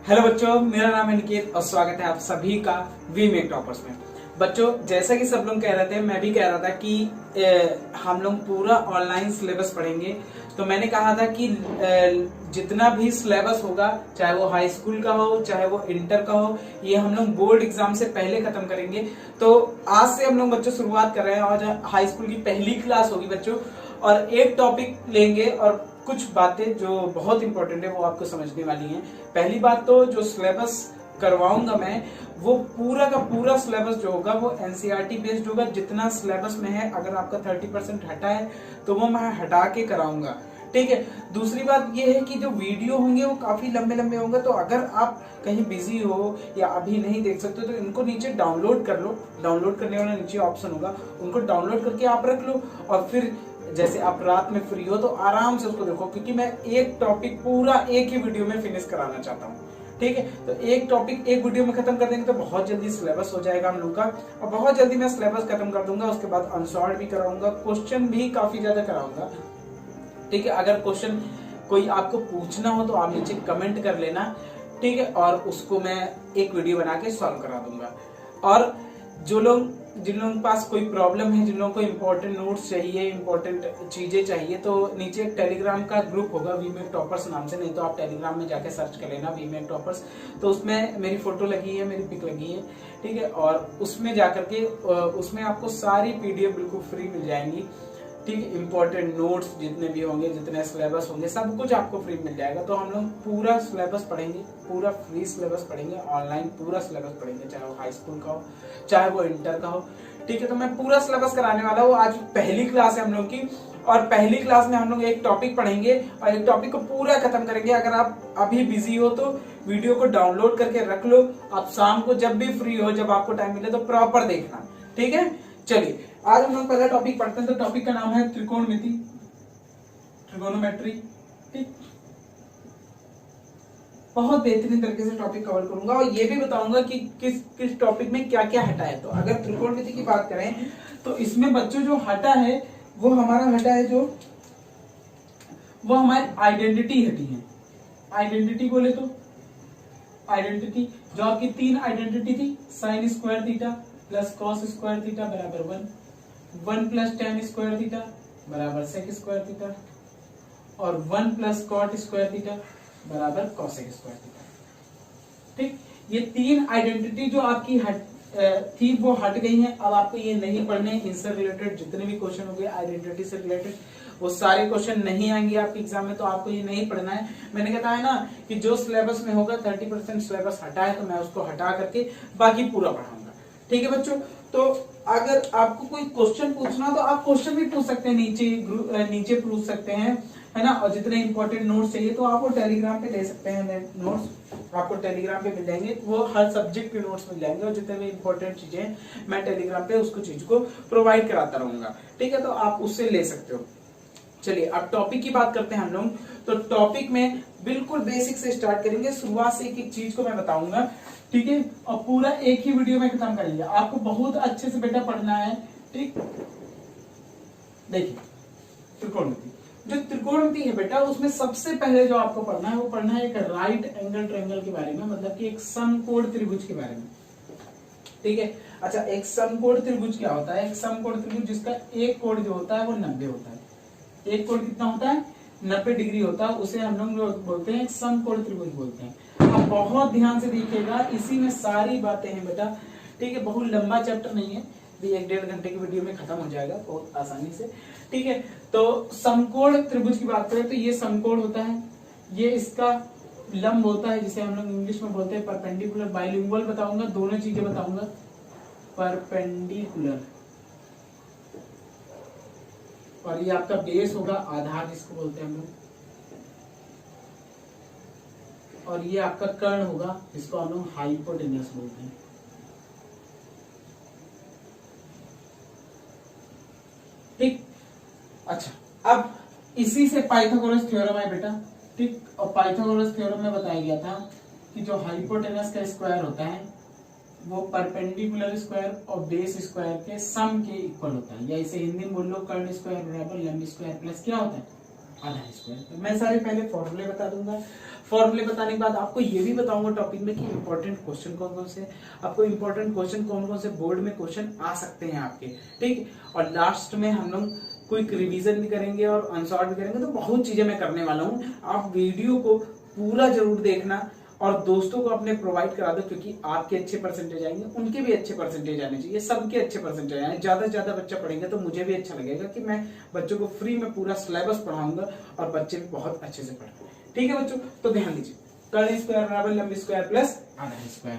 Hello बच्चों, मेरा नाम है निकेत और स्वागत है आप सभी का वी मेक टॉपर्स में। बच्चों, जैसा कि सब लोग कह रहे थे, मैं भी कह रहा था कि हम लोग पूरा ऑनलाइन सिलेबस पढ़ेंगे। तो मैंने कहा था कि जितना भी सिलेबस होगा, चाहे वो हाई स्कूल का हो चाहे वो इंटर का हो, ये हम लोग बोर्ड एग्जाम से पहले खत्म करेंगे। तो आज से हम लोग बच्चों शुरुआत कर रहे हैं और हाई स्कूल की पहली क्लास होगी बच्चों, और एक टॉपिक लेंगे और कुछ बातें जो बहुत इंपॉर्टेंट है वो आपको समझने वाली हैं। पहली बात तो जो सिलेबस करवाऊंगा मैं, वो पूरा का पूरा सिलेबस जो होगा वो एनसीईआरटी बेस्ड होगा। जितना सिलेबस में है, अगर आपका 30% हटा है तो वो मैं हटा के कराऊंगा, ठीक है। दूसरी बात ये है कि जो वीडियो होंगे वो काफी लंबे लंबे होंगे, तो अगर आप कहीं बिजी हो या अभी नहीं देख सकते तो इनको नीचे डाउनलोड कर लो। डाउनलोड करने वाला नीचे ऑप्शन होगा, उनको डाउनलोड करके आप रख लो और फिर जैसे आप रात में फ्री हो तो आराम से उसको देखो, क्योंकि मैं एक टॉपिक पूरा एक ही वीडियो में फिनिश कराना चाहता हूँ, ठीक है। तो एक टॉपिक एक वीडियो में खत्म कर देंगे तो बहुत जल्दी सिलेबस हो जाएगा हम लोग का, और बहुत जल्दी मैं सिलेबस खत्म कर दूंगा। उसके बाद अनसॉल्व भी कराऊंगा, क्वेश्चन भी काफी ज्यादा कराऊंगा, ठीक है। अगर क्वेश्चन कोई आपको पूछना हो तो आप नीचे कमेंट कर लेना, ठीक है, और उसको मैं एक वीडियो बना के सॉल्व करा दूंगा। और जिन लोगों के पास कोई प्रॉब्लम है, जिन लोगों को इम्पोर्टेंट नोट्स चाहिए, इम्पोर्टेंट चीजें चाहिए, तो नीचे टेलीग्राम का ग्रुप होगा वी मेक टॉपर्स नाम से, नहीं तो आप टेलीग्राम में जाके सर्च कर लेना वी मेक टॉपर्स। तो उसमें मेरी फोटो लगी है, मेरी पिक लगी है, ठीक है। और उसमें जाकर के उसमें आपको सारी पीडीएफ बिल्कुल फ्री मिल जाएंगी, ठीक है। इंपॉर्टेंट नोट्स जितने भी होंगे, जितने सिलेबस होंगे, सब कुछ आपको फ्री मिल जाएगा। तो हम लोग पूरा सिलेबस पढ़ेंगे, पूरा फ्री सिलेबस पढ़ेंगे, ऑनलाइन पूरा सिलेबस पढ़ेंगे, चाहे वो हाई स्कूल का हो चाहे वो इंटर का हो, ठीक है। तो मैं पूरा सिलेबस कराने वाला हूँ। आज पहली क्लास है हम लोग की, और पहली क्लास में हम लोग एक टॉपिक पढ़ेंगे और एक टॉपिक को पूरा खत्म करेंगे। अगर आप अभी बिजी हो तो वीडियो को डाउनलोड करके रख लो, आप शाम को जब भी फ्री हो, जब आपको टाइम मिले तो प्रॉपर देखना, ठीक है। चलिए, आज हम लोग पहला टॉपिक पढ़ते हैं। तो टॉपिक का नाम है त्रिकोणमिति, ट्रिगोनोमेट्री, ठीक। बहुत बेहतरीन तरीके से टॉपिक कवर करूंगा और ये भी बताऊंगा कि किस किस टॉपिक में क्या क्या हटा है। तो अगर त्रिकोणमिति की बात करें तो इसमें बच्चों जो हटा है वो हमारा हटा है, जो वो हमारी आइडेंटिटी हटी है। आइडेंटिटी बोले तो आइडेंटिटी जो आपकी तीन आइडेंटिटी थी, sine square theta plus cos square theta बराबर 1 प्लस टेन स्क्वायर थीटा बराबर सेक स्क्वायर थीटा, और 1 प्लस कॉट स्क्वायर थीटा बराबर कॉसेक स्क्वायर थीटा, ठीक। ये तीन आइडेंटिटी जो आपकी थी वो हट गई है। अब आपको ये नहीं पढ़ने, इनसे रिलेटेड जितने भी क्वेश्चन हो गए आइडेंटिटी से रिलेटेड, वो सारे क्वेश्चन नहीं आएंगे आपके एग्जाम में, तो आपको ये नहीं पढ़ना है। मैंने कहता है ना कि जो सिलेबस में होगा 30% सिलेबस हटा है, तो मैं उसको हटा करके बाकी पूरा पढ़ाऊंगा, ठीक है बच्चों। तो अगर आपको कोई क्वेश्चन पूछना तो आप क्वेश्चन भी पूछ सकते हैं, नीचे पूछ सकते हैं, है ना। और जितने इंपॉर्टेंट नोट्स चाहिए तो आप वो टेलीग्राम पे ले सकते हैं। नोट्स आपको टेलीग्राम पे मिल जाएंगे, वो हर सब्जेक्ट के नोट्स मिल जाएंगे, और जितने भी इंपॉर्टेंट चीजें मैं टेलीग्राम पे उसको चीज को प्रोवाइड कराता रहूंगा, ठीक है। तो आप उससे ले सकते हो। चलिए, अब टॉपिक की बात करते हैं हम लोग। तो टॉपिक में बिल्कुल बेसिक से स्टार्ट करेंगे, शुरुआत से एक एक चीज को मैं बताऊंगा, ठीक है। और पूरा एक ही वीडियो में खत्म करेंगे। आपको बहुत अच्छे से बेटा पढ़ना है, ठीक। देखिए, त्रिकोणमिति, जो त्रिकोणमिति है बेटा, उसमें सबसे पहले जो आपको पढ़ना है वो पढ़ना है एक राइट एंगल ट्रायंगल के बारे में, मतलब कि एक समकोण त्रिभुज के बारे में, ठीक है। अच्छा, एक समकोण त्रिभुज क्या होता है? एक समकोण त्रिभुज जिसका एक कोण जो होता है वो 90 होता है। एक कोण कितना होता है? 90 डिग्री होता है, उसे हम लोग बोलते हैं समकोण त्रिभुज बोलते हैं। अब बहुत ध्यान से देखिएगा, इसी में सारी बातें हैं बेटा, ठीक है। बहुत लंबा चैप्टर नहीं है, 1-1.5 घंटे की वीडियो में खत्म हो जाएगा बहुत आसानी से, ठीक है। तो समकोण त्रिभुज की बात करें तो ये समकोण होता है, ये इसका लंब होता है, जिसे हम लोग इंग्लिश में बोलते हैं परपेंडिकुलर। बाइलिंगुअल बताऊंगा, दोनों चीजें बताऊंगा। परपेंडिकुलर, और ये आपका बेस होगा, आधार जिसको बोलते हैं हम लोग, और ये आपका कर्ण होगा जिसको हम लोग हाइपोटेनस बोलते हैं, ठीक। अच्छा, अब इसी से पाइथागोरस थ्योरम है बेटा, ठीक। और पाइथागोरस थ्योरम में बताया गया था कि जो हाइपोटेनस का स्क्वायर होता है वो परपेंडिकुलर स्क्वायर और बेस स्क्वायर के सम के इक्वल होता है, या इसे हिंदी में बोल लो, कर्ण स्क्वायर बराबर लंब स्क्वायर प्लस क्या होता है? आधा स्क्वायर। मैं सारे पहले फॉर्मूले बता दूंगा, फॉर्मूले बताने के बाद आपको ये भी बताऊंगा टॉपिक में कि इंपॉर्टेंट क्वेश्चन कौन कौन से, आपको इंपॉर्टेंट क्वेश्चन कौन कौन से बोर्ड में क्वेश्चन आ सकते हैं आपके, ठीक। और लास्ट में हम लोग क्विक रिवीजन भी करेंगे और अनसॉर्ट भी करेंगे, तो बहुत चीजें मैं करने वाला हूँ। आप वीडियो को पूरा जरूर देखना और दोस्तों को अपने प्रोवाइड करा दो, क्योंकि आपके अच्छे परसेंटेज आएंगे, उनके भी अच्छे परसेंटेज आने चाहिए, सबके अच्छे परसेंटेज आए। ज्यादा से ज्यादा बच्चा पढ़ेंगे तो मुझे भी अच्छा लगेगा कि मैं बच्चों को फ्री में पूरा सिलेबस पढ़ाऊंगा और बच्चे भी बहुत अच्छे से पढ़ेंगे, ठीक है बच्चों। तो ध्यान दीजिए, कर्ण स्क्वायर बराबर लंब स्क्वायर प्लस आधा स्क्वायर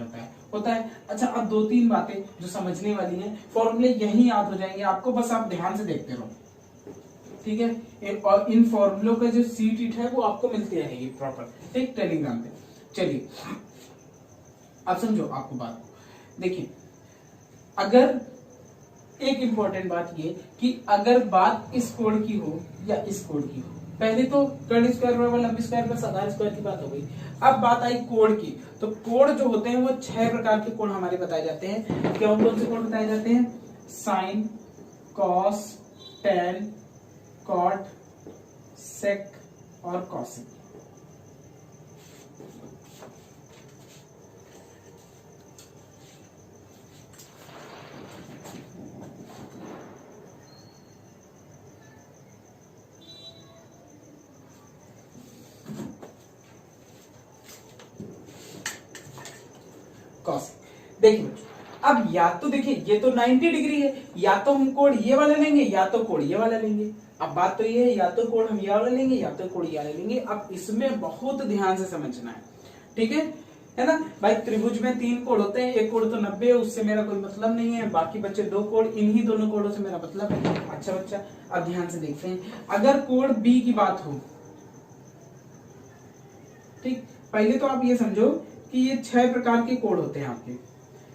होता है। अच्छा, अब 2-3 बातें जो समझने वाली हैं, फॉर्मूले यही याद हो जाएंगे आपको, बस आप ध्यान से देखते रहो, ठीक है। और इन फॉर्मूलों का जो सीट है वो आपको मिलती रहेगी प्रॉपर, ठीक, टेलीग्राम पे। चलिए अब समझो आपको बात, देखिए अगर एक इंपॉर्टेंट बात ये कि अगर बात इस कोण की हो या इस कोण की हो, पहले तो कर्ण स्क्वायर बराबर लंब स्क्वायर प्लस आधा स्क्वायर की बात हो गई। अब बात आई कोण की, तो कोण जो होते हैं वो 6 प्रकार के कोण हमारे बताए जाते हैं। कौन कौन से कोण बताए जाते हैं? साइन, कॉस, टेन, कॉट, सेक और कॉसेक। देखिए अब या तो देखिए ये तो 90 डिग्री है, या तो हम कोण ये वाला लेंगे या तो कोण ये वाला लेंगे। अब बात तो ये है, या तो कोण हम ये वाला लेंगे या तो कोण ये वाला लेंगे। अब इसमें बहुत ध्यान से समझना है, ठीक है ना भाई। त्रिभुज में 3 कोण होते हैं, एक कोण तो 90 है, उससे मेरा कोई मतलब नहीं है, बाकी बच्चे 2 कोण, इन्हीं दोनों कोणों से मेरा मतलब है। अच्छा बच्चा, अब ध्यान से देखते हैं, अगर कोण बी की बात हो, ठीक, पहले तो आप ये समझो कि ये 6 प्रकार के कोण होते हैं आपके,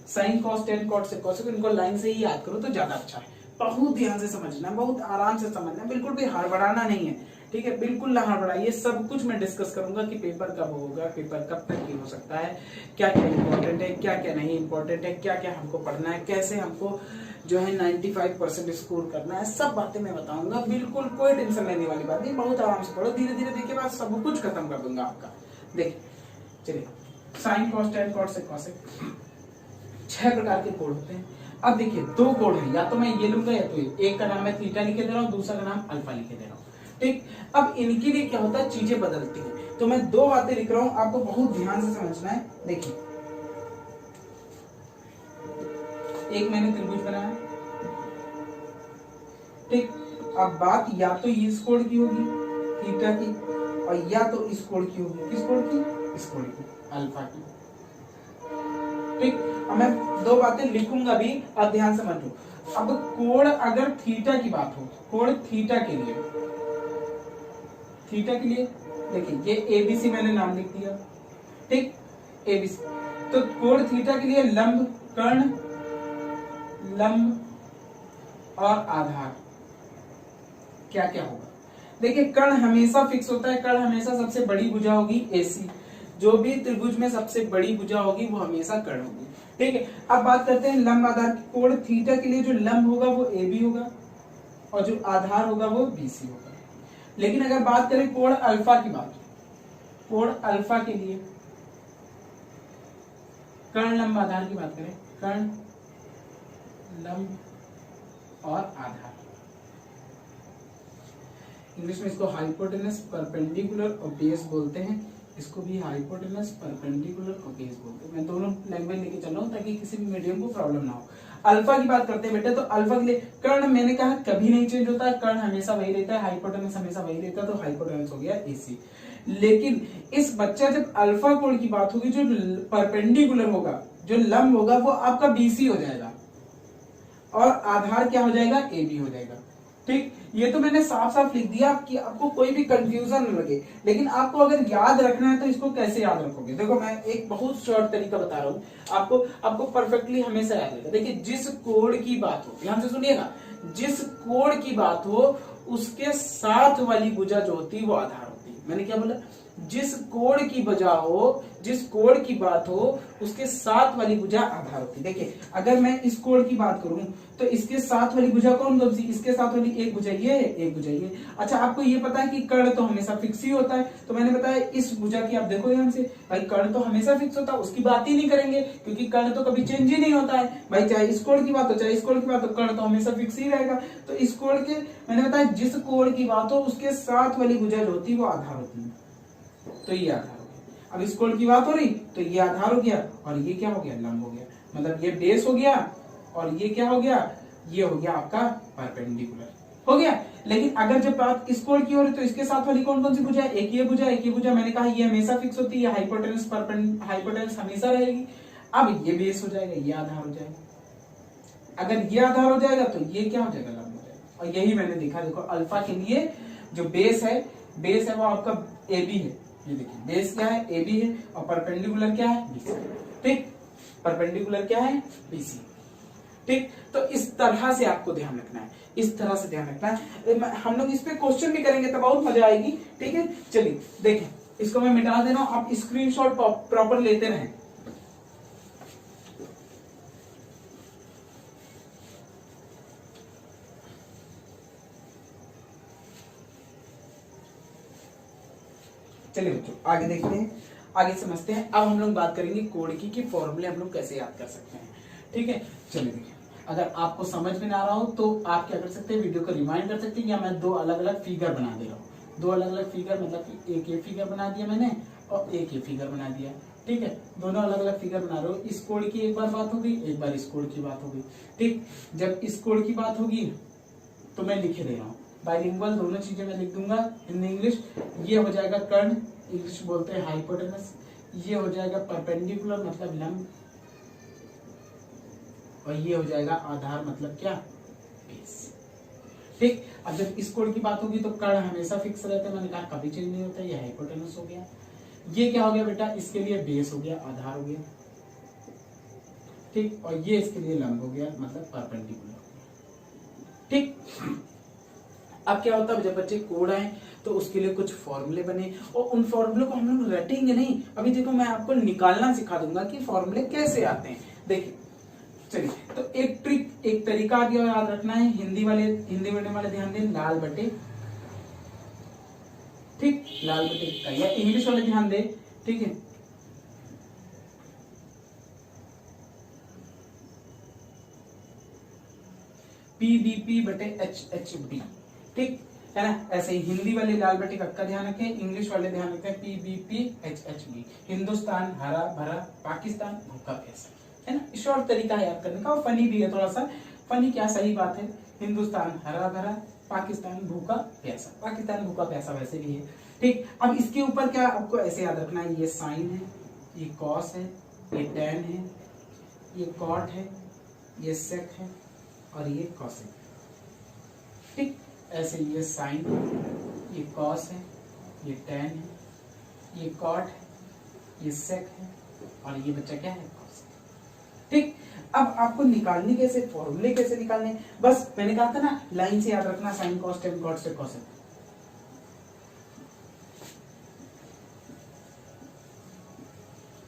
sign, cos, tan, cot, sec, cosec. इनको लाइन से ही याद करो तो ज्यादा अच्छा है। बहुत ध्यान से समझना, बहुत आराम से समझना, बिल्कुल भी हड़बड़ाना नहीं है, ठीक है, बिल्कुल ना हड़बड़ाइए। सब कुछ मैं डिस्कस करूंगा कि पेपर कब होगा, पेपर कब तक की हो सकता है, क्या क्या इंपॉर्टेंट है, क्या क्या नहीं इंपॉर्टेंट है, क्या क्या हमको पढ़ना है, कैसे हमको जो है 95% स्कोर करना है, सब बातें मैं बताऊंगा। बिल्कुल कोई टेंशन लेने वाली बात नहीं, बहुत आराम से पढ़ो, धीरे धीरे देखिए बाद सब कुछ खत्म कर दूंगा आपका। देखिए चलिए, sign, cos, tan, cot, sec, cosec 6 प्रकार के कोण होते हैं। अब देखिए 2 कोण है, या तो मैं ये लूंगा या तो ये। एक का नाम मैं थीटा लिखे दे रहा हूँ, दूसरा का नाम अल्फा लिखे दे रहा हूँ, ठीक। अब इनके लिए क्या होता है, चीजें बदलती हैं, तो मैं 2 बातें लिख रहा हूं, आपको बहुत ध्यान से समझना है। देखिए एक मैंने त्रिभुज बनाया, ठीक। अब बात या तो इस कोण की होगी थीटा की, और या तो इस कोण की होगी, किस कोण की? इस कोण की, अल्फा की, ठीक। अब मैं 2 बातें लिखूंगा भी, अब ध्यान समझो। अब कोण अगर थीटा की बात हो, कोण थीटा के लिए, देखिए ये एबीसी मैंने नाम लिख दिया, ठीक, एबीसी। तो कोण थीटा के लिए लंब, कर्ण, लंब और आधार क्या क्या होगा? देखिए कर्ण हमेशा फिक्स होता है, कर्ण हमेशा सबसे बड़ी भुजा होगी एसी, जो भी त्रिभुज में सबसे बड़ी भुजा होगी वो हमेशा कर्ण होगी, ठीक है। अब बात करते हैं लंब आधार की। कोण थीटा के लिए जो लंब होगा वो AB होगा और जो आधार होगा वो BC होगा। लेकिन अगर बात करें कोण अल्फा की बात, कोण अल्फा के लिए कर्ण, लंब, आधार की बात करें, कर्ण, लंब और आधार, इंग्लिश में इसको हाइपोटेनस, परपेंडिकुलर और बेस बोलते हैं। इसको भी हाइपोटेनस, परपेंडिकुलर और बेस बोलते हैं। मैं दोनों लैंग्वेज लेके चल रहा हूं ताकि किसी भी मीडियम को प्रॉब्लम ना हो। अल्फा की बात करते हैं बेटा, तो अल्फा के लिए कर्ण मैंने कहा कभी नहीं चेंज होता है, कर्ण हमेशा वही रहता है, हाइपोटेनस हमेशा वही रहता है, तो हाइपोटेनस हो गया AC। लेकिन इस बच्चा जब अल्फा कोण की बात होगी, जो परपेंडिकुलर होगा, जो लंब होगा, वो आपका BC हो जाएगा और आधार क्या हो जाएगा? AB हो जाएगा, ठीक। ये तो मैंने साफ साफ लिख दिया कि आपको कोई भी कंफ्यूजन न लगे। लेकिन आपको अगर याद रखना है तो इसको कैसे याद रखोगे? देखो मैं एक बहुत शॉर्ट तरीका बता रहा हूँ आपको परफेक्टली हमेशा याद रहेगा। देखिए जिस कोण की बात हो, ध्यान से सुनिएगा, जिस कोण की बात हो उसके साथ वाली भुजा जो होती है वो आधार होती है। मैंने क्या बोला? जिस कोण की वजह हो, जिस कोण की बात हो, उसके साथ वाली भुजा आधार होती है। देखिए अगर मैं इस कोण की बात करूं तो इसके साथ वाली भुजा कौन कौन सी, इसके साथ वाली एक भुजा ये है, एक भुजा ये। अच्छा आपको ये पता है कि कर्ण तो हमेशा फिक्स ही होता है, तो मैंने बताया इस भुजा की आप देखो ध्यान से, भाई कर्ण तो हमेशा फिक्स होता है, उसकी बात ही नहीं करेंगे क्योंकि कर्ण तो कभी चेंज ही नहीं होता है भाई, चाहे इस कोण की बात हो चाहे इस कोण की बात हो, कर्ण तो हमेशा फिक्स ही रहेगा। तो इस कोण के मैंने बताया जिस कोण की बात हो उसके साथ वाली भुजा जो होती है वो आधार होती है, तो ये आधार हो गया। अब इस कोण की बात हो रही तो ये आधार हो गया और ये क्या हो गया, लंब हो गया, मतलब ये बेस हो गया और ये क्या हो गया, ये हो गया आपका परपेंडिकुलर हो गया। लेकिन अगर जब बात इस कोण की हो रही तो इसके साथ वाली कौन कौन सी भुजा है, एक ये भुजा, एक ये भुजा, मैंने कहा ये हमेशा फिक्स होती है, हाइपोटेनस हाइपोटेनस हमेशा रहेगी। अब ये बेस हो जाएगा, ये आधार हो जाएगा, अगर ये आधार हो जाएगा तो ये क्या हो जाएगा, लंब हो जाएगा। और यही मैंने देखा, देखो अल्फा के लिए जो बेस है वो आपका ए बी है, ये देखिए बेस क्या है, ए बी है, और परपेंडिकुलर क्या है, बीसी। ठीक, परपेंडिकुलर क्या है, बीसी। ठीक, तो इस तरह से आपको ध्यान रखना है, इस तरह से ध्यान रखना है। हम लोग इस पे क्वेश्चन भी करेंगे तो बहुत मजा आएगी। ठीक है, चलिए देखें, इसको मैं मिटा दे रहा हूं, आप स्क्रीनशॉट प्रॉपर लेते रहें। चलिए बच्चों आगे देखते हैं, आगे समझते हैं। अब हम लोग बात करेंगे कोण की कि फॉर्मूले हम लोग कैसे याद कर सकते हैं। ठीक है, चलिए देखिए, अगर आपको समझ में ना आ रहा हो तो आप क्या कर सकते हैं, वीडियो को रिवाइंड कर सकते हैं, या मैं दो अलग अलग फिगर बना दे रहा हूँ। दो अलग अलग फिगर मतलब कि एक ये फिगर बना दिया मैंने और एक ये फिगर बना दिया। ठीक है, दोनों अलग अलग फिगर बना रहे हो। इस कोण की एक बार बात होगी, एक बार इस कोण की बात होगी। ठीक, जब इस कोण की बात होगी तो मैं लिखे दे रहा हूँ, बाइलिंगुअल दोनों चीजें मैं लिख दूंगा हिंदी इंग्लिश। ये हो जाएगा कर्ण, इंग्लिश बोलते हैं हाइपोटेनस, ये हो जाएगा परपेंडिकुलर मतलब लंब, और ये हो जाएगा आधार मतलब क्या, बेस। ठीक, अब जब इस कोण की बात होगी तो कर्ण हमेशा फिक्स रहते हैं, मैंने कहा कभी चेंज नहीं होता, ये हाइपोटेनस हो गया। ये क्या हो गया बेटा, इसके लिए बेस हो गया, आधार हो गया। ठीक, और ये इसके लिए लंब हो गया मतलब परपेंडिकुलर हो गया। ठीक, अब क्या होता है जब बच्चे कोड आए तो उसके लिए कुछ फॉर्मूले बने, और उन फॉर्मूले को हम लोग रटेंगे नहीं, अभी देखो मैं आपको निकालना सिखा दूंगा कि फॉर्मूले कैसे आते हैं। देखिए चलिए, तो एक ट्रिक, एक तरीका भी याद रखना है, हिंदी मीडियम वाले ध्यान दें, लाल बटे, ठीक, लाल बटे का, या इंग्लिश वाले ध्यान दें। ठीक है, पीबीपी बटे एचएचबी। ठीक है ना, ऐसे ही हिंदी वाले लाल बटे का ध्यान रखें, इंग्लिश वाले ध्यान रखें पीबीपी एचएचबी। हिंदुस्तान हरा भरा, पाकिस्तान भूखा प्यासा, है ना, शॉर्ट तरीका है याद करने का, और फनी भी है थोड़ा सा, फनी क्या सही बात है, हिंदुस्तान हरा भरा, पाकिस्तान भूखा प्यासा, पाकिस्तान भूखा प्यासा वैसे भी है। ठीक, अब इसके ऊपर क्या आपको ऐसे याद रखना है, ये साइन है, ये कॉस है, ये टैन है, ये कॉट है, ये सेक है, और ये कॉसेक। ठीक, ऐसे ये साइन, ये कॉस है, ये टैन है, ये कॉट है, ये सेक है, और ये बच्चा क्या है, कॉसेक। ठीक, अब आपको निकालने कैसे, फॉर्मूले कैसे निकालने, बस मैंने कहा था ना लाइन से याद रखना, sine cos tan cot sec cosec.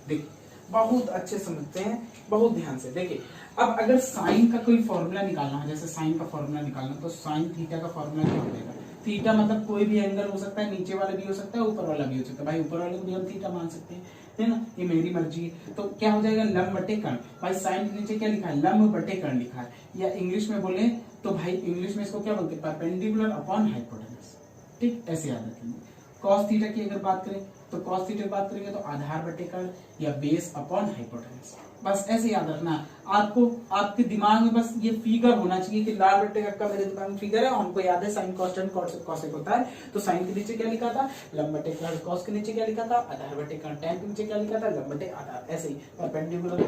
देखिए बहुत अच्छे समझते हैं, बहुत ध्यान से देखिए। अब अगर साइन का कोई फॉर्मूला निकालना है, जैसे साइन का फॉर्मूला निकालना, तो साइन थीटा का फॉर्मूला क्या हो जाएगा, थीटा मतलब कोई भी एंगल हो सकता है, नीचे वाला भी हो सकता है, ऊपर वाला भी हो सकता है, भाई ऊपर वाले को भी हम थीटा मान सकते हैं, है ना, ये मेरी मर्जी है। तो क्या हो जाएगा, लंब बटे कर्ण, भाई साइन के नीचे क्या लिखा है, लंब बटे कर्ण लिखा है, या इंग्लिश में बोले तो भाई इंग्लिश में इसको क्या बोलते हैं, परपेंडिकुलर अपॉन हाइपोटेनस। ठीक, ऐसे याद रखेंगे। कॉस थीटा की अगर बात करें तो कॉस थीटा की बात करेंगे तो आधार बटे कर्ण या बेस अपॉन हाइपोटेनस, बस ऐसे याद रखना। आपको आपके दिमाग में बस ये फिगर होना चाहिए कि लाल बटे का मेरे दिमाग में फिगर है, हमको याद है साइन कॉस टैन कॉसेक होता है, तो साइन के नीचे क्या लिखा था, लंब बटे कर्ण, कॉस के नीचे क्या लिखा था, आधार बटे कर्ण, टैन के नीचे क्या लिखा था, लंब बटे आधार। ऐसे ही perpendicular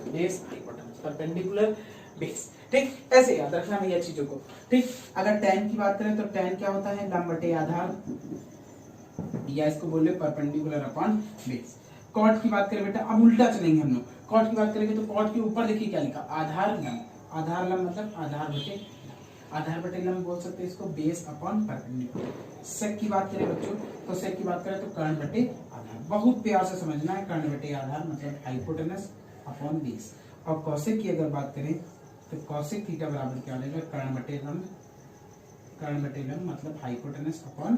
base hypotenuse, perpendicular base. ठीक, ऐसे याद रखना भैया चीजों को। ठीक, अगर टैन की बात करें तो टैन क्या होता है, लंब बटे आधार, या इसको बोले परपेंडिकुलर अपॉन बेस। कॉट की बात करें बेटा, अब उल्टा चलेंगे हम लोग, कॉट की बात करेंगे तो कॉट के ऊपर देखिए क्या लिखा, आधार लंब, आधार लंब मतलब आधार बटे, आधार बटे लंब बोल सकते हैं इसको, बेस अपॉन परपेंडिकुलर। सेक की बात करें बच्चों, तो सेक की बात करें तो कर्ण बटे आधार, बहुत प्यार से समझना है, कर्ण बटे आधार मतलब हाइपोटेनस अपॉन बेस। और कौशिक की अगर बात करें तो कौशिक थीटा बराबर क्या लेगा, कर्ण बटे लंब, कर्ण बटे लंब मतलब हाइपोटेनस अपॉन,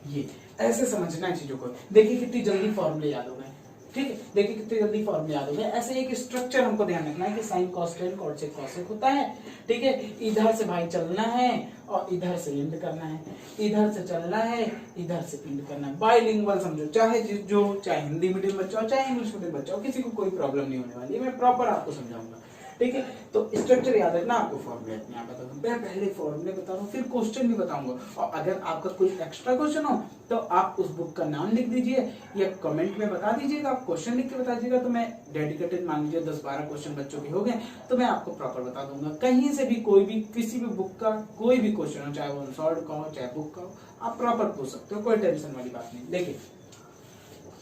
ये ऐसे समझना है चीजों को। देखिए कितनी जल्दी फॉर्मूले याद हो गए, ठीक है, देखिए कितनी जल्दी फॉर्मूले याद हो गए। ऐसे एक स्ट्रक्चर हमको ध्यान रखना है कि sine cos tan cot sec cosec होता है, ठीक है। इधर से भाई चलना है और इधर से एंड करना है, इधर से चलना है इधर से एंड करना है। बाइलिंगुअल समझो, चाहे जो चाहे हिंदी मीडियम बच्चा हो चाहे इंग्लिश मीडियम बच्चा हो, किसी को कोई प्रॉब्लम नहीं होने वाली है, मैं प्रॉपर आपको समझाऊंगा, ठीक है। तो स्ट्रक्चर याद रखना, आपको फॉर्मूले अपने आप बता दूं, मैं पहले फॉर्मूले बता रहा हूँ फिर क्वेश्चन भी बताऊंगा। और अगर आपका कोई एक्स्ट्रा क्वेश्चन हो तो आप उस बुक का नाम लिख दीजिए या कमेंट में बता दीजिएगा, आप क्वेश्चन लिख के बता दीजिएगा, तो मैं डेडिकेटेड मान लीजिए 10-12 क्वेश्चन बच्चों के हो गए तो मैं आपको प्रॉपर बता दूंगा। कहीं से भी कोई भी किसी भी बुक का कोई भी क्वेश्चन हो, चाहे वो शॉर्ट का हो चाहे बुक का हो, आप प्रॉपर पूछ सकते हो, कोई टेंशन वाली बात नहीं। देखिए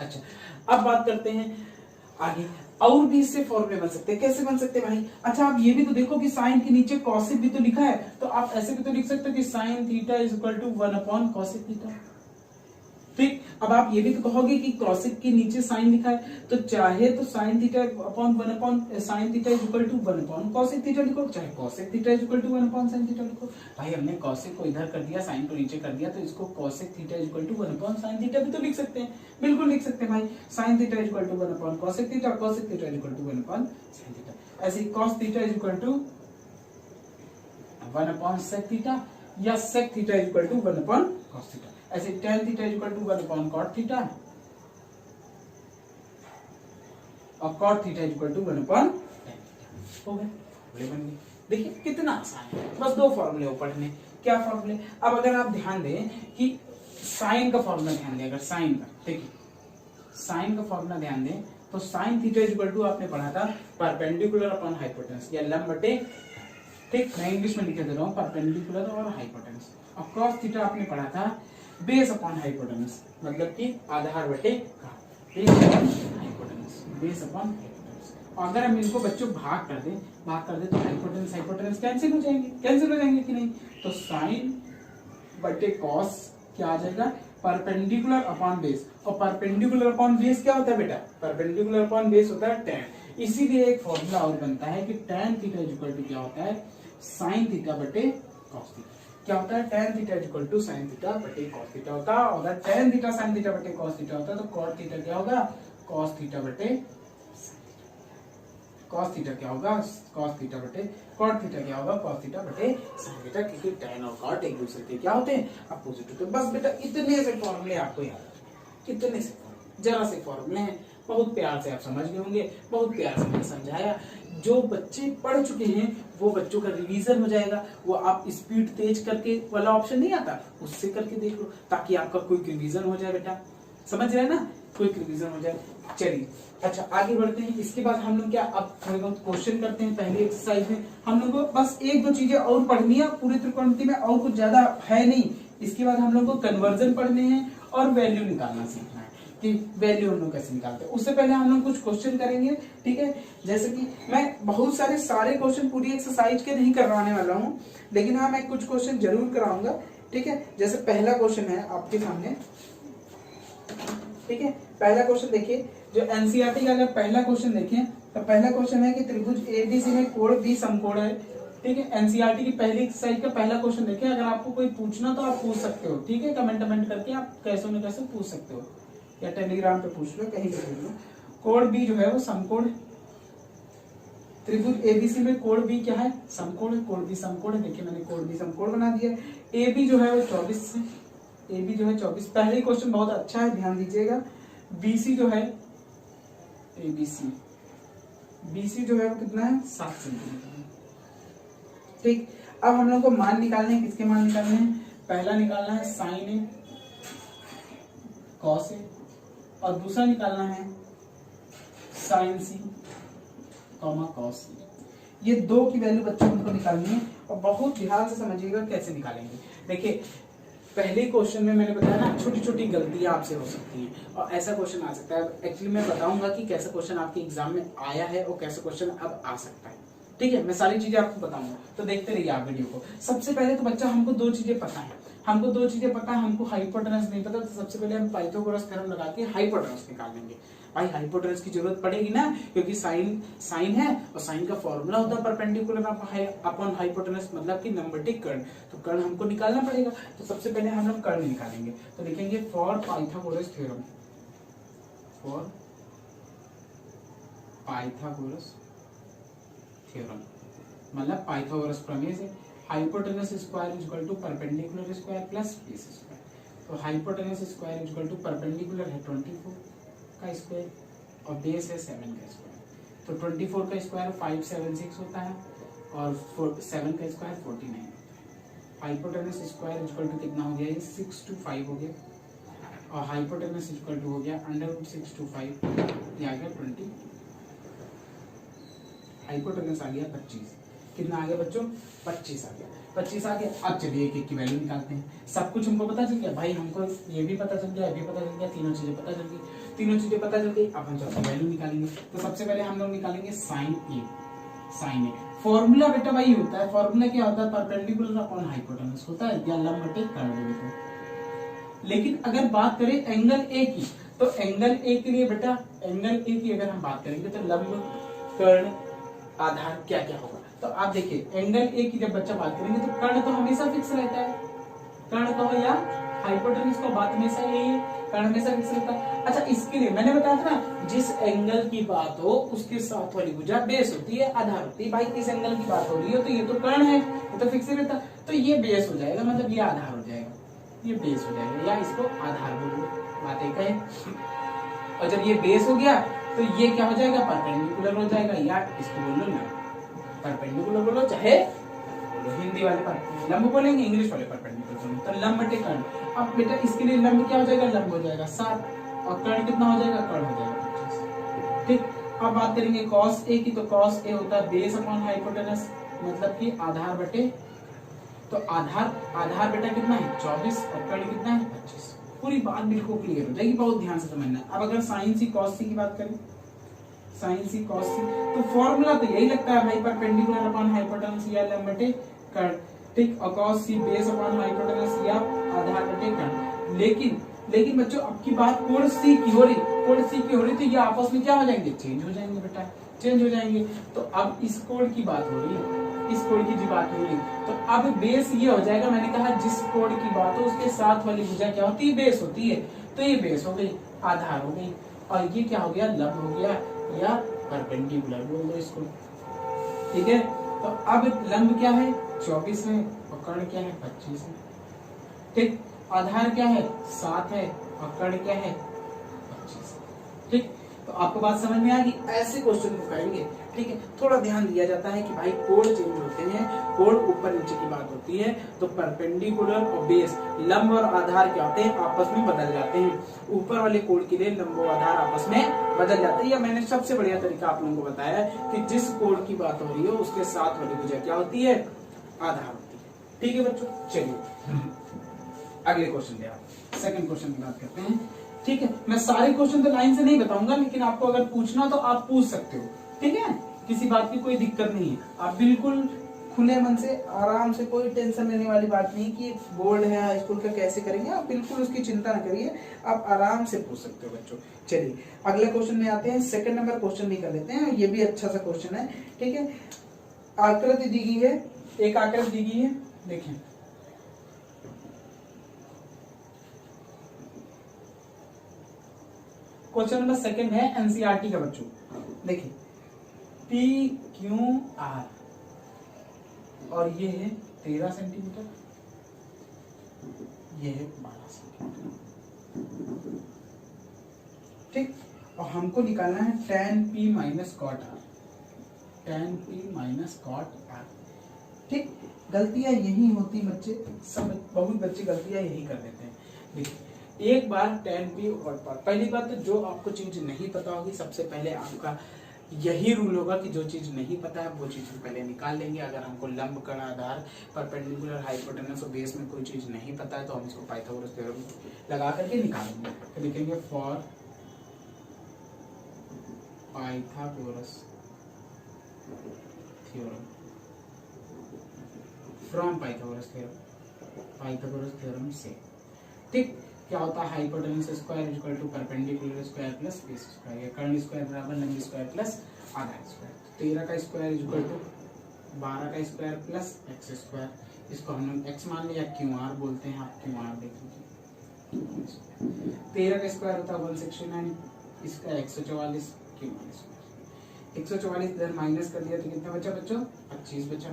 अच्छा, अब बात करते हैं आगे, और भी इससे फॉर्मूले बन सकते हैं। कैसे बन सकते हैं भाई? अच्छा आप ये भी तो देखो कि साइन के नीचे कॉसेक भी तो लिखा है, तो आप ऐसे भी तो लिख सकते हो कि sine theta is equal to 1 upon cosec theta, ठीक। अब आप ये भी तो कहोगे कि कॉसेक के नीचे साइन लिखा है, तो चाहे तो sine theta upon 1 upon sine theta is equal to 1 upon cosec theta लिखो, चाहे cosec theta is equal to 1 upon sine theta लिखो। भाई हमने कॉसेक को इधर कर दिया, साइन को नीचे कर दिया, तो इसको cosec theta is equal to 1 upon sine theta भी तो लिख सकते हैं, बिल्कुल लिख सकते हैं भाई। Sine theta is equal to 1 upon cosec theta, cosec theta is equal to 1 upon sine theta. ऐसे cos theta is equal to 1 upon sec theta, या sec theta is equal to 1 upon cos theta. ऐसे tan theta is equal to 1 upon cot theta और cot theta is equal to 1 upon tan theta. हो गए, फॉर्मूले बन गए। देखिए कितना आसान है, बस 2 फॉर्मूले हो पढ़ने। क्या फॉर्मूले? अब अगर आप ध्यान दें कि साइन का फॉर्मूला ध्यान दें, अगर साइन का, देखिए साइन का फॉर्मूला ध्यान दें तो sine theta is equal to आपने पढ़ा था परपेंडिकुलर अपॉन हाइपोटेनस या लंब बटे, ठीक, मैं इंग्लिश में लिख दे रहा हूँ परपेंडिकुलर और हाइपोटेनस। और cos थीटा आपने पढ़ा था बेस अपॉन हाइपोटेनस, मतलब कि आधार बटे का, base upon hypotenuse, base upon hypotenuse. और अगर हम इनको बच्चों भाग कर दे तो हाइपोटेनस हाइपोटेनस कैंसिल हो जाएंगे कि नहीं? तो साइन बटे कॉस क्या आ जाएगा, परपेंडिकुलर अपॉन बेस। और परपेंडिकुलर अपॉन बेस क्या होता है बेटा? परपेंडिकुलर अपॉन बेस होता है tan। इसीलिए एक फॉर्मूला और बनता है कि tan theta is equal to क्या होता है, साइन थीटा बटे कॉस थीटा। क्या होता है? tan theta is equal to sine theta बटे कॉस थीटा होता है। और अगर tan थीटा साइन थीटा बटे कॉस थीटा होता है तो cot थीटा क्या होगा, cos थीटा बटे cos थीटा क्या होगा, cos थीटा बटे cot थीटा क्या होगा, cos थीटा बटे sin थीटा, क्योंकि tan और cot एक दूसरे के क्या होते हैं, अपोजिट होते हैं। बस बेटा इतने से फॉर्मूले आपको याद रखने, इतने से जरा से फॉर्मूले हैं, बहुत प्यार से आप समझ गए होंगे, बहुत प्यार से मैंने समझाया। जो बच्चे पढ़ चुके हैं वो बच्चों का रिवीजन हो जाएगा, वो आप स्पीड तेज करके वाला ऑप्शन नहीं आता, उससे करके देख लो, ताकि आपका क्विक रिवीजन हो जाए बेटा, समझ रहे हैं ना, क्विक रिवीजन हो जाए। चलिए अच्छा आगे बढ़ते हैं। इसके बाद हम लोग क्या, अब थोड़े बहुत क्वेश्चन करते हैं। पहली एक्सरसाइज में हम लोग को बस 1-2 चीजें और पढ़नी है पूरी त्रिकोणमिति में, और कुछ ज्यादा है नहीं। इसके बाद हम लोग को कन्वर्जन पढ़ने हैं और वैल्यू निकालना सीखना है कि वैल्यू हम लोग कैसे निकालते हैं। उससे पहले हम लोग कुछ क्वेश्चन करेंगे, ठीक है। जैसे कि मैं बहुत सारे क्वेश्चन पूरी एक्सरसाइज के नहीं करवाने वाला हूँ, लेकिन हाँ मैं कुछ क्वेश्चन जरूर कराऊंगा, ठीक है। जैसे पहला क्वेश्चन है आपके सामने, ठीक है। पहला क्वेश्चन देखिए, जो एनसीईआरटी का अगर पहला क्वेश्चन देखें तो पहला क्वेश्चन है कि त्रिभुज एबीसी में कोण बी समकोण है, ठीक है। एनसीईआरटी की पहली एक्सरसाइज का पहला क्वेश्चन देखिए। अगर आपको कोई पूछना तो आप पूछ सकते हो, ठीक है, कमेंट करके आप कैसे न कैसे पूछ सकते हो, या टेलीग्राम पे पूछ लो, कहीं से पूछ लो। कोण बी जो है वो समकोण, त्रिभुज एबीसी में कोण बी क्या है, समकोण है, कोण बी समकोण है। देखिए मैंने कोण बी समकोण बना दिया। ए बी जो है वो 24 है, ए बी जो है 24, पहले क्वेश्चन बहुत अच्छा है, ध्यान दीजिएगा। बीसी जो है, एबीसी बीसी जो है वो कितना है, 7 सेंटीमीटर, ठीक। अब हम लोग को मान निकालने हैं, किसके मान निकालने हैं? पहला निकालना है साइन ए कॉस ए, और दूसरा निकालना है साइन सी कॉमा कॉस सी। ये 2 की वैल्यू बच्चों को निकालनी है, और बहुत ध्यान से समझिएगा कैसे निकालेंगे। देखिए पहले क्वेश्चन में मैंने बताया ना, छोटी छोटी गलतियां आपसे हो सकती हैं और ऐसा क्वेश्चन आ सकता है। एक्चुअली मैं बताऊंगा कि कैसा क्वेश्चन आपके एग्जाम में आया है और कैसा क्वेश्चन अब आ सकता है, ठीक है, मैं सारी चीजें आपको बताऊंगा, तो देखते रहिए आप वीडियो को। सबसे पहले तो बच्चा हमको दो चीजें पता है, हमको हाइपोटेनस नहीं पता, तो सबसे पहले हम पाइथागोरस थ्योरम लगा के हाइपोटेनस निकाल लेंगे। भाई हाइपोटेनस की जरूरत पड़ेगी ना, क्योंकि साइन है और साइन का फॉर्मूला होता है परपेंडिकुलर अपॉन हाइपोटेनस, मतलब कि नंबरटिक कर्ण, तो कर्ण हमको निकालना पड़ेगा। तो सबसे पहले हम लोग कर्ण निकालेंगे, तो लिखेंगे for Pythagoras theorem, for Pythagoras theorem, मतलब पाइथागोरस प्रमेय से hypotenuse square is equal to perpendicular square plus base square. तो hypotenuse square is equal to perpendicular है 24 का स्क्वायर और बेस है 7 का स्क्वायर, तो 24 का स्क्वायर 576 होता है और 7 का स्क्वायर 49 होता है। Hypotenuse square is equal to कितना हो गया, ये 6 to 5 हो गया, और हाइपोटेनस इज इक्वल टू हो गया √6 to 5, ये आ गया 20, हाइपोटेनस आ गया 25, कितना आ गया बच्चों, 25 आ गया, 25 आ गया। अब चलिए एक एक की वैल्यू निकालते हैं। सब कुछ हमको पता चल गया भाई, हमको ये भी पता चल गया, ये भी पता चल गया, तीनों चीजें पता चल गई, तीनों चीजें पता चल गई। अब हम सबसे वैल्यू निकालेंगे, तो सबसे पहले हम लोग निकालेंगे साइन ए। फॉर्मूला बेटा वही होता है, फॉर्मूला क्या होता है, परपेंडिकुलर अपॉन हाइपोटेनस होता है, या लंब बटे कर्ण को। लेकिन अगर बात करें एंगल ए की, तो एंगल ए के लिए बेटा, एंगल ए की अगर हम बात करेंगे तो लंब कर्ण आधार क्या क्या होगा। तो आप देखिए एंगल ए की जब बच्चा बात करेंगे तो कर्ण तो हमेशा फिक्स रहता है, कर्ण तो या हाइपोटेनस को बात हमेशा यही है, कर्ण हमेशा फिक्स रहता है। अच्छा इसके लिए मैंने बताया था ना, जिस एंगल की बात हो उसके साथ वाली भुजा बेस होती है, आधार होती है। भाई इस एंगल की बात हो रही है तो ये तो कर्ण है, ये तो फिक्स ही रहता, तो ये बेस हो जाएगा, मतलब ये आधार हो जाएगा, ये बेस हो जाएगा, या इसको आधार बोलो, बात एक है। और जब ये बेस हो गया तो ये क्या हो जाएगा, परपेंडिकुलर हो जाएगा, या इसको बोलो ना परपेंडिकुलर बोलो, चाहे हिंदी वाले पर लंब बोलेंगे, इंग्लिश वाले परपेंडिकुलर बोलेंगे, तो लंब बटे कर्ण। अब बेटा इसके लिए लंब क्या हो जाएगा, लंब हो जाएगा 7, और कर्ण कितना हो जाएगा, कर्ण हो जाएगा 25। ठीक, अब बात करेंगे कॉस ए की, तो कॉस ए होता है बेस अपॉन हाइपोटेनस, मतलब कि आधार बटे, तो आधार बेटा कितना है 24 और कर्ण कितना है 25। पूरी बात बिल्कुल क्लियर हो जाएगी, बहुत ध्यान से समझना। अब अगर साइन सी कॉस सी की बात करें, साइन सी कॉस सी, तो फॉर्मूला तो यही लगता है भाई, परपेंडिकुलर अपॉन हाइपोटेनस या लंब बटे कर्ण। ठीक, और कॉस सी बेस अपॉन हाइपोटेनस या आधार बटे कर्ण। लेकिन बच्चों अब की बात कोण सी की हो रही, तो ये आपस में क्या हो जाएंगे, चेंज हो जाएंगे बेटा, चेंज हो जाएंगे। तो अब इस कोण की बात हो रही है, इस कोण की जो बात हो रही है, तो अब बेस ये हो जाएगा, मैंने कहा जिस कोण की बात हो उसके साथ वाली भुजा क्या होती है, बेस होती है, तो ये बेस हो गई, आधार हो गई, और ये क्या हो गया, लंब हो गया, या परपेंडिकुलर बोल दो इसको। ठीक है, तो अब लंब क्या है 24 है और कर्ण क्या है 25 है। ठीक, आधार क्या है 7 है और कर्ण क्या है 25। ठीक, तो आपको बात समझ में आ गई, ऐसे क्वेश्चन को करेंगे। ठीक है, थोड़ा ध्यान दिया जाता है कि भाई कोण चेंज होते हैं, कोण ऊपर नीचे की बात होती है, तो परपेंडिकुलर और बेस, लंब और आधार क्या होते हैं, आपस में बदल जाते हैं। ऊपर वाले कोण के लिए लंब और आधार आपस में बदल जाते हैं, या मैंने सबसे बढ़िया तरीका आप लोगों को बताया कि जिस कोण की बात हो रही है उसके साथ वाली भुजा क्या होती है, आधार होती है। ठीक है बच्चों, चलिए अगले क्वेश्चन पे आप सेकंड क्वेश्चन की बात करते हैं। ठीक है, मैं सारे क्वेश्चन तो लाइन से नहीं बताऊंगा, लेकिन आपको अगर पूछना तो आप पूछ सकते हो। ठीक है, किसी बात की कोई दिक्कत नहीं है, आप बिल्कुल खुले मन से आराम से, कोई टेंशन लेने वाली बात नहीं कि बोर्ड है हाई स्कूल का कैसे करेंगे, आप बिल्कुल उसकी चिंता न करिए, आप आराम से पूछ सकते हो बच्चों। चलिए अगले क्वेश्चन में आते हैं, सेकंड नंबर क्वेश्चन भी कर लेते हैं, ये भी अच्छा सा क्वेश्चन है। ठीक है, आकृति दी गई है, एक आकृति दी गई है, देखें क्वेश्चन नंबर सेकंड है एनसीईआरटी का बच्चों। देखिए PQR और ये है 13 सेंटीमीटर, ये है 12 सेंटीमीटर। ठीक, और हमको निकालना है tan P minus cot R, tan P minus cot R। ठीक, गलतियां यही होती बच्चे, सब बहुत बच्चे गलतियां यही कर देते हैं। देखिए एक बार tan P और पहली बात तो जो आपको चीज नहीं पता होगी, सबसे पहले आपका यही रूल होगा कि जो चीज नहीं पता है वो चीज पहले निकाल लेंगे। अगर हमको लंब कर्ण आधार परपेंडिकुलर हाइपोटेनस और बेस में कोई चीज नहीं पता है तो हम इसको पाइथागोरस थ्योरम लगा करके निकालेंगे। तो लिखेंगे for Pythagoras theorem, from Pythagoras theorem से। ठीक, क्या होता है hypotenuse square equal to perpendicular square plus base square, या कर्ण स्क्वायर बराबर लंबी स्क्वायर प्लस आधार स्क्वायर। 13 का स्क्वायर इक्वल टू 12 का स्क्वायर प्लस एक्स स्क्वायर, इसको हम लोग एक्स मान लिया, क्यू आर बोलते हैं, आप क्यू आर देख लीजिए। 13 का स्क्वायर होता है 169, इसका 144, क्यू आर स्क्वायर 144 इधर माइनस कर दिया तो कितना बचा बच्चों, 25 बचा।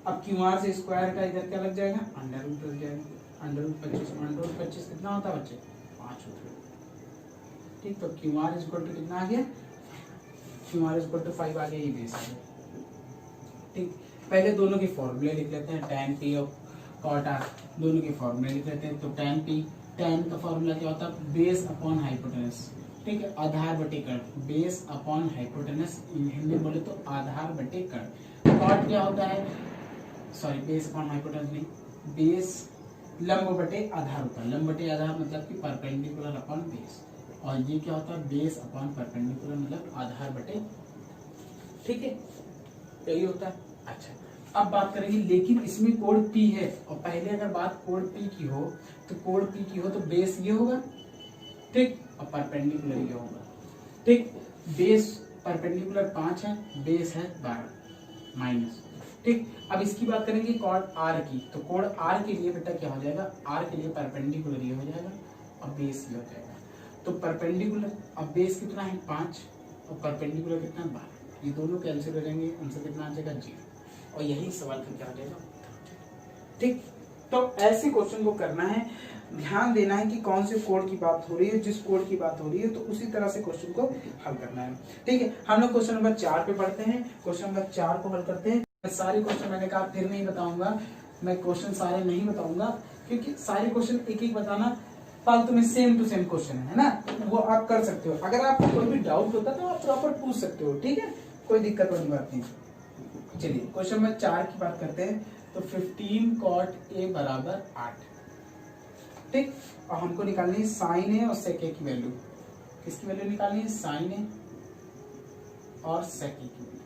अब क्यू आर से स्क्वायर का इधर क्या लग जाएगा, अंडर रूट लग जाएगा, अंडर रूट 25 कितना होता है बच्चे, 5 होता है। ठीक, तो क्यू आर इक्वल टू कितना आ गया, क्यू आर इक्वल टू 5 आ गया, ये बेस आ गया। ठीक, पहले दोनों के फॉर्मूले लिख लेते हैं, tan p और cot r, दोनों के फॉर्मूले लिख लेते हैं। तो tan p, tan का फॉर्मूला क्या होता है, बेस अपॉन हाइपोटेनस। ठीक है, आधार बटे कर्ण, बेस अपॉन हाइपोटेनस, हिंदी में बोले तो आधार बटे कर्ण। cot क्या होता है, सॉरी बेस अपॉन हाइपोटेनस नहीं, बेस लंब बटे आधार होता है, लंब बटे आधार मतलब कि परपेंडिकुलर अपॉन बेस, और ये क्या होता है, बेस अपॉन परपेंडिकुलर मतलब आधार बटे, ठीक है, यही होता है। अच्छा, अब बात करेंगे, लेकिन इसमें कोण P है, और पहले अगर बात कोण P की हो तो कोण P की हो तो बेस ये होगा, ठीक, और परपेंडिकुलर ये होगा। ठीक, बेस परपेंडिकुलर 5 है, बेस है 12 माइनस। ठीक, अब इसकी बात करेंगे कोण R की, तो कोण R के लिए बेटा क्या हो जाएगा, R के लिए परपेंडिकुलर ये हो जाएगा और बेस ये हो जाएगा। तो परपेंडिकुलर, अब बेस कितना है 5 और परपेंडिकुलर कितना 12, ये दोनों कैंसिल हो जाएंगे, आंसर कितना आ जाएगा 0, और यही सवाल का क्या आ जाएगा। ठीक, तो ऐसे क्वेश्चन को करना है, ध्यान देना है कि कौन से कोड की बात हो रही है, जिस कोड की बात हो रही है तो उसी तरह से क्वेश्चन को हल करना है। ठीक है, हम लोग क्वेश्चन नंबर 4 पे पढ़ते हैं, क्वेश्चन नंबर 4 को हल करते हैं। सारे क्वेश्चन मैंने कहा फिर नहीं बताऊंगा, मैं क्वेश्चन सारे नहीं बताऊंगा, क्योंकि सारे क्वेश्चन एक एक बताना फालतू में, सेम टू सेम क्वेश्चन है ना, वो आप कर सकते हो। अगर आपको कोई भी डाउट होता तो आप प्रॉपर पूछ सकते हो, ठीक है, कोई दिक्कत वाली बात नहीं। चलिए क्वेश्चन नंबर 4 की बात करते हैं। तो 15 cot a बराबर 8, ठीक, और हमको निकालनी है साइन ए और सेक ए की वैल्यू। किसकी वैल्यू निकालनी है, साइन ए और सेक ए की वैल्यू।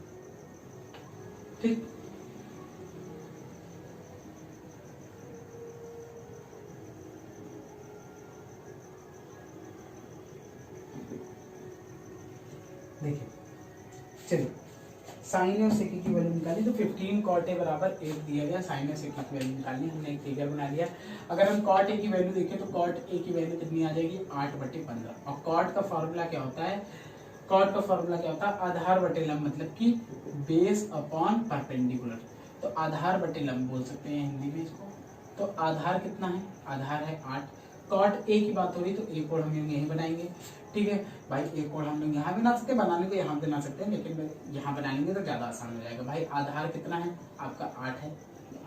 ठीक, देखिए, चलिए साइन और सेक की वैल्यू निकाली, तो 15 cot a बराबर 8 दिया गया, साइन और सेक की वैल्यू निकालनी, हमने एक फिगर बना लिया। अगर हम cot a की वैल्यू देखें तो cot a की वैल्यू कितनी आ जाएगी, 8/15, और cot का फॉर्मूला क्या होता है, cot का फॉर्मूला क्या होता है, आधार बटे लंब, मतलब कि बेस अपॉन परपेंडिकुलर, तो आधार बटे लंब बोल सकते हैं हिंदी में इसको। तो आधार कितना है, आधार है 8, cot a की बात हो रही तो एक कोण हम यही बनाएंगे। ठीक है भाई, एक कोण हम लोग यहाँ बना सकते हैं, बनाने को यहाँ बना सकते हैं, लेकिन यहाँ बनाएंगे तो ज्यादा आसान हो जाएगा। भाई आधार कितना है आपका, 8 है,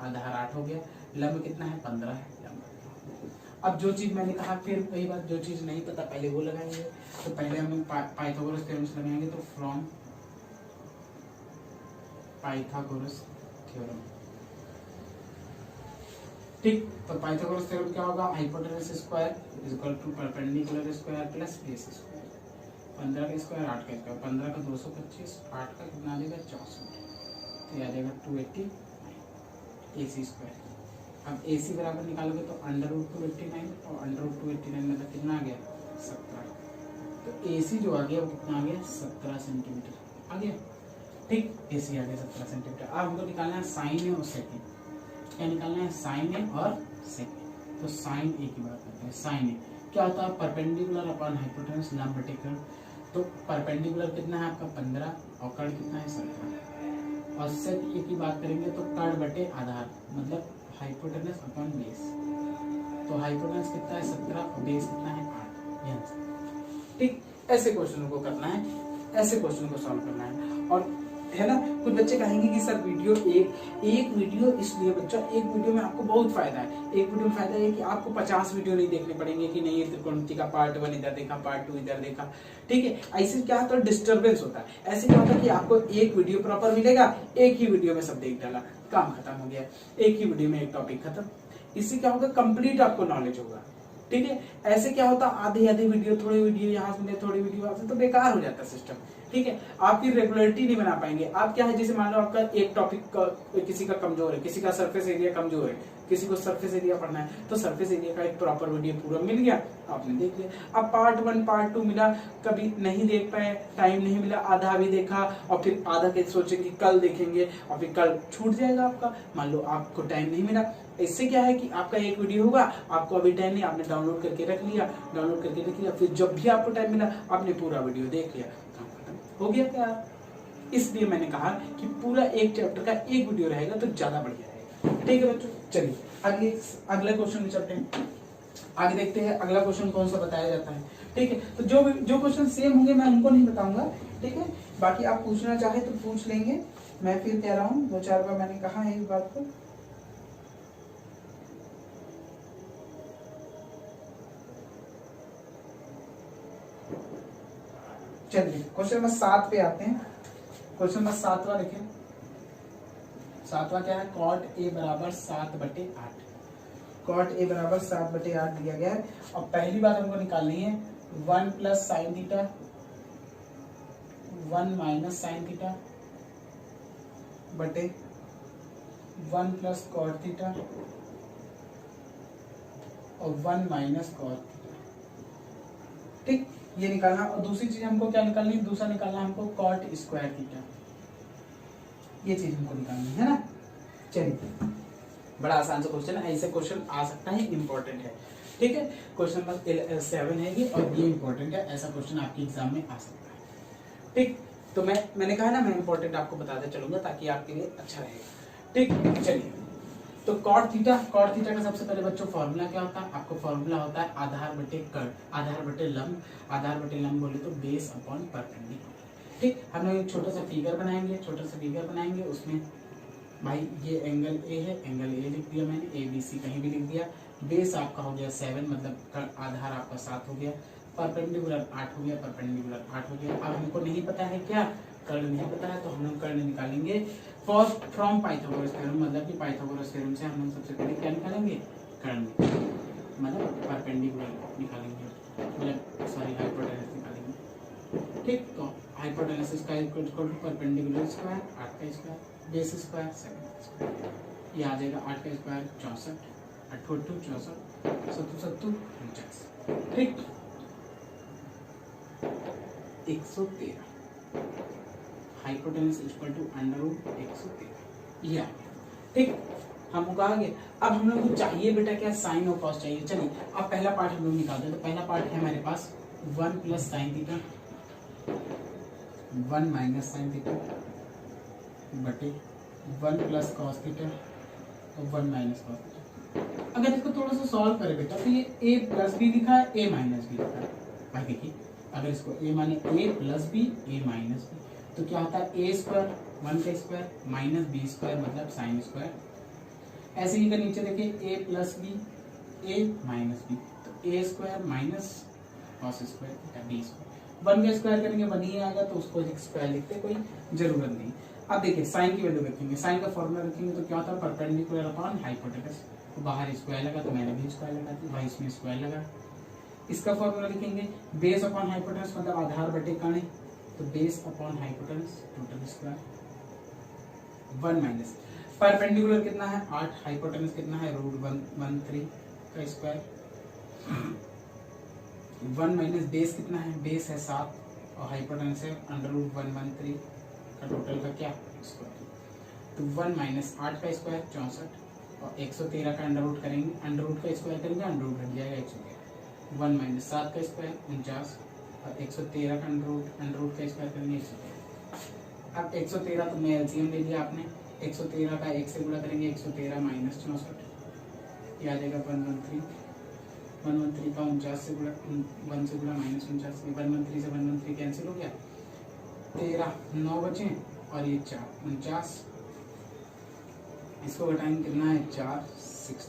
आधार 8 हो गया, लंब कितना है 15 है, लंब। अब जो चीज मैंने कहा, फिर वही बात, जो चीज नहीं पता पहले वो लगाएंगे। तो पहले हम लोग पाइथागोरस थ्योरम लगाएंगे, तो फ्रॉम पाइथागोरस थ्योरम। ठीक, तो पाइथागोरस थ्योरम क्या होगा, hypotenuse square equal to perpendicular square plus base square. 15 का स्क्वायर 8 का स्क्वायर, 15 का 225, 8 का कितना आ जाएगा 64, तो आ जाएगा 280 AC स्क्वायर। अब AC बराबर निकालोगे तो √289, और √289 मतलब कितना आ गया 17, तो AC जो आ गया वो कितना आ गया 17 सेंटीमीटर आ गया। ठीक, AC आ गया 17 सेंटीमीटर। अब हमको निकालना है साइन और सेक, क्या निकालना है, साइन ए और सेक। तो साइन ए की बात करते हैं, साइन ए क्या होता है, परपेंडिकुलर अपॉन हाइपोटेनस लंब बटे कर्ण। तो परपेंडिकुलर कितना है आपका 15 और कर्ण कितना है 17, और सेक ए की बात करेंगे तो कर्ण बटे आधार मतलब हाइपोटेनस अपॉन बेस। तो हाइपोटेनस कितना है 17 और बेस कितना है 8। ठीक, ऐसे क्वेश्चनों को करना है, ऐसे क्वेश्चन को सॉल्व करना है। और है ना, कुछ बच्चे कहेंगे कि सर वीडियो एक वीडियो, इसलिए बच्चा एक वीडियो में आपको बहुत फायदा है। एक वीडियो में फायदा है कि आपको 50 वीडियो नहीं देखने पड़ेंगे कि नहीं त्रिकोणमिति का पार्ट 1 इधर देखा, पार्ट 2 इधर देखा। ठीक है, ऐसे क्या होता है, डिस्टर्बेंस होता है। ऐसे क्या होता है कि आपको एक वीडियो प्रॉपर मिलेगा, एक ही वीडियो में सब देख डाला, काम खत्म हो गया, एक ही वीडियो में एक टॉपिक खत्म। इससे क्या होगा, कंप्लीट आपको नॉलेज होगा। ठीक है। ऐसे क्या होता, आधी आधी वीडियो, थोड़ी वीडियो यहाँ से मिले, थोड़ी वीडियो वहां से, तो बेकार हो जाता है सिस्टम। ठीक है, आपकी रेगुलरिटी नहीं बना पाएंगे आप। क्या है, जैसे मान लो आपका एक टॉपिक का किसी का कमजोर है, किसी का सरफेस एरिया कमजोर है, किसी को सरफेस एरिया पढ़ना है, तो सरफेस एरिया का एक प्रॉपर वीडियो पूरा मिल गया, आपने देख लिया। अब पार्ट 1 पार्ट 2 मिला, कभी नहीं देख पाए, टाइम नहीं मिला, आधा भी देखा और फिर आधा के सोचेंगे कल देखेंगे और फिर कल छूट जाएगा आपका। मान लो आपको टाइम नहीं मिला, इससे क्या है कि आपका एक वीडियो होगा, आपको अभी टाइम नहीं, आपने डाउनलोड करके रख लिया, डाउनलोड करके रख लिया, फिर जब भी आपको टाइम मिला आपने पूरा वीडियो देख लिया, काम खत्म हो गया क्या। इसलिए मैंने कहा कि पूरा एक चैप्टर का एक वीडियो रहेगा तो ज्यादा बढ़िया रहेगा। ठीक है बच्चों, चलिए अगले क्वेश्चन में चलते हैं, आगे देखते हैं अगला क्वेश्चन कौन सा बताया जाता है। ठीक है, तो जो क्वेश्चन सेम होंगे मैं उनको नहीं बताऊंगा। ठीक है, बाकी आप पूछना चाहे तो पूछ लेंगे, मैं फिर कह रहा हूँ 2-4 बार मैंने कहा है इस बात को। चलिए क्वेश्चन नंबर 7 पे आते हैं। क्वेश्चन नंबर 7वां लिखें। 7वां क्या है, कॉट ए बराबर 7/8। कॉट ए बराबर 7/8 दिया गया है और पहली बात हमको निकालनी है 1 plus sine theta 1 minus sign theta बटे 1 प्लस कॉट थीटा और 1 माइनस कॉट थीटा। ठीक, ये निकालना। और दूसरी चीज हमको क्या निकालनी है, दूसरा निकालना हमको कॉट स्क्वायर थीटा, ये चीज हमको निकालनी है ना। चलिए, बड़ा आसान सा क्वेश्चन है, ऐसे क्वेश्चन आ सकता है, इंपॉर्टेंट है। ठीक है, क्वेश्चन नंबर 7 है ये और ये इंपॉर्टेंट है, ऐसा क्वेश्चन आपके एग्जाम में आ सकता है। ठीक, तो मैंने कहा ना मैं इंपॉर्टेंट आपको बताते चलूंगा ताकि आपके लिए अच्छा रहेगा। ठीक, चलिए तो कॉट थीटा का सबसे पहले बच्चों फॉर्मूला क्या होता है, आपको फॉर्मूला होता है आधार बटे कर्ण, आधार बटे लंब बोले तो बेस अपॉन परपेंडिकुलर। ठीक, हम लोग एक छोटा सा फिगर बनाएंगे, उसमें भाई ये एंगल ए है, एंगल ए लिख दिया मैंने, ABC कहीं भी लिख दिया, बेस आपका हो गया 7 मतलब आधार आपका 7 हो गया, परपेंडिकुलर 8 हो गया, परपेंडिकुलर 8 हो गया। अब हमको नहीं पता है क्या, कर्ण नहीं पता है, तो हम लोग कर्ण निकालेंगे फ्रॉम पाइथागोरस थ्योरम, मतलब कि पाइथागोरस थ्योरम से हम लोग सबसे पहले क्या निकालेंगे, कर्ण मतलब परपेंडिकुलर निकालेंगे, मतलब सॉरी हाइपोटेनस निकालेंगे। ठीक, तो हाइपोटेनस का इक्वल टू परपेंडिकुलर स्क्वायर 8 का स्क्वायर, बेस स्क्वायर 7 का स्क्वायर, ये आ जाएगा 8 का स्क्वायर 64, 8 8 64, 7 7 49। ठीक, 113 hypotenuse equal to under root 113 ये। ठीक, हमको कहा गया। अब हम लोग को चाहिए बेटा क्या, साइन और कॉस चाहिए। चलिए अब पहला पार्ट हम लोग निकालते हैं। तो पहला पार्ट है हमारे पास 1 plus sine theta 1 minus sign theta बटे 1 प्लस कॉस थीटा और 1 माइनस कॉस थीटा। अगर इसको थोड़ा सा सॉल्व करें बेटा तो ये a प्लस बी लिखा है, a माइनस बी लिखा है। भाई देखिए अगर इसको a माने a plus B a minus B तो क्या होता है a स्क्वायर 1 का स्क्वायर माइनस बी स्क्वायर मतलब साइन स्क्वायर। ऐसे ही अगर नीचे देखिए a plus B a minus B तो a square minus cos square B square. 1 का स्क्वायर करेंगे 1 ही आएगा तो उसको एक स्क्वायर लिखते कोई जरूरत नहीं। अब देखिए साइन की वैल्यू रखेंगे, साइन का फॉर्मूला रखेंगे तो क्या होता है परपेंडिकुलर अपॉन हाइपोटेनस। तो बाहर स्क्वायर लगा तो मैंने भी स्क्वायर लगा दी, भाई इसमें स्क्वायर लगा। इसका फॉर्मूला लिखेंगे बेस अपॉन हाइपोटेनस मतलब आधार बटे कर्ण, तो base upon hypotenuse total square 1 minus perpendicular कितना है 8, हाइपोटेनस कितना है √113 का स्क्वायर 1 माइनस बेस कितना है, बेस है 7 और हाइपोटेनस है √113 का टोटल का क्या स्क्वायर। तो 1 माइनस 8 का स्क्वायर 64 और 113 का अंडर रूट करेंगे, अंडर रूट का स्क्वायर करेंगे अंडर रूट हट जाएगा 113। 1 माइनस 7 का स्क्वायर 49 और 113 का अंडर रूट का स्क्वायर करेंगे 113। अब 113 तो मैं एलसीएम ले लिया आपने, 113 का 1 से गुणा करेंगे 113 माइनस 64 ये आ जाएगा 113 का 49 से गुणा 1 से गुणा माइनस 49 113 से 113 कैंसिल हो गया 13 9 बचे और ये 4 49 इसको घटाएंगे कितना है 4 60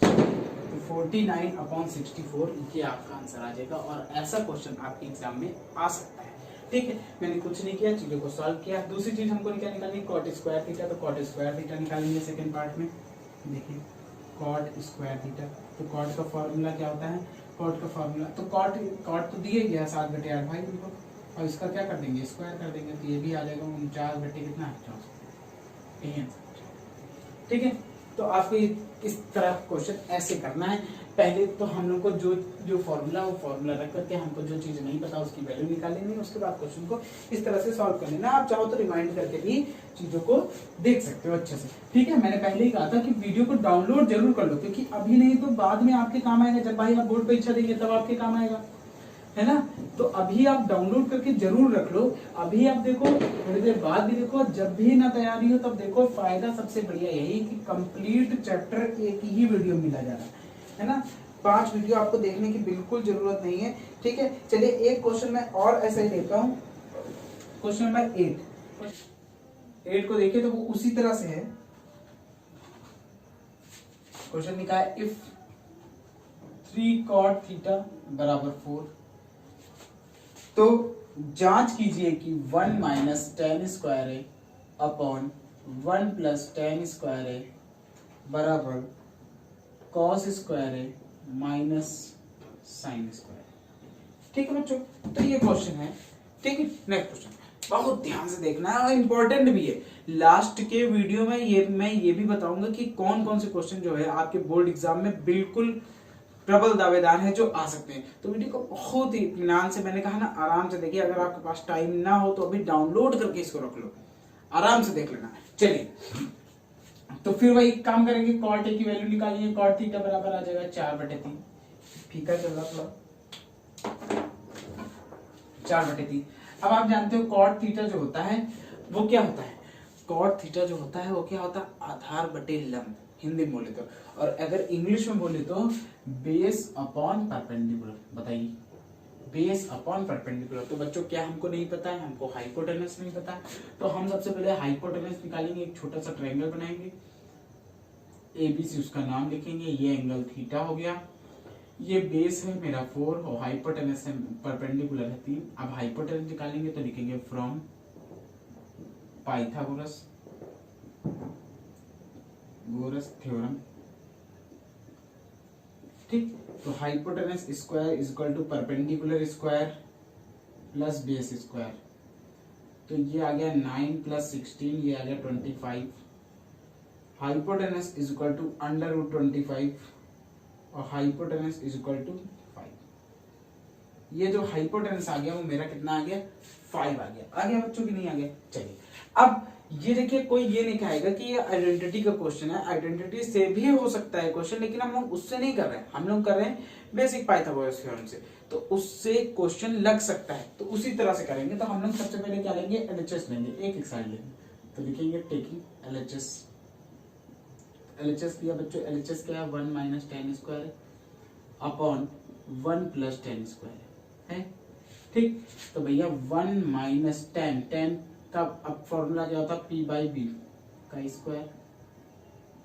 तो 49/64 ये आपका आंसर आ जाएगा। और ऐसा क्वेश्चन आपके एग्जाम में आ सकता है। ठीक है, मैंने कुछ नहीं किया, चीजों को सॉल्व किया। दूसरी चीज हमको क्या निकालनी, कॉट स्क्वायर थीटा। तो कॉट स्क्वायर थीटा निकालेंगे सेकंड पार्ट में। देखिए कॉट स्क्वायर थीटा, तो कॉट का फॉर्मूला क्या होता है, कॉट का फॉर्मूला तो कॉट तो दिए गया 7/8 भाई तुमको, और इसका क्या कर देंगे, स्क्वायर कर देंगे, तो ये भी आ जाएगा 49 कितना है 64। ठीक है, तो आपको इस तरह क्वेश्चन ऐसे करना है। पहले तो हम लोग को जो फॉर्मूला वो फॉर्मूला रख करके हमको जो चीज नहीं पता उसकी वैल्यू निकाल लेनी है, उसके बाद क्वेश्चन को इस तरह से सॉल्व कर लेना। आप चाहो तो रिमाइंड करके भी चीजों को देख सकते हो अच्छे से। ठीक है, मैंने पहले ही कहा था कि वीडियो को डाउनलोड जरूर कर लो, क्योंकि अभी नहीं तो बाद में आपके काम आएगा, जब भाई आप बोर्ड परीक्षा देंगे तब आपके काम आएगा, है ना। तो अभी आप डाउनलोड करके जरूर रख लो। अभी आप देखो, थोड़ी देर बाद भी देखो, जब भी ना तैयारी हो तब देखो। फायदा सबसे बढ़िया यही कि कंप्लीट चैप्टर एक ही वीडियो मिला जा रहा है ना। 5 वीडियो आपको देखने की बिल्कुल जरूरत नहीं है। ठीक है, चलिए एक क्वेश्चन मैं और ऐसा ही देता हूँ। क्वेश्चन नंबर 8 को देखिए तो वो उसी तरह से है। क्वेश्चन लिखा है इफ 3 cot थीटा बराबर 4, तो जांच कीजिए कि 1 माइनस tan स्क्वायर ए अपॉन 1 प्लस tan स्क्वायर ए बराबर cos square A minus sin square. ठीक है बच्चों, तो ये क्वेश्चन है। ठीक है, नेक्स्ट क्वेश्चन बहुत ध्यान से देखना है और इम्पोर्टेंट भी है। लास्ट के वीडियो में मैं ये भी बताऊंगा कि कौन कौन से क्वेश्चन जो है आपके बोर्ड एग्जाम में बिल्कुल प्रबल दावेदार है जो आ सकते हैं। तो वीडियो को बहुत ही इत्मीनान से, मैंने कहा ना, आराम से देखिए। अगर आपके पास टाइम ना हो तो अभी डाउनलोड करके इसको रख लो, आराम से देख लेना। चलिए, तो फिर वही काम करेंगे, कॉट ए की वैल्यू निकालेंगे। कॉट थीटा बराबर आ जाएगा 4/3। फीका चल रहा थोड़ा, 4/3। अब आप जानते हो कॉट थीटा जो होता है वो क्या होता है। कॉट थीटा जो होता है वो क्या होता है, आधार बटे लंब, हिंदी में बोले तो। और अगर इंग्लिश में बोले तो बेस अपॉन परपेंडिकुलर। बताइए, बेस अपॉन परपेंडिकुलर। तो बच्चों क्या हमको नहीं पता है, हमको हाइपोटेनस नहीं पता है। तो हम सबसे पहले हाइपोटेनस निकालेंगे, एक छोटा सा ट्रायंगल बनाएंगे, एबीसी उसका नाम लिखेंगे। ये एंगल थीटा हो गया, ये बेस है मेरा 4 और हाइपोटेनस है, परपेंडिकुलर है 3। अब हाइपोटेनस निकालेंगे तो लिखेंगे फ्रॉम पाइथागोरस थ्योरम। ठीक, तो hypotenuse square is equal to perpendicular square plus base square. तो ये आ गया 9 प्लस 16, ये आ गया 25। Hypotenuse is equal to under root 25 और हाइपोटेनस इज इक्वल टू 5। ये जो हाइपोटेनस आ गया वो मेरा कितना आ गया, 5 आ गया बच्चों की नहीं आ गया। चलिए, अब ये देखिए, कोई ये नहीं कहेगा कि ये आइडेंटिटी का क्वेश्चन है। आइडेंटिटी से भी हो सकता है क्वेश्चन, लेकिन हम लोग उससे नहीं कर रहे हैं, हम लोग कर रहे हैं बेसिक पाइथागोरस थ्योरम से। तो उससे क्वेश्चन लग सकता है, तो उसी तरह से करेंगे। तो हम लोग सबसे पहले क्या लेंगे, एलएचएस लेंगे, एक साइड लेंगे। तो लिखेंगे टेकिंग एलएचएस। एलएचएस लिया बच्चों, एलएचएस क्या है, 1 minus tan square upon 1 plus tan square है। ठीक, तो भैया 1 माइनस tan का अब फॉर्मूला क्या होता है, p बाई बी का square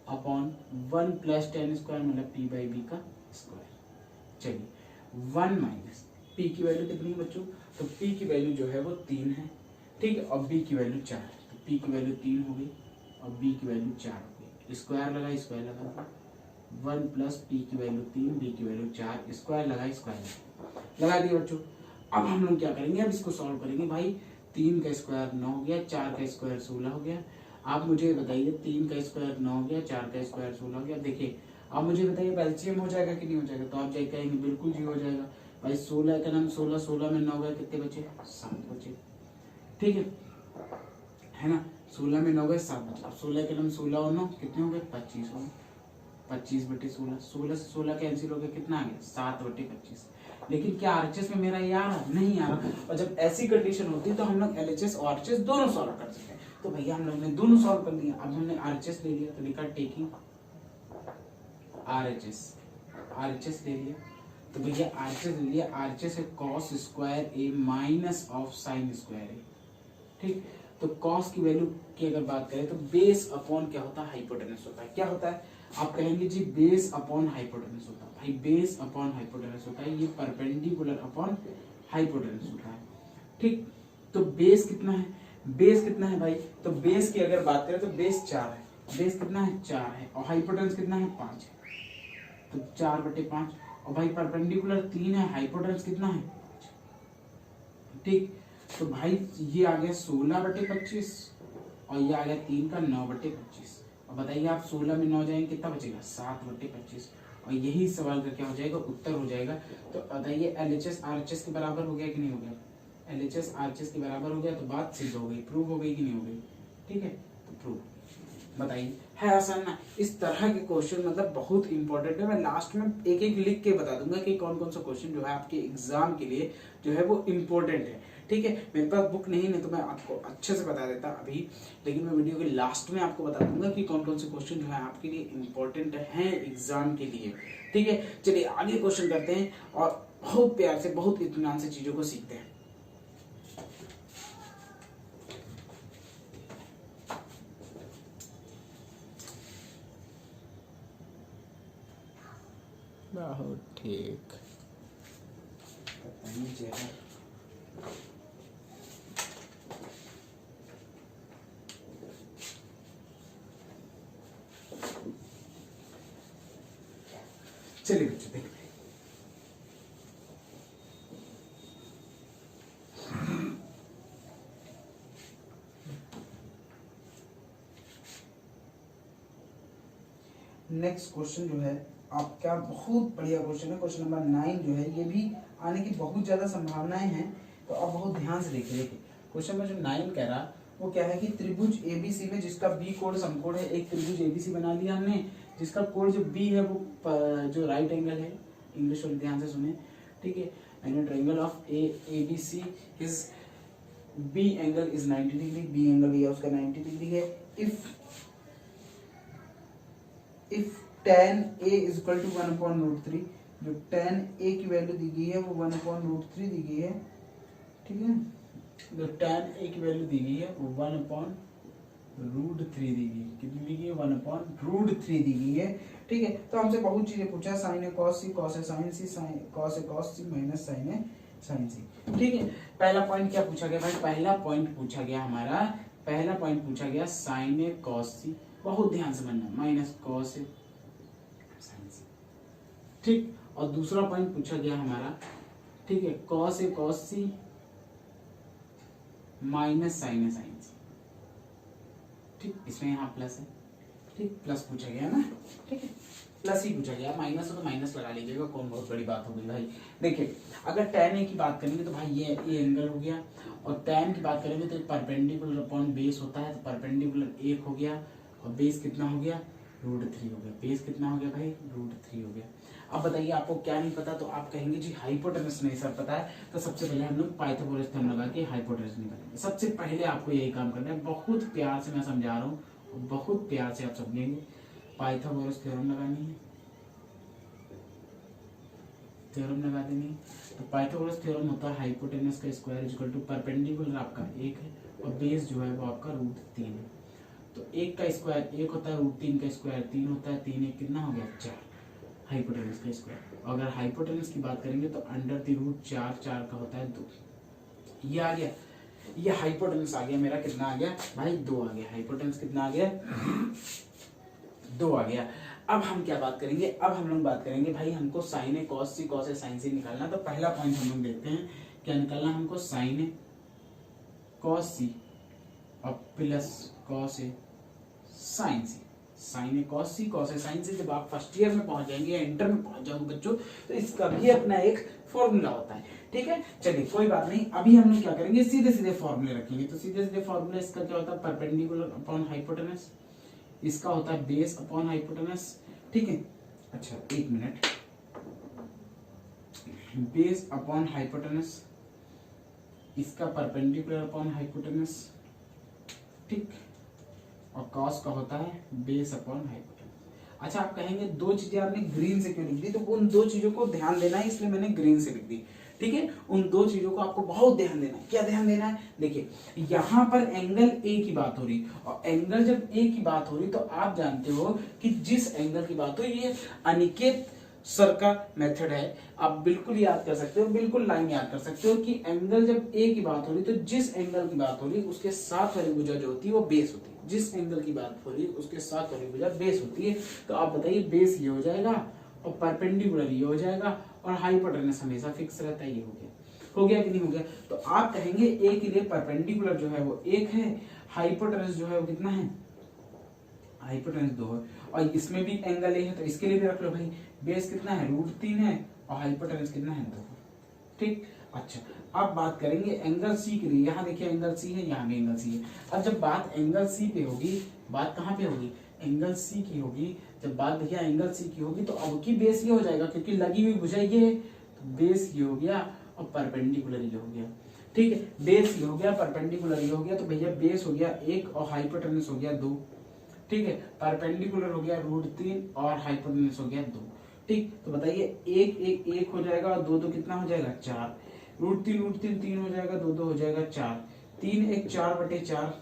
upon 1 plus tan square मतलब p बाई बी का स्क्वायर। चलिए, 1 माइनस p की वैल्यू कितनी है बच्चों, तो p की वैल्यू जो है वो 3 है। ठीक है, और b की वैल्यू 4 है। तो p की वैल्यू 3 हो गई और b की वैल्यू 4 हो गई। स्क्वायर लगा, स्क्वायर लगा, 1 प्लस p की वैल्यू 3, b की वैल्यू 4, स्क्वायर लगा, स्क्वायर लगा दिया बच्चों। अब हम लोग क्या करेंगे, अब इसको सॉल्व करेंगे। भाई 3 का स्क्वायर 9 हो गया, 4 का स्क्वायर 16 हो गया। आप मुझे बताइए, 3 का स्क्वायर 9 हो गया, 4 का स्क्वायर 16 हो गया। देखिए, आप मुझे बताइए एलसीएम हो जाएगा कि नहीं हो जाएगा। तो आप जाए कहेंगे बिल्कुल जी हो जाएगा। भाई 16 का नाम 16, 16 में 9 गए, कितने बचे, 7 बचे। ठीक है ना, 16 में 9 गए 7 बचे। अब 16 के नाम 16 और 9 कितने हो गए, 25 हो गए। 25/16, 16 से 16 कैंसिल हो गया, कितना आ गया, 7/25। लेकिन क्या आरएचएस में मेरा ये आ रहा, नहीं आ रहा। और जब ऐसी कंडीशन होती है तो हम लोग एलएचएस और आरएचएस दोनों सॉल्व कर सकते हैं। तो भैया हम लोग ने दोनों सॉल्व कर लिया। अब हमने आरएचएस ले लिया, तो लिखा टेकिंग आरएचएस ले लिया। तो भैया आरएचएस ले लिया, आरएचएस है cos square A minus of sine square A. ठीक, तो cos की वैल्यू की अगर बात करें तो बेस अपॉन क्या होता है, हाइपोटेनस होता है। क्या होता है, आप कहेंगे जी बेस अपॉन हाइपोटेनस होता है। भाई बेस अपॉन हाइपोटेनस होता है, ये परपेंडिकुलर अपॉन हाइपोटेनस होता है। ठीक, तो बेस कितना है, बेस कितना है भाई, तो बेस की अगर बात करें तो बेस 4 है। बेस कितना है, 4 है, और हाइपोटेनस कितना है, 5 है। तो 4/5 और भाई परपेंडिकुलर 3 है, हाइपोटेनस कितना है, ठीक। तो भाई ये आ गया 16/25 और ये आ गया 3 का 9/25। और बताइए आप 16 में 9 जाएंगे कितना बचेगा, 7/25। और यही सवाल का क्या हो जाएगा, उत्तर हो जाएगा। तो बताइए LHS RHS के बराबर हो गया कि नहीं हो गया, LHS RHS के बराबर हो गया तो बात सिद्ध हो गई, प्रूव हो गई कि नहीं हो गई, ठीक है। तो प्रूव, बताइए है आसान ना। इस तरह के क्वेश्चन मतलब बहुत इंपॉर्टेंट है। मैं लास्ट में एक एक लिख के बता दूंगा कि कौन कौन सा क्वेश्चन जो है आपके एग्जाम के लिए जो है वो इम्पोर्टेंट है, ठीक है। मेरे पास बुक नहीं तो मैं आपको अच्छे से बता देता अभी, लेकिन मैं वीडियो के लास्ट में आपको बता दूंगा कि कौन कौन से क्वेश्चन जो है आपके लिए इम्पोर्टेंट हैं एग्जाम के लिए, ठीक है। चलिए आगे क्वेश्चन करते हैं और बहुत प्यार से बहुत इत्मीनान से चीजों को सीखते हैं। बहुत ठीक। चलिए बच्चों देखते हैं। नेक्स्ट क्वेश्चन जो है आपका बहुत बढ़िया क्वेश्चन है, क्वेश्चन नंबर 9 जो है ये भी आने की बहुत ज्यादा संभावनाएं हैं, तो आप बहुत ध्यान से देखिए। क्वेश्चन में जो 9 कह रहा वो क्या है कि त्रिभुज ABC में जिसका B कोण समकोण है, एक त्रिभुज ABC बना लिया हमने जिसका कोण जो B है वो जो राइट एंगल है, इंग्लिश वाले ध्यान से सुने, ठीक है। And triangle of ABC is B angle is 90 degree, B angle भी है उसका 90 डिग्री है। If tan A is equal to 1/√3, जो tan A की वैल्यू दी गई है वो 1/√3 दी गई है, ठीक है। जो tan A की वैल्यू दी गई है वो 1/√3 दी गई है, कितनी दी गई है, 1/√3 दी गई है, ठीक है। तो हमसे बहुत चीजें पूछा, sin A cos C, cos A sin C, cos A cos C minus sin A sin C, ठीक है। पहला पॉइंट क्या पूछा गया भाई, पहला पॉइंट पूछा गया हमारा, पहला पॉइंट पूछा गया sin A cos C, बहुत ध्यान से बनना, माइनस cos A, ठीक। और दूसरा पॉइंट पूछा गया हमारा, ठीक है, cos A cos C minus sin A sin C, ठीक। इसमें यहाँ प्लस है, ठीक, प्लस पूछा गया ना, ठीक है, प्लस ही पूछा गया, माइनस हो तो माइनस लगा लीजिएगा, कौन बहुत बड़ी बात हो गई भाई। देखिए अगर tan A की बात करेंगे तो भाई ये एंगल हो गया, और tan की बात करेंगे तो परपेंडिकुलर अपॉन बेस होता है, तो परपेंडिकुलर 1 हो गया और बेस कितना हो गया, √3 हो गया, बेस कितना हो गया भाई, √3 हो गया। अब बताइए आपको क्या नहीं पता, तो आप कहेंगे जी हाइपोटेनस नहीं सर पता है, तो सबसे पहले हम लोग पाइथागोरस थ्योरम लगा के हाइपोटेनस निकालेंगे। सबसे पहले आपको यही काम करना है, बहुत प्यार से मैं समझा रहा हूँ, बहुत प्यार से आप समझेंगे। पाइथागोरस थ्योरम लगानी है, थ्योरम लगा देनी है। तो पाइथागोरस थ्योरम होता है हाइपोटेनस का स्क्वायर इक्वल टू परपेंडिकुलर आपका 1 है और बेस जो है वो आपका √3 है। तो 1 का स्क्वायर 1 होता है, √3 का स्क्वायर 3 होता है, 3 1 कितना हो गया, 4 हाइपोटेनस का स्क्वायर। अगर हाइपोटेनस की बात करेंगे तो अंडर द रूट 4 4 का होता है 2, ये आ गया, ये हाइपोटेनस आ गया मेरा, कितना आ गया भाई, 2 आ गया, हाइपोटेनस कितना आ गया, 2 आ गया। अब हम क्या बात करेंगे, अब हम लोग बात करेंगे भाई हमको sin A cos C cos A sin C निकालना। तो पहला पॉइंट हम लोग देखते हैं क्या निकालना हमको, sin A cos C और plus cos A sin C, sin A cos C cos A sin C। जब आप फर्स्ट ईयर में पहुंच जाएंगे या इंटर में पहुंच जाओगे बच्चों, तो इसका भी अपना एक फॉर्मूला होता है, ठीक है। चलिए कोई बात नहीं, अभी हम लोग क्या करेंगे, सीधे सीधे फॉर्मूले रखेंगे। तो सीधे सीधे फॉर्मूला इसका क्या होता है, परपेंडिकुलर अपॉन हाइपोटेनस, इसका होता है बेस अपॉन हाइपोटेनस, ठीक है। अच्छा एक मिनट, बेस अपॉन हाइपोटेनस, इसका परपेंडिकुलर अपॉन हाइपोटेनस, ठीक, और कॉस का होता है बेस अपॉन हाइपोटेनस। अच्छा आप कहेंगे दो चीजें आपने ग्रीन से क्यों लिख दी, तो उन दो चीजों को ध्यान देना है, इसलिए मैंने ग्रीन से लिख दी, ठीक है। उन दो चीजों को आपको बहुत ध्यान देना है। क्या ध्यान देना है, देखिए यहां पर एंगल ए की बात हो रही, और एंगल जब ए की बात हो रही तो आप जानते हो कि जिस एंगल की बात हो, ये अनिकेत सर का मेथड है, आप बिल्कुल याद कर सकते हो, बिल्कुल लाइन याद कर सकते हो कि एंगल जब ए की बात हो रही तो जिस एंगल की बात हो रही उसके साथ वाली भुजा जो होती है वो बेस होती है, जिस एंगल की बात हो रही उसके साथ वाली भुजा बेस होती है। तो आप बताइए बेस ये हो जाएगा और परपेंडिकुलर ये हो जाएगा और हाइपोटेनस हमेशा फिक्स रहता है। ये हो गया कि नहीं हो गया? तो आप कहेंगे ए के लिए परपेंडिकुलर जो है वो 1 है, हाइपोटेनस जो है वो कितना है, हाइपोटेनस 2 है, और इसमें भी एंगल ए है तो इसके लिए भी रख लो भाई। बेस कितना है, √3 है, और हाइपोटेनस कितना है, 2। ठीक, अच्छा अब बात करेंगे एंगल सी के लिए। यहाँ देखिए एंगल सी है, यहाँ भी एंगल सी है। अब जब बात एंगल सी पे होगी, बात कहाँ पे होगी, एंगल सी की होगी। जब बात देखिए एंगल सी की होगी तो अब की बेस ये हो जाएगा, क्योंकि लगी हुई भुजा ये है तो बेस ये हो गया और परपेंडिकुलर ये हो गया। ठीक है, बेस ये हो गया, परपेंडिकुलर ये हो गया, तो भैया बेस हो गया 1 और हाइपोटेनस हो गया 2। ठीक है, परपेंडिकुलर हो गया √3 और हाइपोटेनस हो गया 2। ठीक, तो बताइए 1 हो जाएगा और 2 कितना हो जाएगा, 4। √3 3 हो जाएगा, 2 हो जाएगा 4। 3 1 4/4,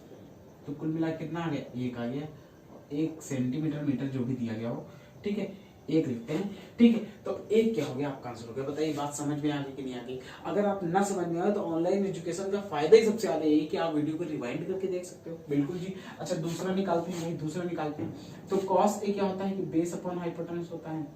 तो कुल मिला कितना आ गया, 1 आ गया। 1 सेंटीमीटर मीटर जो भी दिया गया हो, ठीक है, 1 लिखते हैं। ठीक है, तो 1 क्या हो गया, आपका आंसर हो गया। बताइए बात समझ में आ गई कि नहीं आ गई? अगर आप ना समझ में आए तो ऑनलाइन एजुकेशन का फायदा ही सबसे ज्यादा यही कि आप वीडियो को रिवाइंड करके देख सकते हो। बिल्कुल जी। अच्छा दूसरा निकालते हैं, दूसरा निकालते हैं। तो cos A क्या होता है कि बेस अपॉन हाइपोटेनस होता है।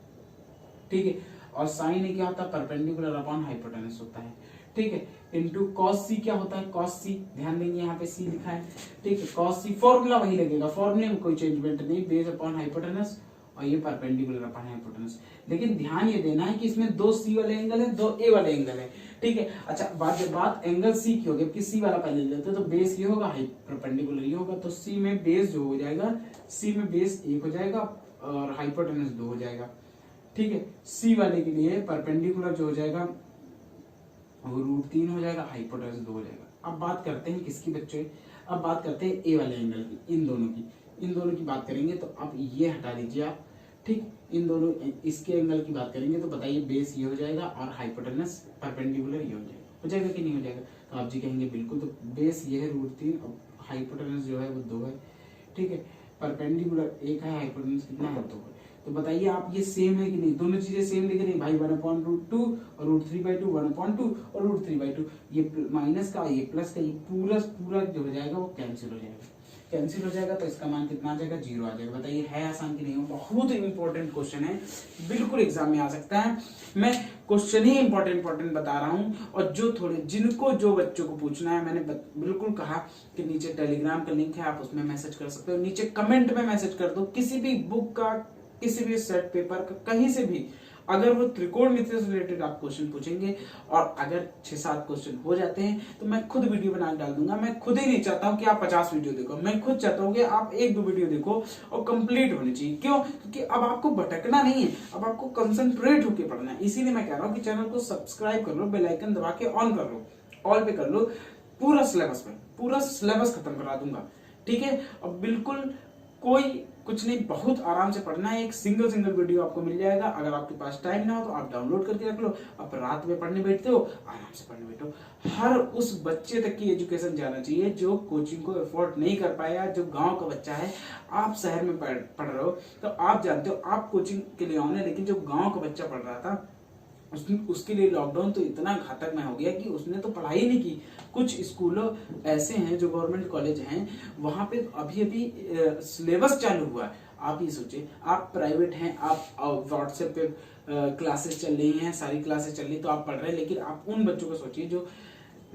ठीक है, और साइन A क्या होता है, परपेंडिकुलर अपॉन हाइपोटेनस होता है। ठीक है, इनटू cos C क्या होता है, cos C, ध्यान देंगे यहाँ पे C लिखा है। ठीक है, cos C फॉर्मूला वही लगेगा, फॉर्मूले में कोई चेंजमेंट नहीं, बेस अपॉन हाइपोटेनस और ये परपेंडिकुलर अपॉन हाइपोटेनस। लेकिन ध्यान ये देना है कि इसमें 2 C वाले एंगल है, 2 A वाले एंगल है। ठीक है, अच्छा बात एंगल C की होगी, कि C वाला पहले लेते हैं तो बेस ये होगा, परपेंडिकुलर ये होगा, तो C में बेस जो हो जाएगा, C में बेस 1 हो जाएगा और हाइपोटेनस 2 हो जाएगा। ठीक है, C वाले के लिए परपेंडिकुलर जो हो जाएगा वो √3 हो जाएगा, हाइपोटेनस 2 हो जाएगा। अब बात करते हैं किसकी बच्चों, अब बात करते हैं ए वाले एंगल की, इन दोनों की बात करेंगे। तो अब ये हटा दीजिए आप। ठीक, इन दोनों इसके एंगल की बात करेंगे तो बताइए बेस ये हो जाएगा और हाइपोटेनस परपेंडिकुलर ये हो जाएगा कि नहीं हो जाएगा? तो आप जी कहेंगे बिल्कुल। तो बेस ये है √3 और हाइपोटेनस जो है वो 2 है। ठीक है, परपेंडिकुलर 1 है, हाइपोटेनस कितना है, 2 है। तो बताइए आप ये सेम है कि नहीं? दोनों चीजें सेम लिख रही है भाई, 1/√2 और √3/2, 1/2 और √3/2। ये माइनस का ये प्लस का, ये पूरा जो हो जाएगा वो कैंसिल हो जाएगा। कैंसिल हो जाएगा तो इसका मान कितना आ जाएगा, 0 आ जाएगा। बताइए है आसान कि नहीं? बहुत इंपॉर्टेंट क्वेश्चन है, बिल्कुल एग्जाम में आ सकता है। मैं क्वेश्चन ही इंपॉर्टेंट बता रहा हूँ, और जो बच्चों को पूछना है, मैंने बिल्कुल कहा कि नीचे टेलीग्राम का लिंक है, आप उसमें मैसेज कर सकते हो। नीचे कमेंट में मैसेज कर दो, किसी भी बुक का, किसी भी सेट पेपर का, कहीं से भी, अगर वो त्रिकोणमिति से रिलेटेड आप क्वेश्चन पूछेंगे और अगर 6-7 क्वेश्चन हो जाते हैं तो मैं खुद वीडियो बना डाल दूंगा। मैं खुद ही नहीं चाहता हूं कि आप 50 वीडियो देखो, मैं खुद चाहता हूं कि आप 1-2 वीडियो देखो और कंप्लीट होनी चाहिए। क्यों? क्योंकि अब आपको भटकना नहीं है, अब आपको कंसंट्रेट होकर पढ़ना है। इसीलिए मैं कह रहा हूँ कि चैनल को सब्सक्राइब कर लो, बेल आइकन दबा के ऑन कर लो, ऑल पे कर लो। पूरा सिलेबस खत्म करा दूंगा। ठीक है, अब बिल्कुल कोई कुछ नहीं, बहुत आराम से पढ़ना है। एक सिंगल वीडियो आपको मिल जाएगा। अगर आपके पास टाइम ना हो तो आप डाउनलोड करके रख लो। आप रात में पढ़ने बैठते हो, आराम से पढ़ने बैठो। हर उस बच्चे तक की एजुकेशन जाना चाहिए जो कोचिंग को अफोर्ड नहीं कर पाया, जो गांव का बच्चा है। आप शहर में पढ़ रहे हो तो आप जानते हो आप कोचिंग के लिए ऑन है, लेकिन जो गाँव का बच्चा पढ़ रहा था उसके लिए लॉकडाउन तो इतना घातक में हो गया कि उसने तो पढ़ाई नहीं की। कुछ स्कूलों ऐसे हैं जो गवर्नमेंट कॉलेज हैं, वहां पे अभी सिलेबस चालू हुआ है। आप ये सोचिए, आप प्राइवेट हैं, आप व्हाट्सएप पे क्लासेस चल रही हैं, सारी क्लासेस चल रही, तो आप पढ़ रहे हैं। लेकिन आप उन बच्चों को सोचिए जो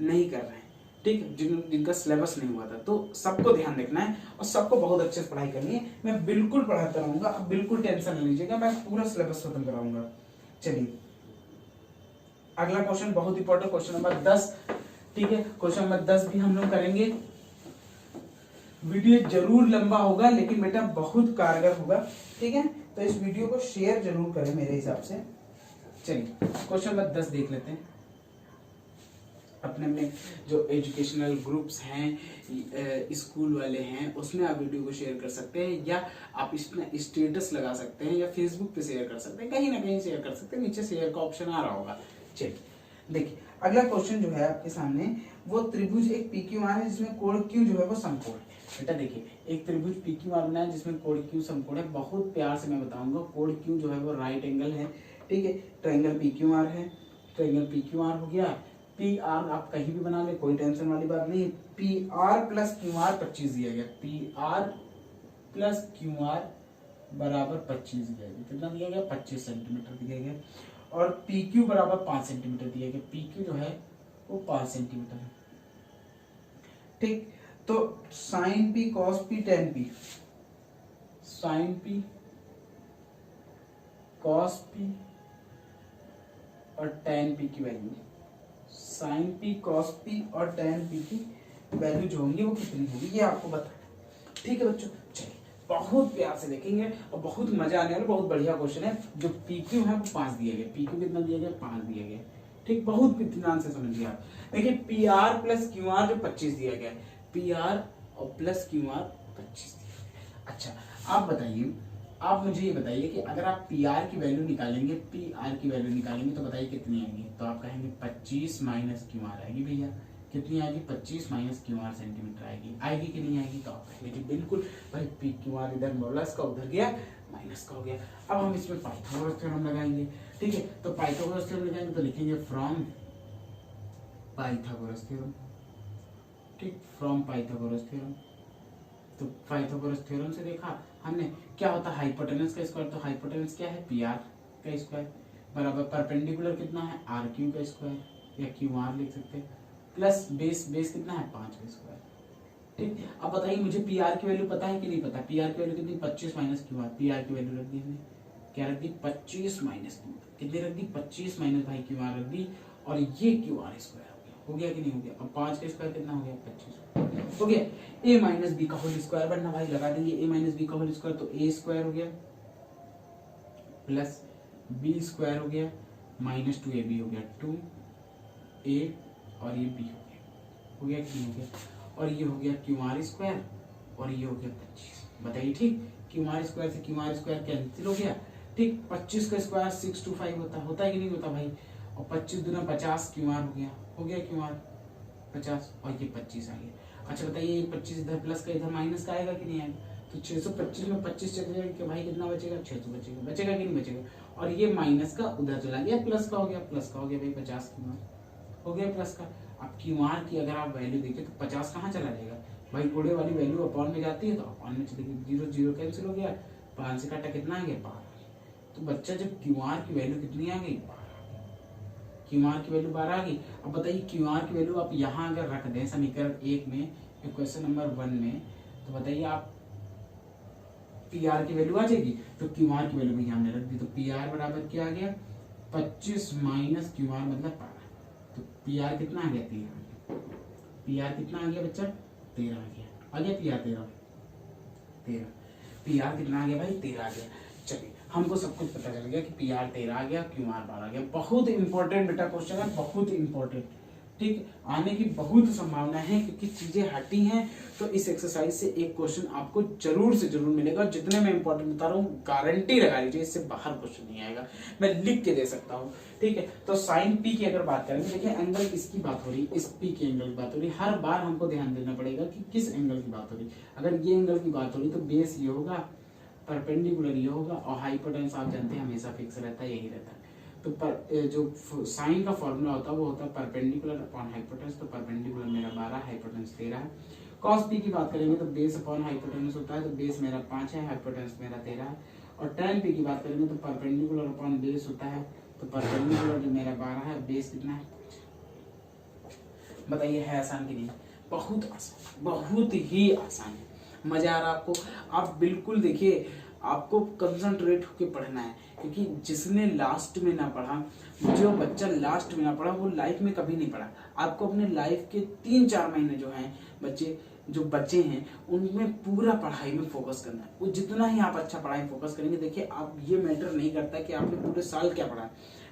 नहीं कर रहे हैं, ठीक है, जिनका सिलेबस नहीं हुआ था। तो सबको ध्यान रखना है और सबको बहुत अच्छे से पढ़ाई करनी है। मैं बिल्कुल पढ़ाता रहूंगा, आप बिल्कुल टेंशन नहीं लीजिएगा, मैं पूरा सिलेबस खत्म कराऊंगा। चलिए अगला क्वेश्चन, बहुत इंपॉर्टेंट क्वेश्चन नंबर 10। ठीक है, क्वेश्चन नंबर 10 भी हम लोग करेंगे। वीडियो जरूर लंबा होगा लेकिन बेटा बहुत कारगर होगा। ठीक है, तो इस वीडियो को शेयर जरूर करें मेरे हिसाब से। चलिए क्वेश्चन नंबर 10 देख लेते हैं। अपने जो एजुकेशनल ग्रुप्स हैं, स्कूल वाले हैं, उसमें आप वीडियो को शेयर कर सकते हैं, या आप इसमें स्टेटस लगा सकते हैं, या फेसबुक पे शेयर कर सकते हैं, कहीं ना कहीं शेयर कर सकते हैं। नीचे शेयर का ऑप्शन आ रहा होगा। चलिए देखिए अगला क्वेश्चन जो है आपके सामने, वो त्रिभुज एक PQR है जिसमें कोण Q जो है वो समकोण है। बेटा देखिए एक त्रिभुज PQR बना है जिसमें कोण Q समकोण है। बहुत प्यार से मैं बताऊंगा, कोण Q जो है वो राइट एंगल है। ठीक है, ट्रायंगल PQR है, ट्रायंगल PQR हो गया। PR आप कहीं भी बना ले, कोई टेंशन वाली बात नहीं। PR + QR 25 दिया गया, PR + QR बराबर 25 दिया गया। कितना दिया गया? 25 सेंटीमीटर दिया गया। और पी क्यू बराबर 5 सेंटीमीटर दिया गया। पी क्यू जो है वो 5 सेंटीमीटर है। ठीक, तो sine P cos P tan P, sine P cos P और टेन पी की value, sine P cos P और टेन पी की वैल्यू जो होंगी वो कितनी होगी ये आपको बताना। ठीक है बच्चों, चलिए बहुत प्यार से देखेंगे और बहुत मजा आने वाला, बहुत बढ़िया क्वेश्चन है। जो पी क्यू है वो 5 दिया गया। पी क्यू कितना दिया गया? 5 दिया गया। ठीक, बहुत इत्मीनान से समझिए आप। देखिए P R plus Q R जो 25 दिया गया, पी आर और प्लस क्यू आर 25 दिया गया। अच्छा आप बताइए, आप मुझे ये बताइए कि अगर आप पी आर की वैल्यू निकालेंगे, पी आर की वैल्यू निकालेंगे तो बताइए कितनी आएगी? तो आप कहेंगे 25 माइनस क्यू आर आएगी। भैया कितनी आएगी? 25 माइनस क्यू आर सेंटीमीटर आएगी। आएगी कि नहीं आएगी? तो आप कहेंगे जी बिल्कुल भाई, पी क्यू आर इधर मॉडुलस का उधर गया, माइनस का हो गया। अब हम इसमें पाइथागोरस थ्योरम लगाएंगे। ठीक है, तो पाइथागोरस थ्योरम लगाएंगे तो लिखेंगे फ्रॉम पाइथागोरस थ्योरम। ठीक, फ्रॉम पाइथागोरस थ्योरम। तो पाइथागोरस थ्योरम से देखा हमने क्या होता है हाइपोटेनस का स्क्वायर। तो हाइपोटेनस क्या है? पी आर का स्क्वायर बराबर परपेंडिकुलर कितना है? आर क्यू का स्क्वायर, या क्यू आर लिख सकते हैं, प्लस बेस, बेस कितना है? 5 का स्क्वायर। ठीक, अब बताइए मुझे पी आर की वैल्यू पता है कि नहीं पता? पी आर की वैल्यू कितनी? 25 minus Q R. P R की वैल्यू रख दी हमने, क्या रख दी? 25 माइनस क्यू आर। कितनी रख दी? 25 माइनस भाई क्यू आर रख दी, और ये क्यू आर स्क्वायर हो गया कि नहीं हो गया? अब 5 का स्क्वायर कितना हो गया? 25 हो गया। ए माइनस बी का होल स्क्वायर बनना भाई, लगा देंगे ए माइनस बी का होल स्क्वायर, तो ए स्क्वायर हो गया प्लस बी स्क्वायर हो गया माइनस 2ab हो गया, 2a और ये b हो गया कि नहीं हो गया? और ये हो गया क्यू आर स्क्वायर और ये हो गया 25। बताइए ठीक, क्यू आर स्क्वायर से क्यू आर स्क्वायर कैंसिल हो गया। ठीक, 25 का स्क्वायर 625 होता है कि नहीं होता भाई? और 25 दूना 50 क्यू आर हो गया क्यू आर 50 और ये 25 आ गया। अच्छा बताइए ये 25 इधर प्लस का इधर माइनस का आएगा कि नहीं आएगा? तो 625 में 25 चले जाएगा कि भाई कितना बचेगा? 600 बचेगा। बचेगा कि नहीं बचेगा? और ये माइनस का उधर चला गया, प्लस का हो गया, प्लस का हो गया भाई 50 क्यू आर हो गया प्लस का। अब क्यू आर की अगर आप वैल्यू देखें तो 50 कहाँ चला जाएगा भाई? उड़े वाली वैल्यू अपॉन में जाती है तो अपॉन में चलेगी, 0 0 कैंसिल हो गया, 5 से काटा कितना आ गया? 12। तो बच्चा जब क्यू आर की वैल्यू कितनी आ गई? 12। क्यू आर की वैल्यू 12 आ गई। अब बताइए क्यू आर की वैल्यू आप यहाँ अगर रख दें समीकरण 1 में, क्वेश्चन नंबर 1 में, तो बताइए आप पी आर की वैल्यू आ जाएगी। तो क्यू आर की वैल्यू भी हमने रख दी, तो पी आर बराबर क्या आ गया? 25 माइनस क्यू आर मतलब 12। तो पी आर कितना आ गया? 13। पी आर कितना आ गया बच्चा? 13 आ गया। आ गया पी आर 13। पी आर कितना आ गया भाई? 13 आ गया। चलिए हमको सब कुछ पता चल गया कि पी आर 13 आ गया, क्यू आर 12 आ गया। बहुत इंपॉर्टेंट बेटा क्वेश्चन है, बहुत इंपॉर्टेंट। ठीक, आने की बहुत संभावना है क्योंकि चीजें हटी हैं। तो इस एक्सरसाइज से एक क्वेश्चन आपको जरूर से जरूर मिलेगा। जितने मैं इंपॉर्टेंट बता रहा हूँ गारंटी लगा लीजिए इससे बाहर क्वेश्चन नहीं आएगा, मैं लिख के दे सकता हूँ। ठीक है, तो साइन पी की अगर बात करेंगे, देखिए एंगल किसकी बात हो रही है? इस पी के एंगल की बात हो रही है। हर बार हमको ध्यान देना पड़ेगा कि किस एंगल की बात हो रही है। अगर ये एंगल की बात हो रही है तो बेस ये होगा, परपेंडिकुलर ये होगा, और हाइपोटेनस आप जानते हैं हमेशा फिक्स रहता है, यही रहता है। तो जो साइन का फॉर्मूला होता है वो होता है परपेंडिकुलर अपॉन हाइपोटेनस। तो परपेंडिकुलर मेरा 12, हाइपोटेनस 13 है। कॉस पी की बात करेंगे तो बेस अपॉन हाइपोटेनस होता है, तो बेस मेरा 5 है, हाइपोटेनस मेरा 13 है। और tan पी की बात करेंगे तो परपेंडिकुलर अपॉन बेस होता है, तो परपेंडिकुलर जो मेरा 12 है, बेस कितना है? बताइए है आसान कि नहीं? बहुत आसान, बहुत ही आसान है। मजा आ रहा है आपको? आप बिल्कुल देखिए, आपको कंसंट्रेट होकर पढ़ना है क्योंकि जिसने लास्ट में ना पढ़ा, जो बच्चा लास्ट में ना पढ़ा वो लाइफ में कभी नहीं पढ़ा। आपको अपने लाइफ के 3-4 महीने जो हैं बच्चे जो बच्चे हैं उनमें पूरा पढ़ाई में फोकस करना है। वो जितना ही आप अच्छा पढ़ाई फोकस करेंगे, देखिए आप ये मैटर नहीं करता कि आपने पूरे साल क्या पढ़ा,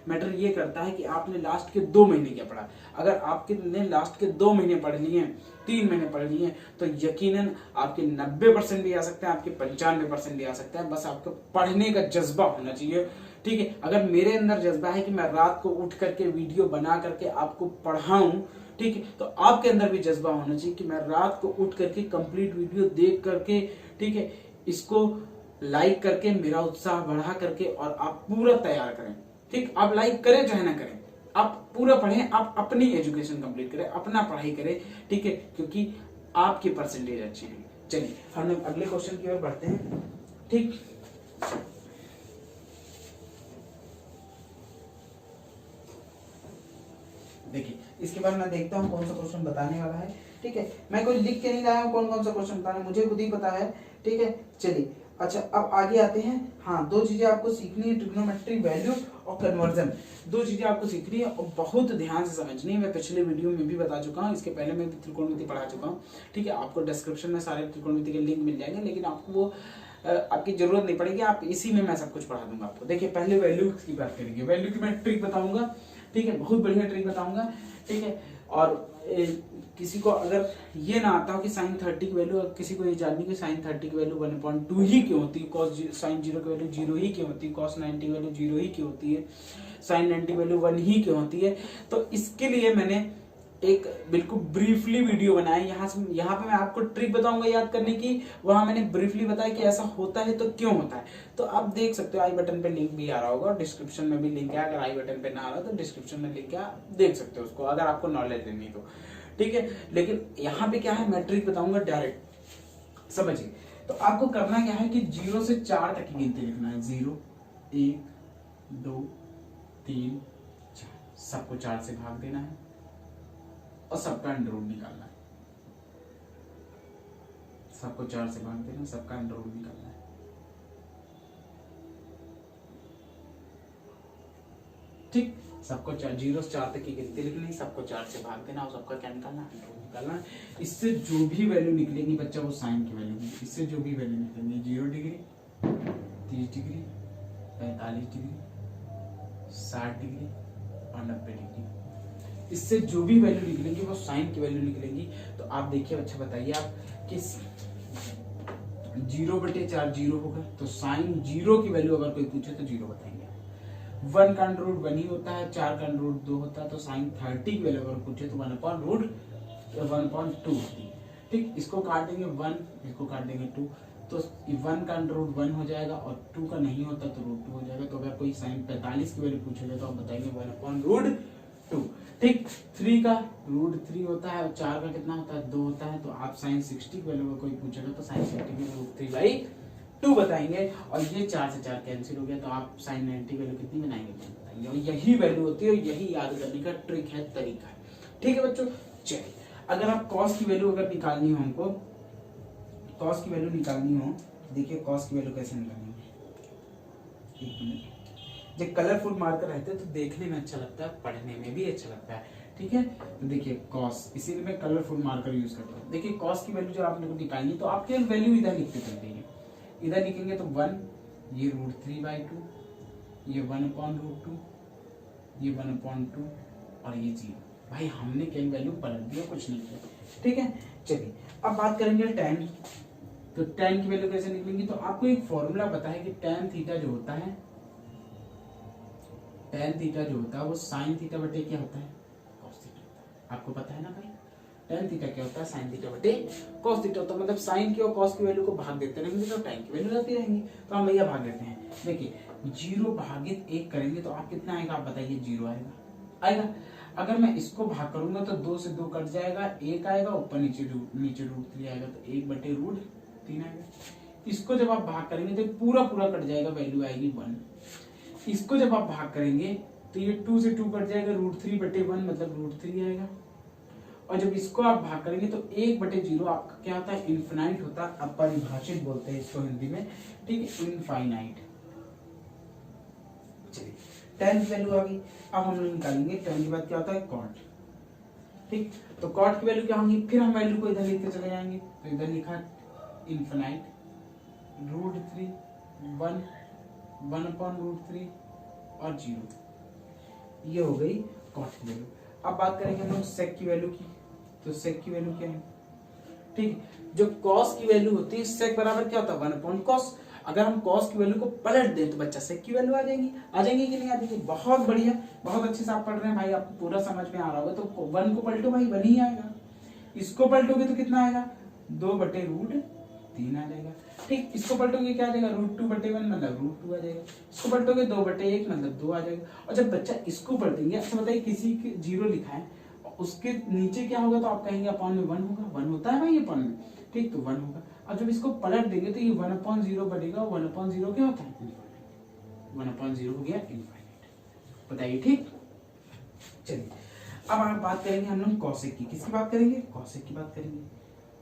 मैटर ये करता है कि आपने लास्ट के 2 महीने क्या पढ़ा। अगर आपने लास्ट के 2 महीने पढ़ लिए, 3 महीने पढ़ लिए, तो यकीनन आपके 90% भी आ सकते हैं, आपके 95% भी आ सकते हैं। बस आपको पढ़ने का जज्बा होना चाहिए। ठीक है, अगर मेरे अंदर जज्बा है कि मैं रात को उठ करके वीडियो बना करके आपको पढ़ाऊं, ठीक है, तो आपके अंदर भी जज्बा होना चाहिए कि मैं रात को उठ करके कंप्लीट वीडियो देख करके, ठीक है, इसको लाइक करके मेरा उत्साह बढ़ा करके और आप पूरा तैयार करें। ठीक, आप लाइक करें चाहे ना करें, आप पूरा पढ़ें, आप अपनी एजुकेशन कंप्लीट करें, अपना पढ़ाई करें। ठीक है, क्योंकि आपके परसेंटेज अच्छे हैं। चलिए हम लोग अगले क्वेश्चन की ओर बढ़ते हैं। ठीक, देखिए इसके बाद मैं देखता हूँ कौन सा क्वेश्चन बताने वाला है। ठीक है, मैं कोई लिख के नहीं लाया हूँ कौन कौन सा क्वेश्चन बताना है, मुझे खुद ही पता है। ठीक है, चलिए अच्छा अब आगे आते हैं। हाँ, दो चीजें आपको सीखनी है, ट्रिग्नोमेट्रिक वैल्यू और कन्वर्जन। दो चीजें आपको सीखनी है और बहुत ध्यान से समझनी है। मैं पिछले वीडियो में भी बता चुका हूँ, इसके पहले मैं भी त्रिकोणमिति पढ़ा चुका हूँ। ठीक है, आपको डिस्क्रिप्शन में सारे त्रिकोणमिति के लिंक मिल जाएंगे, लेकिन आपको वो आपकी जरूरत नहीं पड़ेगी, आप इसी में मैं सब कुछ पढ़ा दूंगा आपको। देखिए पहले वैल्यू की बात करेंगे। वैल्यू की मैं ट्रिक बताऊंगा। ठीक है, बहुत बढ़िया ट्रिक बताऊंगा। ठीक है, और किसी को अगर ये ना आता हो कि साइन 30 की वैल्यू, किसी को ये जाननी कि साइन 30 की वैल्यू 1/2 ही क्यों होती है, कॉस साइन 0 की वैल्यू 0 ही क्यों होती है, कॉस 90 की वैल्यू 0 ही क्यों होती है, साइन 90 की वैल्यू 1 ही क्यों होती है, तो इसके लिए मैंने एक बिल्कुल ब्रीफली वीडियो बनाया। यहाँ पे मैं आपको ट्रिक बताऊंगा याद करने की, वहां मैंने ब्रीफली बताया कि ऐसा होता है तो क्यों होता है। तो आप देख सकते हो, आई बटन पे लिंक भी आ रहा होगा, डिस्क्रिप्शन में भी लिंक है। अगर आई बटन पे ना आ रहा तो डिस्क्रिप्शन में लिंक है, आप देख सकते हो उसको, अगर आपको नॉलेज लेनी तो। ठीक है, लेकिन यहाँ पे क्या है, मैं ट्रिक बताऊंगा डायरेक्ट, समझिए। तो आपको करना क्या है कि 0 से 4 तक की गिनती लिखना है। 0 1 2 3 4, सबको 4 से भाग देना है और सबका अंडर रूट निकालना है। सबको 4 से भाग देना, सबका अंडर रूट निकालना है। ठीक, सबको 0 से 4 तक की गिनती लिखनी, सबको 4 से भाग देना और सबका क्या निकालना, अंडर रूट निकालना है। इससे जो भी वैल्यू निकलेगी बच्चा, वो साइन की वैल्यू है। इससे जो भी वैल्यू निकलेंगी 0 डिग्री, 30 डिग्री, 45 डिग्री, 60 डिग्री और 90 डिग्री, इससे जो भी वैल्यू निकलेंगी वो साइन की वैल्यू निकलेंगी। तो आप देखिए, अच्छा बताइए आप कि 0/4 0 होगा, तो साइन 0 की वैल्यू अगर कोई पूछे तो 0 बताएंगे। 1 का अंडर रूट 1 ही होता है, 4 का अंडर रूट 2 होता है, तो साइन 30 की वैल्यू अगर पूछे तो 1/√1.2 होती है। ठीक, इसको काट देंगे 1, इसको काट देंगे 2, तो 1 का अंडर रूट 1 हो जाएगा और 2 का नहीं होता तो √2 हो जाएगा। तो अगर कोई साइन 45 की वैल्यू पूछेगा तो आप बताएंगे 1/√2। ठीक, 3 का √3 होता है और 4 का कितना होता है, 2 होता है, तो आप साइन 60 की वैल्यू कोई पूछेगा तो साइन 60 की √3/2 बताएंगे। और ये 4 से 4 कैंसिल हो गया, तो आप साइन 90 की वैल्यू कितनी बनाएंगे, बताएंगे। और यही वैल्यू होती है, यही याद करने का ट्रिक है, तरीका है। ठीक है बच्चों, चलिए अगर आप कॉस की वैल्यू अगर निकालनी हो, हमको कॉस की वैल्यू निकालनी हो, देखिए कॉस की वैल्यू कैसे निकालेंगे। एक मिनट, जब कलरफुल मार्कर रहते हैं तो देखने में अच्छा लगता है, पढ़ने में भी अच्छा लगता है। ठीक है, तो देखिए कॉस, इसीलिए मैं कलरफुल मार्कर यूज करता हूँ। देखिए कॉस की वैल्यू जब आप लोग निकालेंगे तो आपके वैल्यू इधर लिखते चलते हैं। इधर लिखेंगे तो 1, ये √3/2, ये 1/√2, ये 1/2 और ये 0। भाई हमने क्या वैल्यू पलट दिया, कुछ नहीं किया। ठीक है, चलिए अब बात करेंगे tan। तो tan की वैल्यू कैसे निकलेंगी, तो आपको एक फॉर्मूला पता है कि tan थीटा जो होता है, tan थीटा जो होता है वो sin थीटा बटे क्या होता है, cos थीटा होता है। आपको पता है ना भाई, tan थीटा क्या होता है, sin थीटा बटे cos थीटा होता है। मतलब sin की और cos की वैल्यू को भाग देते रहेंगे तो tan की वैल्यू आती रहेंगी। तो हम भैया भाग देते हैं। देखिए 0/1 करेंगे तो आप कितना आएगा, आप बताइए, 0 आएगा। अगर मैं इसको भाग करूंगा तो 2 से 2 कट जाएगा, 1 आएगा, ऊपर नीचे √3 आएगा, तो 1/√3 आएगा। इसको जब आप भाग करेंगे तो पूरा कट जाएगा, वैल्यू आएगी 1। इसको जब आप भाग करेंगे तो ये 2 से 2 कट जाएगा, √3/1 मतलब √3 आएगा। और जब इसको आप भाग करेंगे तो 1/0 आपका क्या होता है, इनफिनाइट होता है, अपरिभाषित बोलते हैं इसको हिंदी में। ठीक है, इनफाइनाइट। चलिए tan की वैल्यू आ गई। अब हम लोग निकालेंगे tan के बाद क्या होता है, cot। ठीक, तो cot की वैल्यू क्या होगी, फिर हम वैल्यू को इधर लिखते चले जाएंगे। तो इधर लिखा इनफिनाइट, √3, 1, 1/√3 और 0। ये हो गई cot की वैल्यू। अब बात करेंगे हम लोग sec की वैल्यू की। तो sec की वैल्यू क्या है, ठीक, जो cos की वैल्यू होती है sec बराबर क्या होता है, 1/cos। अगर हम cos की वैल्यू को पलट दें तो बच्चा sec की वैल्यू आ जाएगी कि नहीं आ जाएगी। बहुत बढ़िया, बहुत अच्छे से आप पढ़ रहे हैं भाई, आपको पूरा समझ में आ रहा होगा। तो 1 को पलटो भाई, 1 ही आएगा। इसको पलटोगे तो कितना आएगा, 2/√3 आ जाएगा। ठीक, इसको पलटोगे क्या आ जाएगा, √2/1 मतलब √2 आ जाएगा। इसको पलटोगे 2/1 मतलब 2 आ जाएगा। और जब बच्चा इसको पलटेंगे, अच्छा बताइए, किसी के 0 लिखा है, उसके नीचे क्या होगा, तो आप कहेंगे अपॉन में 1 होगा। 1 होता है भाई अपॉन में, ठीक, तो 1 होगा। अब जब इसको पलट देंगे तो ये 1/0 बढ़ेगा, 1/0 क्या होता है? 1/0 हो गया इनफाइनाइट। बताइए ठीक। चलिए अब आप बात करेंगे हम लोग कॉसेक की। किसकी बात करेंगे? कॉसेक की बात करेंगे।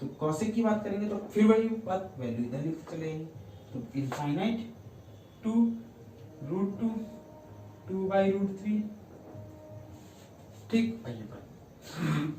तो कॉसेक की बात करेंगे तो फिर वही बात, वैल्यू इधर लिखते चले जाएंगे। तो इनफाइनाइट 2√2 2/√3। ठीक, पहली बात।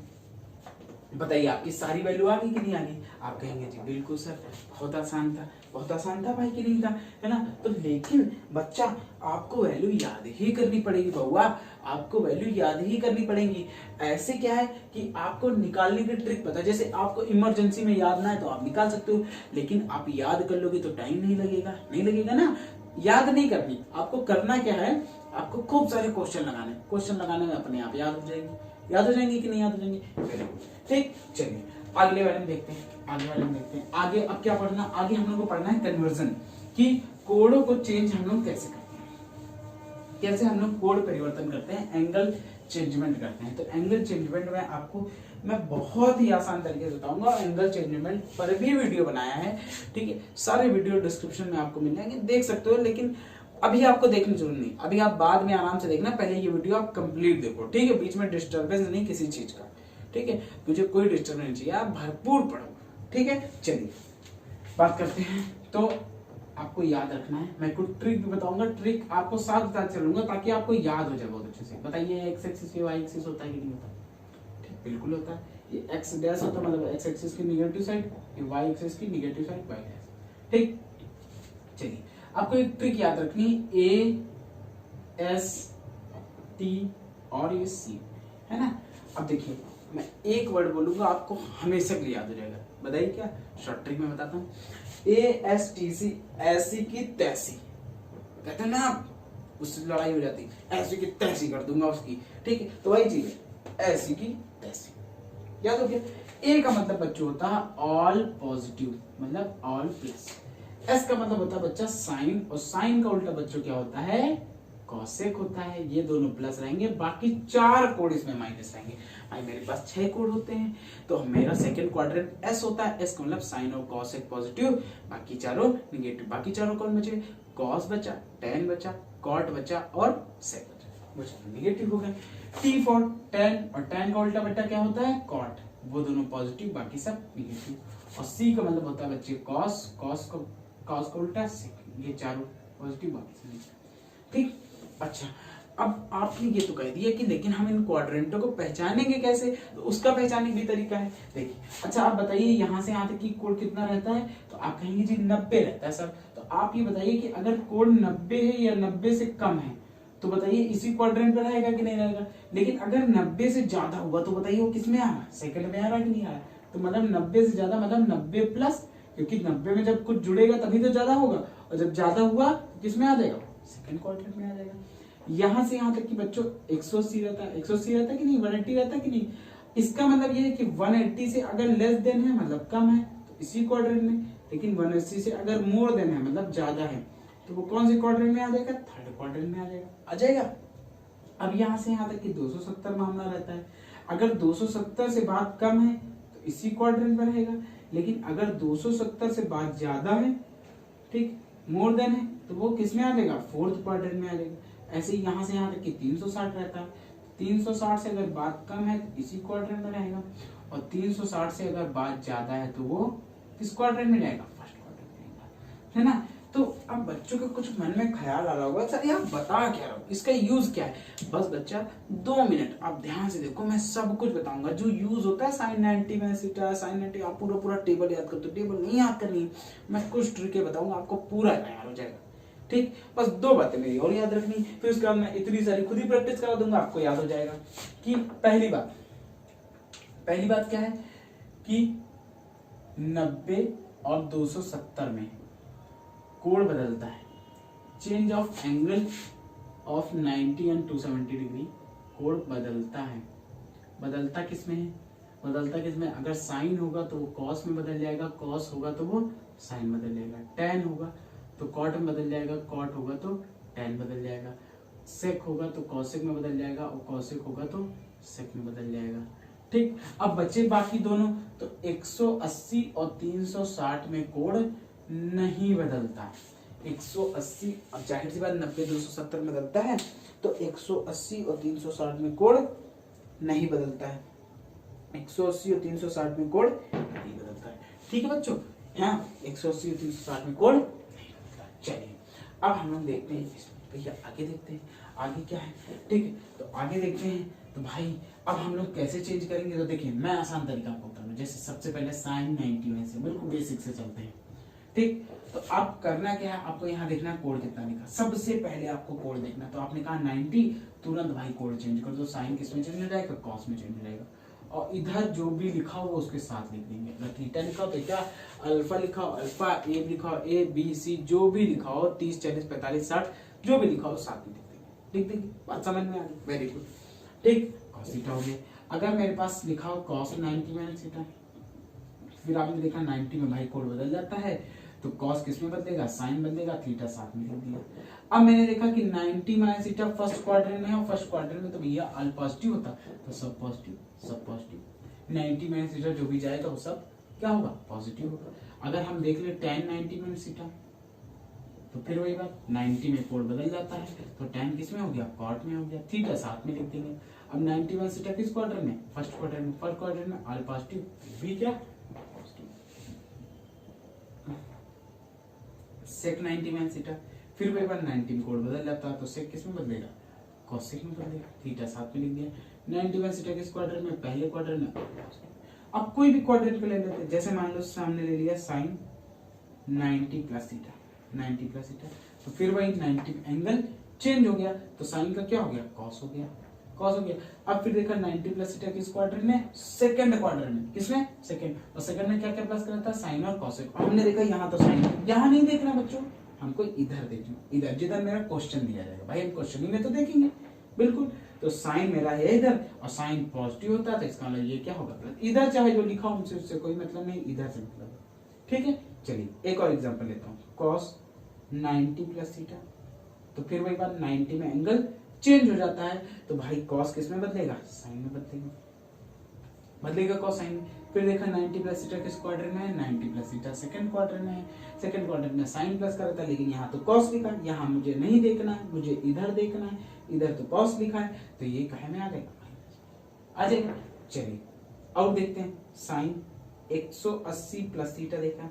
बताइए आपकी सारी वैल्यू आ गई कि नहीं आ गई? आप कहेंगे जी बिल्कुल सर, बहुत आसान था, बहुत आसान था भाई कि नहीं था, है ना? तो लेकिन बच्चा आपको वैल्यू याद ही करनी पड़ेगी बउआ, आपको वैल्यू याद ही करनी पड़ेगी। ऐसे क्या है कि आपको निकालने की ट्रिक पता है। जैसे आपको इमरजेंसी में याद ना है तो आप निकाल सकते हो, लेकिन आप याद कर लोगे तो टाइम नहीं लगेगा, नहीं लगेगा ना। याद नहीं करनी, आपको करना क्या है, आपको खूब सारे क्वेश्चन लगाने में अपने आप याद हो जाएंगे कि नहीं याद हो जाएंगे? ठीक, चलिए अगले वाले में देखते हैं। आगे अब क्या पढ़ना? आगे हम लोग को पढ़ना है कन्वर्जन, कि कोडों को चेंज हम लोग कैसे करते हैं, कैसे हम लोग कोड परिवर्तन करते हैं, एंगल चेंजमेंट करते हैं। तो एंगल चेंजमेंट में आपको मैं बहुत ही आसान तरीके से बताऊंगा। एंगल चेंजमेंट पर भी वीडियो बनाया है, ठीक है, सारे वीडियो डिस्क्रिप्शन में आपको मिल जाएंगे, देख सकते हो। लेकिन अभी आपको देखने की जरूरत नहीं, अभी आप बाद में आराम से देखना, पहले ये वीडियो आप कंप्लीट देखो, ठीक है? बीच में डिस्टर्बेंस नहीं किसी चीज का, ठीक है? मुझे कोई डिस्टर्बेंस नहीं चाहिए, आप भरपूर पढ़ो, ठीक है? चलिए बात करते हैं। तो आपको याद रखना है, मैं कुछ ट्रिक भी बताऊंगा, ट्रिक आपको साथ साथ चलूंगा ताकि आपको याद हो जाए बहुत अच्छे से। बताइए एक्स एक्सिस पे वाई एक्सिस होता है कि नहीं होता? ठीक, बिल्कुल होता है। ये एक्स डैश होता है, मतलब एक्स एक्सिस की निगेटिव साइड, ये वाई एक्सिस की निगेटिव साइड वाई डैश। ठीक, चलिए आपको एक ट्रिक याद रखनी, ए एस टी और ये सी, है ना? अब देखिए मैं एक वर्ड बोलूंगा, आपको हमेशा के लिए याद हो जाएगा। बताइए क्या? शॉर्ट ट्रिक में बताता हूँ। ASTC, ऐसी की तैसी, कहते हैं ना आप, उससे लड़ाई हो जाती है, ऐसी की तैसी कर दूंगा उसकी, ठीक है? तो वही चीज है, ऐसी की तैसी, याद हो गया? ए का मतलब बच्चों होता है ऑल पॉजिटिव, मतलब ऑल प्लस। एस का मतलब होता है बच्चा साइन, और साइन का उल्टा बच्चों क्या होता है? कॉसेक होता है। ये दोनों प्लस रहेंगे, बाकी 4 कोड इसमें माइनस रहेंगे। भाई मेरे पास 6 कोड होते हैं, तो मेरा सेकंड क्वाड्रेंट एस होता है। एस का मतलब साइन और कॉसेक पॉजिटिव, बाकी चारों निगेटिव। बाकी चारों कौन बचे? कॉस बचा, टेन बचा, कॉट बचा और सेक बचा, निगेटिव हो गए। टी फॉर टेन, और टेन का उल्टा बेटा क्या होता है? कॉट, वो दोनों पॉजिटिव, बाकी सब निगेटिव। और सी का मतलब होता है बच्चे कॉस, कॉस का उल्टा सेक, ये चारों पॉजिटिव, बाकी सब निगेटिव। ठीक, अच्छा अब आपने ये तो कह दिया कि लेकिन हम इन क्वाड्रेंटों को पहचानेंगे कैसे? तो उसका पहचानने भी तरीका है। देखिए, अच्छा आप बताइए यहाँ से यहाँ तक की कोड कितना रहता है? तो आप कहेंगे जी 90 रहता है सर। तो आप ये बताइए कि अगर कोड 90 है या 90 से कम है, तो बताइए इसी क्वाड्रेंट में रहेगा कि नहीं रहेगा? लेकिन अगर 90 से ज्यादा हुआ तो बताइए वो किस में आ रहा है? सेकंड में आ रहा है कि नहीं आ रहा है? तो मतलब 90 से ज्यादा मतलब 90 प्लस, क्योंकि 90 में जब कुछ जुड़ेगा तभी तो ज्यादा होगा, और जब ज्यादा हुआ तो किस में आ जाएगा? सेकंड क्वाड्रेंट में आ जाएगा। यहां से यहां तक कि बच्चों 180 रहता है, 180 रहता है कि नहीं? 180 रहता है कि नहीं? इसका मतलब ये है कि 180 से अगर लेस देन है मतलब कम है तो इसी क्वाड्रेंट में, लेकिन 180 से अगर मोर देन है मतलब ज्यादा है तो वो कौन से क्वाड्रेंट में आ जाएगा? थर्ड क्वाड्रेंट में आ जाएगा। अब यहां से यहां तक कि 270 मामला रहता है। अगर 270 से बात कम है तो इसी क्वाड्रेंट में रहेगा, लेकिन अगर 270 से बात ज्यादा है, ठीक, मोर देन है, तो वो किस में आ जाएगा? फोर्थ क्वाड्रेंट में आ जाएगा। ऐसे ही यहां से यहां तक कि 360 रहता है। 360 से अगर बात कम है तो इसी क्वाड्रेंट में रहेगा, और 360 से अगर बात ज्यादा है तो वो किस क्वाड्रेंट में रहेगा? फर्स्ट क्वाड्रेंट में रहेगा, है ना? तो अब बच्चों के कुछ मन में ख्याल आ रहा होगा, सर यार बता क्या रहा हूं, इसका यूज क्या है? बस बच्चा 2 मिनट आप ध्यान से देखो, मैं सब कुछ बताऊंगा जो यूज होता है साइन 90 में, सीटा साइन 90। आप पूरा टेबल याद करते हो, टेबल नहीं याद करनी, मैं कुछ ट्रिकें बताऊंगा, आपको पूरा तैयार हो जाएगा। ठीक, बस 2 बातें मेरी और याद रखनी, फिर उसके बाद मैं इतनी सारी खुद ही प्रैक्टिस करा दूंगा, आपको याद हो जाएगा। कि पहली बात क्या है कि 90 और 270 में कोण बदलता है। Change of angle of 90 and 270 degree, कोण बदलता है। बदलता किस में है? बदलता किस में? अगर साइन होगा तो वो कॉस में बदल जाएगा, कॉस होगा तो वो साइन बदल जाएगा, टेन होगा तो कॉट में बदल जाएगा, कॉट होगा तो टेन बदल जाएगा, सेक होगा तो कॉसेक में बदल जाएगा, और कॉसेक होगा तो सेक में बदल जाएगा। ठीक, अब बचे बाकी दोनों, तो 180 और 360 में कोड नहीं बदलता है। 180, अब जाहिर सी बात 90 270 में बदलता है, तो 180 और 360 में कोड नहीं बदलता है। 180 और 360 में कोड नहीं बदलता है। ठीक है बच्चों, यहाँ 180 और 360 में कोड नहीं बदलता है। चलिए अब हम लोग देखते हैं भैया, आगे देखते हैं आगे क्या है। ठीक है, तो आगे देखते हैं। तो भाई अब हम लोग कैसे चेंज करेंगे, तो देखिए मैं आसान तरीका आपको बता रहा हूँ। जैसे सबसे पहले साइन 90 में से बिल्कुल बेसिक से चलते हैं। ठीक, तो आप करना क्या है, आपको यहाँ देखना है कोड कितना लिखा। सबसे पहले आपको कोड देखना, तो आपने कहा 90, तुरंत भाई कोड चेंज कर दो। साइन किस में चेंज हो जाएगा, कॉस में चेंज हो जाएगा। और इधर जो भी लिखा हो उसके साथ लिख देंगे। अगर थीटा लिखा हो तो क्या, अल्फा लिखा हो अल्फा, ए लिखा हो ए, बी सी, जो भी लिखा हो 30 40 45 60 जो भी लिखा हो साथ में लिख देंगे। लिख देंगे, बात समझ में आ गई, वेरी गुड। ठीक, कॉस थीटा हो गया। अगर मेरे पास लिखा हो कॉस 90 माइनस थीटा, फिर आपने देखा 90 में भाई कोड बदल जाता है, तो कॉस किस में बदलेगा, साइन बदलेगा, थीटा साथ में लिख दिया। अब मैंने देखा कि 90 माइनस थीटा फर्स्ट क्वाड्रेंट में है, और फर्स्ट क्वाड्रेंट में तो भैया ऑल पॉजिटिव होता, तो सब पॉजिटिव सब पॉजिटिव। 90 माइनस थीटा जो भी जाएगा वो सब क्या होगा, पॉजिटिव होगा। अगर हम देख ले tan 90 माइनस थीटा, तो फिर वही बात 90 में कोड बदल जाता है, तो tan किस में हो गया, कॉट में हो गया, थीटा साथ में लिख देंगे। अब 90 माइनस थीटा किस क्वाड्रेंट में, फर्स्ट क्वाड्रेंट में, फर्स्ट क्वाड्रेंट में ऑल पॉजिटिव भी क्या सेक 90 माइनस थीटा, फिर वही बार 90 में कोड बदल जाता है, तो सेक किस में बदलेगा, कोसेक में बदलेगा, थीटा साथ में लिख दिया। 90 माइनस थीटा किस क्वाड्रेंट में, पहले क्वाड्रेंट में। अब कोई भी क्वाड्रेंट को ले लेते हैं, जैसे मान लो सामने ले लिया sine 90 plus theta, 90 plus theta, तो फिर वही 90 एंगल चेंज हो गया, तो साइन का क्या हो गया, कॉस हो गया, कॉस हो गया। अब फिर देखा 90 प्लस थीटा किस क्वाड्रेंट में, सेकंड क्वाड्रेंट में, किसमें, सेकंड। और सेकंड में क्या क्या प्लस करता था, साइन और कॉसेक। हमने देखा यहाँ तो साइन, यहाँ नहीं देखना बच्चों, हमको इधर देखना, इधर जिधर मेरा क्वेश्चन दिया जाएगा। भाई हम क्वेश्चन ही में तो देखेंगे बिल्कुल, तो साइन मेरा है इधर, और साइन पॉजिटिव होता है, तो इसका मतलब ये क्या होगा, प्लस। इधर चाहे जो लिखा हो उससे कोई मतलब नहीं, इधर से मतलब। ठीक है, चलिए एक और एग्जांपल लेता हूँ, कॉस 90 प्लस थीटा, तो फिर वही बात 90 में एंगल चेंज हो जाता है, तो भाई कॉस किस में बदलेगा, साइन में बदलेगा, बदलेगा कॉस साइन में। फिर देखा 90 प्लस थीटा किस क्वाड्रेंट में है, 90 प्लस थीटा सेकंड क्वाड्रेंट में है, सेकंड क्वाड्रेंट में साइन प्लस कर रहा था, लेकिन यहाँ तो कॉस लिखा है, यहाँ मुझे नहीं देखना है, मुझे इधर देखना है, इधर तो कॉस लिखा है, तो ये कहे में आ जाएगा, आ जाएगा। चलिए और देखते हैं, साइन 180 प्लस थीटा देखा,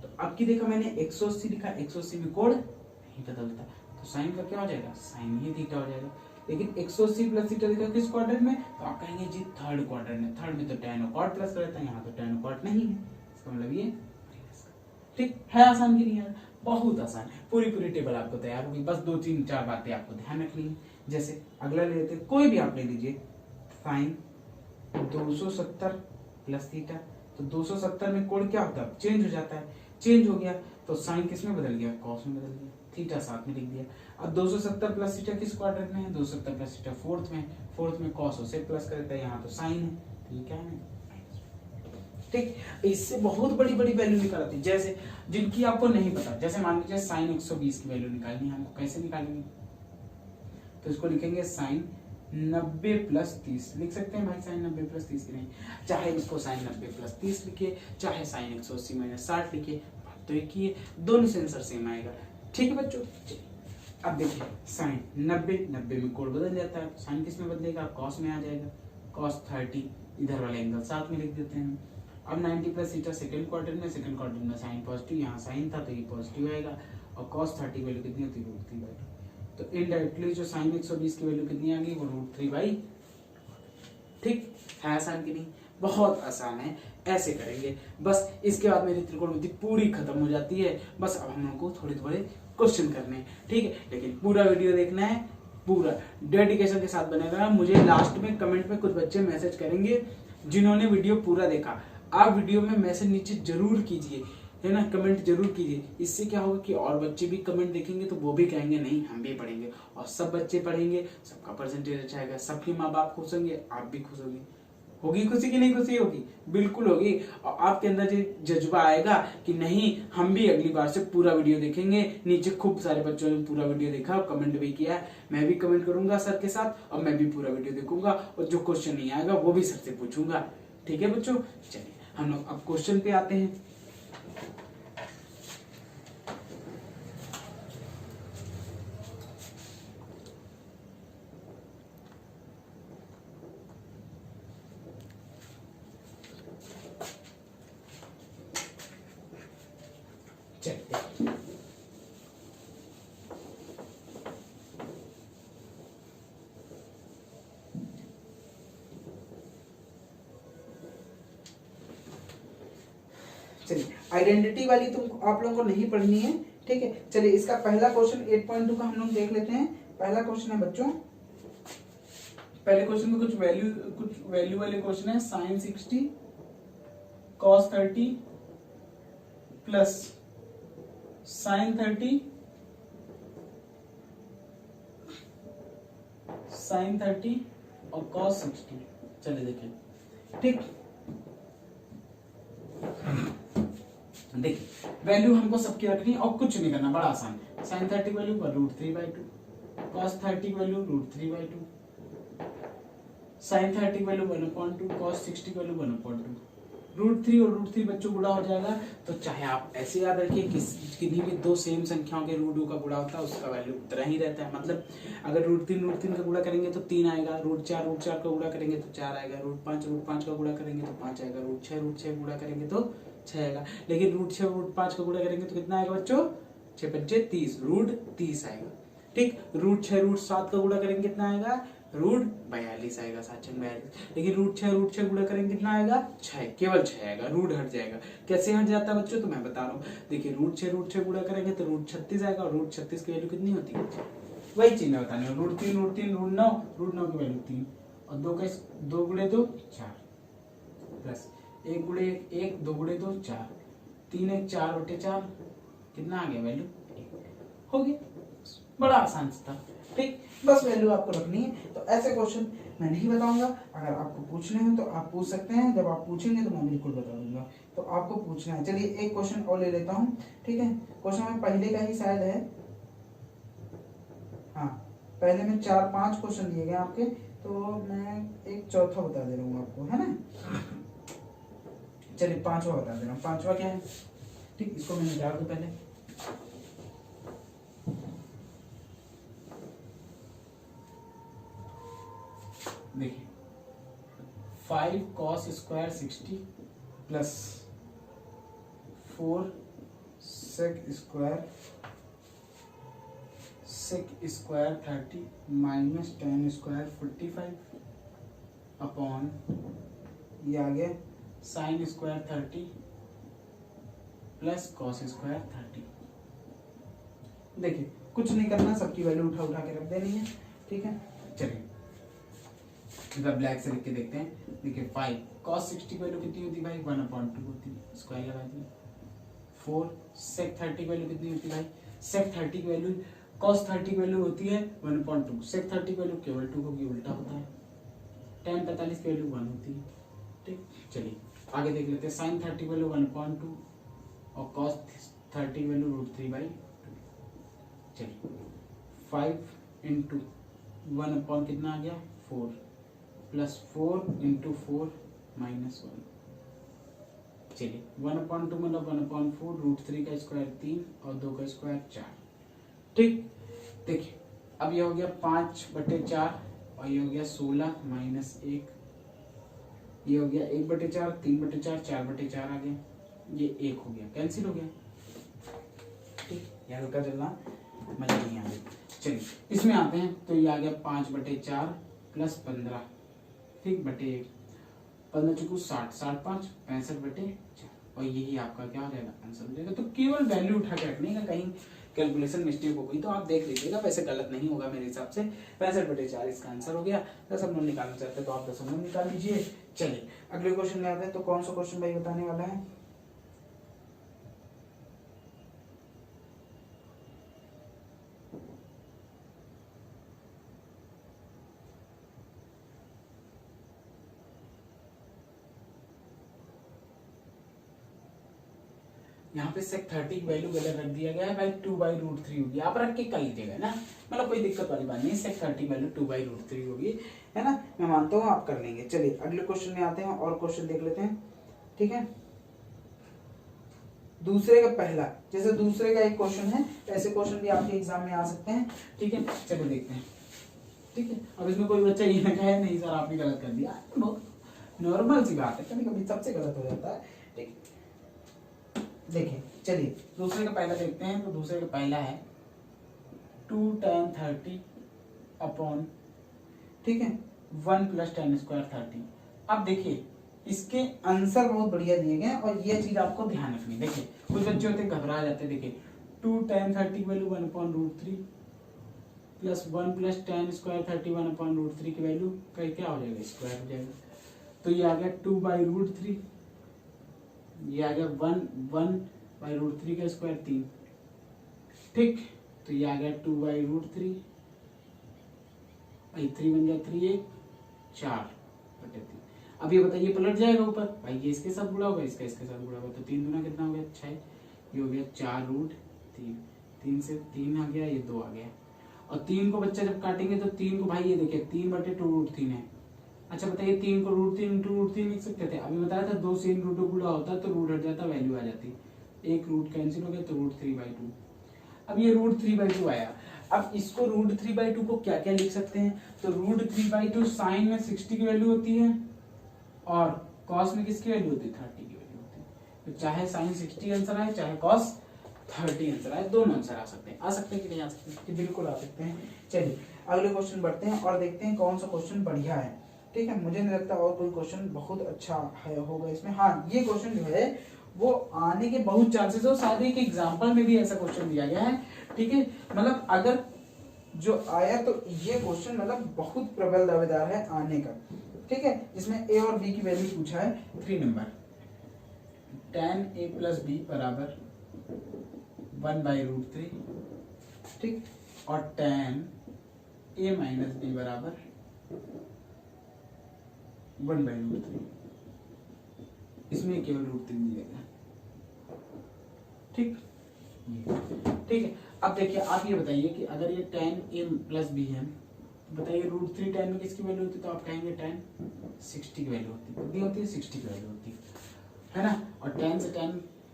तो अब की देखा मैंने 180 लिखा, 180 में कोड नहीं बदलता, तो साइन का क्या हो जाएगा, साइन ही थीटा हो जाएगा। लेकिन 180 प्लस थीटा देखा किस क्वाड्रेंट में, तो आप कहेंगे जी थर्ड क्वाड्रेंट में, थर्ड में तो tan और cot प्लस रहता है, यहाँ तो tan और cot नहीं है, इसका मतलब ये ठीक है। आसान की नहीं है, बहुत आसान है, पूरी पूरी टेबल आपको तैयार होगी, बस 2 3 4 बातें आपको ध्यान रखनी है। जैसे अगला ले लेते, कोई भी आप ले लीजिए, साइन 270 प्लस थीटा, तो 270 में कोड क्या होता है, चेंज हो जाता है, चेंज हो गया, तो साइन किस में बदल गया, कॉस में बदल गया, थीटा साथ में लिख दिया। अब 270 प्लस थीटा किस क्वाड्रेंट में है, 270 प्लस थीटा फोर्थ में कॉस उसे प्लस करता है, यहाँ तो साइन है, तो ये क्या है, ठीक। इससे बहुत बड़ी बड़ी वैल्यू निकाल आती है, जैसे जिनकी आपको नहीं पता, जैसे मान लीजिए साइन 120 की वैल्यू निकालनी है हमको, कैसे निकालेंगे, तो इसको लिखेंगे साइन 90 प्लस 30 लिख सकते हैं भाई, साइन 90 प्लस 30 की नहीं, चाहे इसको साइन 90 प्लस 30 लिखिए, चाहे साइन 180 माइनस 60 लिखिए, तो एक ही है, दोनों से आंसर सेम आएगा। ठीक है बच्चों, अब देखिए साइन 90 में कोड बदल जाता है, साइन किस में बदलेगा, कॉस में आ जाएगा, कॉस 30, इधर वाला एंगल साथ में लिख देते हैं। अब 90 प्लस थीटा सेकंड क्वाड्रेंट में साइन पॉजिटिव, यहाँ साइन था तो ये पॉजिटिव आएगा, और कॉस 30 वैल्यू कितनी होती है, √3/2, तो इनडायरेक्टली जो साइन 120 की वैल्यू कितनी आ गई, वो √3/, ठीक है। आसान की नहीं, बहुत आसान है, ऐसे करेंगे बस। इसके बाद मेरी त्रिकोणमिति पूरी खत्म हो जाती है, बस अब हम लोगों को थोड़े थोड़े क्वेश्चन करने हैं, ठीक है। लेकिन पूरा वीडियो देखना है, पूरा डेडिकेशन के साथ बनेगा। मुझे लास्ट में कमेंट में कुछ बच्चे मैसेज करेंगे जिन्होंने वीडियो पूरा देखा, आप वीडियो में मैसेज नीचे जरूर कीजिए, है ना, कमेंट जरूर कीजिए। इससे क्या होगा कि और बच्चे भी कमेंट देखेंगे तो वो भी कहेंगे नहीं हम भी पढ़ेंगे, और सब बच्चे पढ़ेंगे, सबका परसेंटेज अच्छा आएगा, सबके माँ बाप खुश होंगे, आप भी खुश होंगे। होगी खुशी की नहीं खुशी होगी? बिल्कुल होगी। और आपके अंदर ये जज्बा आएगा कि नहीं, हम भी अगली बार से पूरा वीडियो देखेंगे। नीचे खूब सारे बच्चों ने पूरा वीडियो देखा और कमेंट भी किया है। मैं भी कमेंट करूंगा सर के साथ और मैं भी पूरा वीडियो देखूंगा और जो क्वेश्चन नहीं आएगा वो भी सर से पूछूंगा। ठीक है बच्चों, चलिए हम लोग अब क्वेश्चन पे आते हैं। चलिए चलिए, आइडेंटिटी वाली तुम आप लोगों को नहीं पढ़नी है, ठीक है। चलिए इसका पहला क्वेश्चन 8.2 का हम लोग देख लेते हैं। पहला क्वेश्चन है बच्चों, पहले क्वेश्चन में कुछ वैल्यू वाले क्वेश्चन है। Sine 60 cos 30 plus sine 30 sine 30 और कॉस 60। चलिए देखिए, ठीक, देखिए वैल्यू हमको सबकी रखनी और कुछ नहीं करना, बड़ा आसान है। Sine 30 value √3/2, cos 30 value √3/2, sine 30 value 1/2, cos 60 value 1/2। √3 और √3 बच्चों गुणा हो जाएगा। तो चाहे आप ऐसे याद रखिए, किसी भी दो सेम संख्याओं के √2 का गुणा होता है उसका वैल्यू उतना ही रहता है। मतलब अगर √3 का गुणा करेंगे तो 3 आएगा, √4 का गुणा करेंगे तो 4 आएगा, √5 का गुणा करेंगे तो 5 आएगा, √6 गुणा करेंगे तो 6 आएगा। लेकिन √6 का गुणा करेंगे तो कितना आएगा बच्चों? 6 पंचे 30, √30 आएगा। ठीक, √6 का गुणा करेंगे कितना आएगा? √42 आएगा, 7×42। लेकिन √6 गुणा करेंगे कितना आएगा? 6, केवल 6 आएगा, रूट हट जाएगा। कैसे हट जाता है बच्चों? तो मैं बता रहा हूँ। देखिए √6 गुणा करेंगे तो √36 आएगा और √36 की वैल्यू कितनी होती है? वही चीज मैं बताने हूँ। √3 √9 की वैल्यू 3 और 2 गुणे 2 4 प्लस 1 गुणे 1 2 गुणे 2 4, 3 1 4/4 कितना आ गया? वैल्यू 1 होगी। बड़ा आसान था, ठीक। बस वैल्यू आपको रखनी है। तो ऐसे क्वेश्चन मैं नहीं बताऊंगा, अगर आपको पूछने हैं तो आप पूछ सकते हैं। जब आप पूछेंगे तो मैं बिल्कुल बता दूंगा। तो आपको पूछना है। चलिए एक क्वेश्चन और ले लेता हूँ, ठीक है। क्वेश्चन में पहले का ही शायद है, हाँ पहले में 4-5 क्वेश्चन दिए गए आपके, तो मैं एक चौथा बता दे रहा हूँ आपको, है ना। चलिए पांचवा बता दे रहा हूँ। पांचवा क्या है? ठीक, इसको मैंने डाल दूं पहले। देखिए 5 cos square 60 plus 4 sec square 30 minus tan square 45 upon ये आ गया sine square 30 plus cos square 30। देखिए कुछ नहीं करना, सबकी वैल्यू उठा के रख देनी है, ठीक है। चलिए इधर ब्लैक से लिख के देखते हैं। देखिए 5 cos 60 वैल्यू कितनी होती है भाई? 1/2 होती है, स्क्वायर लगा दिया। 4 sec 30 वैल्यू कितनी होती है भाई? sec 30 वैल्यू cos 30 वैल्यू होती है 1/2, sec 30 वैल्यू केवल 2 होगी, उल्टा होता है। tan 45 की वैल्यू 1 होती है, ठीक। चलिए आगे देख लेते हैं। sin 30 वैल्यू 1/2 और cos 30 वैल्यू √3/2। चलिए 5 × 1 कितना आ गया? 4 प्लस 4 × 4 माइनस 1। चलिए 1/2 मतलब 1/4, √3 का स्क्वायर 3 और 2 का स्क्वायर 4, ठीक। देखिए अब ये हो गया 5/4 और ये हो गया 16 माइनस 1, ये हो गया 1/4, 3/4, 4/4 आ गया, ये 1 हो गया, कैंसिल हो गया, ठीक। ये हल्का चलना मजा नहीं आ रही। चलिए इसमें आते हैं। तो ये आ गया 5/4 प्लस 15, ठीक, बटे 15 चुकू 60, 60×5 65/4 और यही आपका क्या हो जाएगा? आंसर हो जाएगा। तो केवल वैल्यू उठा के रखने का, कहीं कैलकुलेशन मिस्टेक हो गई तो आप देख लीजिएगा, वैसे गलत नहीं होगा मेरे हिसाब से। 65/4 इसका आंसर हो गया। 10 निकालना चाहते हैं तो आप 10 निकाल लीजिए। चलिए अगले क्वेश्चन में आते हैं। तो कौन सा क्वेश्चन भाई बताने वाला है? यहाँ पे sec 30 की वैल्यू गलत रख दिया गया है भाई, 2/√3 होगी। आप रख के कर लीजिएगा ना, मतलब कोई दिक्कत वाली बात नहीं। sec 30 की वैल्यू 2/√3 होगी, है ना, मैं मानता हूँ आप कर लेंगे। चलिए अगले क्वेश्चन में आते हैं और क्वेश्चन देख लेते हैं, ठीक है। दूसरे का पहला, जैसे दूसरे का एक क्वेश्चन है, ऐसे क्वेश्चन भी आपके एग्जाम में आ सकते हैं, ठीक है। चलिए देखते हैं, ठीक है। अब इसमें कोई बच्चा ये ना कहे नहीं सर आपने गलत कर दिया, बहुत नॉर्मल सी बात है, कभी कभी सबसे गलत हो जाता है, ठीक। देखिए चलिए दूसरे का पहला देखते हैं। तो दूसरे का पहला है 2 tan 30 अपॉन, ठीक है, 1 + tan² 30। अब देखिए इसके आंसर बहुत बढ़िया दिए गए हैं और ये चीज आपको ध्यान रखनी। देखिए कुछ बच्चे होते हैं घबरा जाते हैं। देखिए 2 tan 30 की वैल्यू 1/√3 प्लस 1 + tan² 30 1/√3 की वैल्यू क्या हो जाएगा, स्क्वायर हो जाएगा। तो ये आ गया 2/√3, ये आ गया 1/√3 का स्क्वायर 3, ठीक। तो ये आ गया 2/√3, 3 बन गया 3 1 4/3। अब ये बताइए पलट जाएगा ऊपर भाई, ये इसके साथ गुणा होगा, इसका इसके साथ गुणा होगा, तो 3 गुना कितना हो गया 6, ये हो गया 4√3, 3 से 3 आ गया, ये 2 आ गया। और 3 को बच्चा जब काटेंगे तो 3 को भाई ये देखिए 3/2√3 है। अच्छा बताइए 3 को √3 × √3 लिख सकते थे, अभी बताया था 2 से √2 गुणा होता तो रूट हट जाता, वैल्यू आ जाती, एक रूट कैंसिल हो गया तो √3/2। अब ये √3/2 आया। अब इसको √3/2 को क्या क्या लिख सकते हैं, तो √3/2 साइन में 60 की वैल्यू होती है और कॉस में किसकी वैल्यू होती है, 30 की वैल्यू होती है। तो चाहे साइन 60 आंसर आए चाहे कॉस 30 आंसर आए, दोनों आंसर आ सकते हैं कि नहीं आ सकते, बिल्कुल आ सकते हैं। चलिए अगले क्वेश्चन बढ़ते हैं और देखते हैं कौन सा क्वेश्चन बढ़िया है, ठीक है। मुझे नहीं लगता और कोई क्वेश्चन बहुत अच्छा है होगा इसमें। हाँ ये क्वेश्चन जो है वो आने के बहुत चांसेस हो, शायद एक एग्जाम्पल में भी ऐसा क्वेश्चन दिया गया है, ठीक है। मतलब अगर जो आया तो ये क्वेश्चन मतलब बहुत प्रबल दावेदार है आने का, ठीक है। जिसमें a और b की वैल्यू पूछा है 3 नंबर, tan a + b बराबर 1/√3, ठीक, और tan a - b बराबर 1/√3। इसमें केवल √3 मिलेगा, ठीक, ठीक है। अब देखिए आप ये बताइए कि अगर ये tan a + b है, बताइए √3 tan में किसकी वैल्यू होती है, तो आप कहेंगे tan 60 की वैल्यू होती है, कितनी होती है 60 की वैल्यू होती है ना। और tan से tan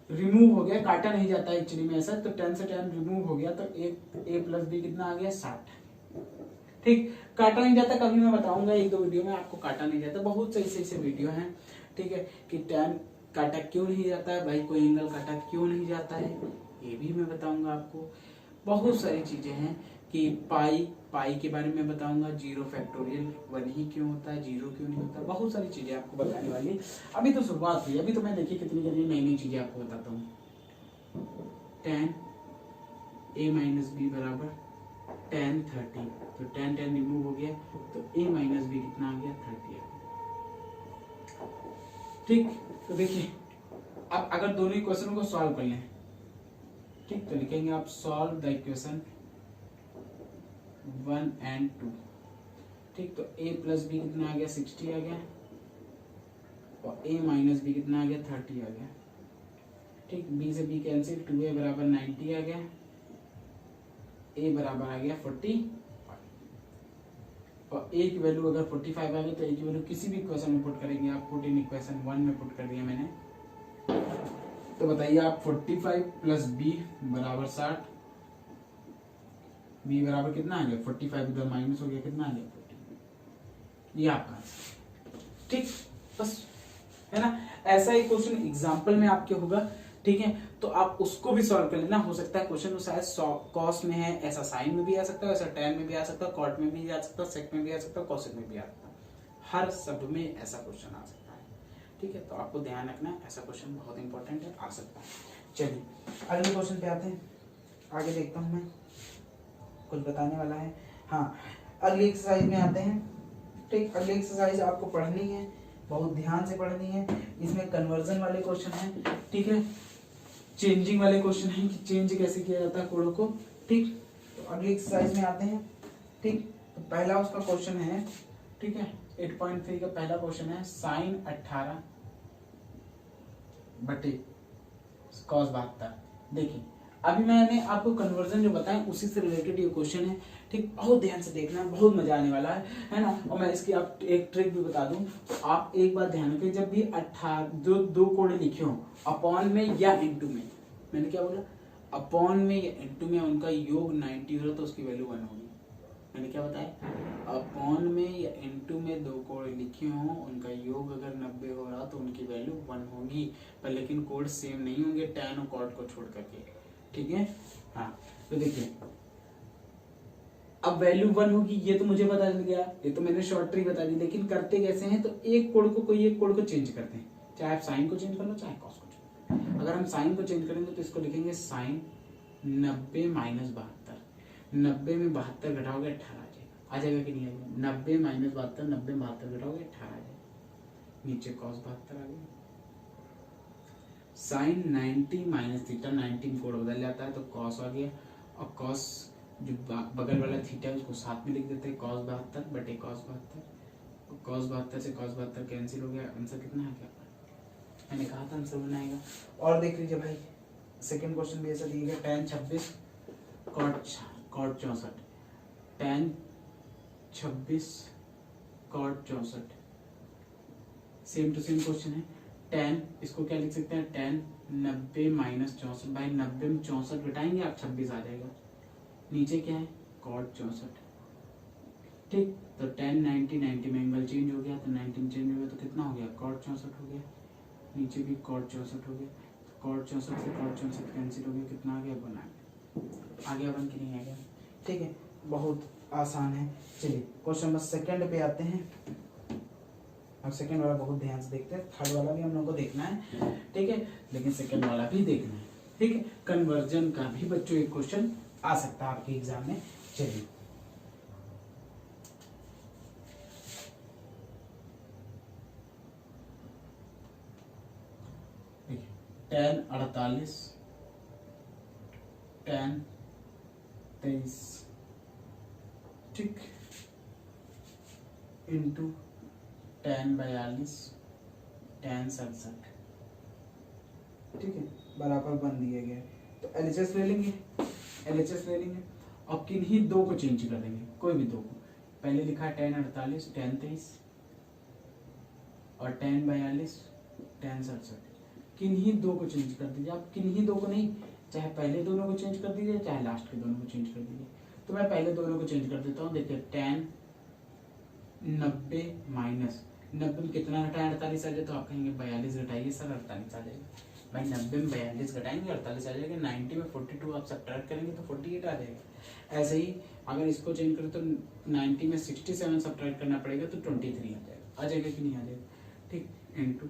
रिमूव हो गया, काटा नहीं जाता एक्चुअली में ऐसा, तो tan से tan रिमूव हो गया तो a + b कितना आ गया 60, ठीक। काटा नहीं जाता, कभी मैं बताऊंगा 1-2 वीडियो में आपको काटा नहीं जाता, बहुत सही से वीडियो है, ठीक है, कि tan काटा क्यों नहीं जाता है भाई, कोई एंगल काटा क्यों नहीं जाता है, ये भी मैं बताऊंगा आपको। बहुत सारी चीजें हैं कि पाई के बारे में बताऊंगा, 0 फैक्टोरियल 1 ही क्यों होता है, 0 क्यों नहीं होता, बहुत सारी चीजें आपको बताने वाली। अभी तो शुरुआत हुई, अभी तो मैं देखिए कितनी नई चीजें आपको बताता हूँ। tan a - b बराबर tan 30, तो tan रिमूव हो गया तो a - b कितना आ गया 30 आ गया, ठीक। तो देखिए अब अगर दोनों इक्वेशन को सॉल्व कर लें, ठीक, तो लिखेंगे आप सॉल्व द इक्वेशन 1 and 2, ठीक। तो a + b कितना आ गया 60 आ गया और a - b कितना आ गया 30 आ गया, ठीक। b से b कैंसिल, 2a बराबर 90 आ गया, a बराबर आ गया 45 और a की वैल्यू अगर 45 आ गई तो a की वैल्यू किसी भी इक्वेशन में पुट करेंगे आप, पुट इन इक्वेशन 1 में पुट कर दिया मैंने। तो बताइए आप 45 + b बराबर 60, b बराबर कितना आ गया 45, इधर माइनस हो गया, कितना आ गया 40, ये आपका आंसर, ठीक। बस है ना, ऐसा ही क्वेश्चन एग्जांपल में आपके होगा, ठीक है। तो आप उसको भी सॉल्व कर लेना, हो सकता है क्वेश्चन तो शायद कॉस में है, ऐसा साइन में भी आ सकता है, ऐसा tan में भी आ सकता है, कॉट में भी आ सकता है, सेक में भी आ सकता है, कोसेक में भी आ सकता है, हर सब में ऐसा क्वेश्चन आ सकता है, ठीक है। तो आपको ध्यान रखना है, ऐसा क्वेश्चन बहुत इंपॉर्टेंट है, आ सकता है। चलिए अगले क्वेश्चन पे आते हैं, आगे देखता हूँ मैं, कुछ बताने वाला है। हाँ अगली एक्सरसाइज में आते हैं, ठीक। अगली एक्सरसाइज आपको पढ़नी है, बहुत ध्यान से पढ़नी है। इसमें कन्वर्जन वाले क्वेश्चन है, ठीक है, चेंजिंग वाले क्वेश्चन है कि चेंज कैसे किया जाता है कोड़ों को, ठीक। तो अगली एक्सरसाइज में आते हैं, ठीक। तो पहला उसका क्वेश्चन है, ठीक है, 8.3 का पहला क्वेश्चन है sin 18 बटे cos 72। देखिए अभी मैंने आपको कन्वर्जन जो बताया उसी से रिलेटेड ये क्वेश्चन है, ठीक। बहुत ध्यान से देखना, बहुत मजा आने वाला है ना। और मैं इसकी आप एक ट्रिक भी बता दूं, तो आप एक बात ध्यान रखें, जब भी 18 दो कोड़े लिखे हो अपॉन में या इनटू में, मैंने क्या बोला, अपॉन में या इनटू में उनका योग 90 हो रहा तो उसकी वैल्यू 1 होगी। मैंने क्या बताया, अपॉन में या इनटू में दो कोड लिखे हो, उनका योग अगर 90 हो रहा तो उनकी वैल्यू 1 होगी, पर लेकिन कोड सेम नहीं होंगे tan और cot को छोड़ करके, ठीक है। हाँ तो देखिए अब वैल्यू 1 होगी, ये तो मुझे पता चल गया, ये तो मैंने शॉर्ट ट्रिक बता दी। लेकिन करते कैसे हैं, तो एक कोड को कोई एक कोड को चेंज करते हैं, चाहे आप साइन को चेंज कर लो चाहे कॉस को चेंज। अगर हम साइन को चेंज करेंगे तो इसको लिखेंगे साइन 90 माइनस 72। 90 में 72 घटाओगे 18 आ जाएगा कि नहीं आ जाएगा। 90 माइनस 72, 90 में 72 घटाओगे 18 आ जाएगा। नीचे कॉस 72 आ गया। साइन 90 माइनस थीटा, 19 कोड बदल जाता है तो कॉस आ गया, और कॉस जो बगल वाला थीटा है उसको साथ में लिख देते हैं, कॉस 72 बटे कॉस 72। कॉस 72 से कॉस 72 कैंसिल हो गया। आंसर कितना है क्या, मैंने कहा था आंसर बनाएगा। और देख लीजिए भाई, सेकंड क्वेश्चन भी ऐसा दिया गया, tan 26 cot 64, tan 26 cot 64, same to same question है। tan इसको क्या लिख सकते हैं, tan 90 माइनस 64, भाई 90 में 64 घटाएंगे आप 26 आ जाएगा। नीचे क्या है, cot 64, ठीक। तो tan 90 में एंगल चेंज हो गया, तो 90 चेंज हो गया तो कितना हो गया, cot 64 हो गया। नीचे भी cot 64 हो गया, cot 64 से cot 64 कैंसिल हो गया, कितना आ गया, 1 आ गया। 1 की नहीं आ गया, ठीक है। बहुत आसान है। चलिए क्वेश्चन नंबर सेकंड पे आते हैं। अब सेकंड वाला बहुत ध्यान से देखते हैं, थर्ड वाला भी हम लोग को देखना है, ठीक है, लेकिन सेकंड वाला भी देखना है, ठीक है। कन्वर्जन का भी बच्चों एक क्वेश्चन आ सकता है आपके एग्जाम में। चलिए tan 48 tan 23, ठीक, इंटू tan 42 tan 67, ठीक है, बराबर बन दिया गया। तो LHS ले लेंगे, LHS ले लेंगे और किन्हीं दो को चेंज कर देंगे, कोई भी दो को। पहले लिखा tan 48 tan 23 और tan 42 tan 67, किन्हीं दो को चेंज कर दीजिए। आप किन्हीं दो को नहीं, चाहे पहले दोनों को चेंज कर दीजिए चाहे लास्ट के दोनों को चेंज कर दीजिए। तो मैं पहले दोनों को चेंज कर देता हूँ। देखिए tan 90 माइनस 90 में कितना घटाए 48 आ जाए, तो आप कहेंगे 42 घटाइए सर 48 आ जाएगा। भाई 90 में 42 घटाएंगे 48 आ जाएगा। 90 में 42 आप सब्ट्रैक्ट करेंगे तो 48 आ जाएगा। ऐसे ही अगर इसको चेंज करें तो 90 में 67 सब्ट्रैक्ट करना पड़ेगा तो 23 आ जाएगा कि नहीं आ जाएगा, ठीक। इंटू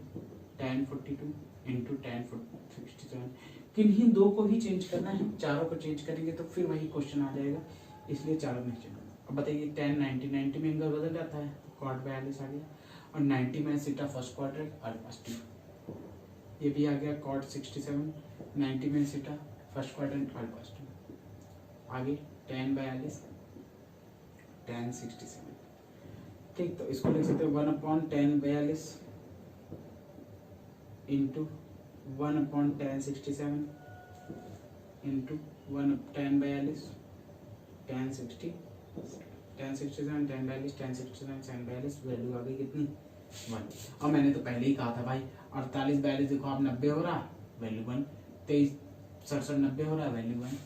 tan 42 इंटू tan 67, किन्हीं दो को ही चेंज करना है, चारों को चेंज करेंगे तो फिर वही क्वेश्चन आ जाएगा, इसलिए चारों में चेंज। अब बताइए tan 90 में एंगल बदल जाता है, cot 42 आ गया, और 90 में सीटा फर्स्ट क्वाड्रेंट अल्फा टी, ये भी आ गया cot 67, 90 में सीटा फर्स्ट क्वाड्रेंट अल्फा टी। आगे tan 42 tan 67, ठीक। तो इसको लिख सकते हैं 1/tan 42 into 1/tan 67 into 1/tan 42 tan 60 tan 67 tan 42 tan 67 tan 42, value आ गई कितनी, 1। और मैंने तो पहले ही कहा था भाई 48 42 देखो आप 90 हो रहा वैल्यू 1, 23 67 90 हो रहा वैल्यू 1।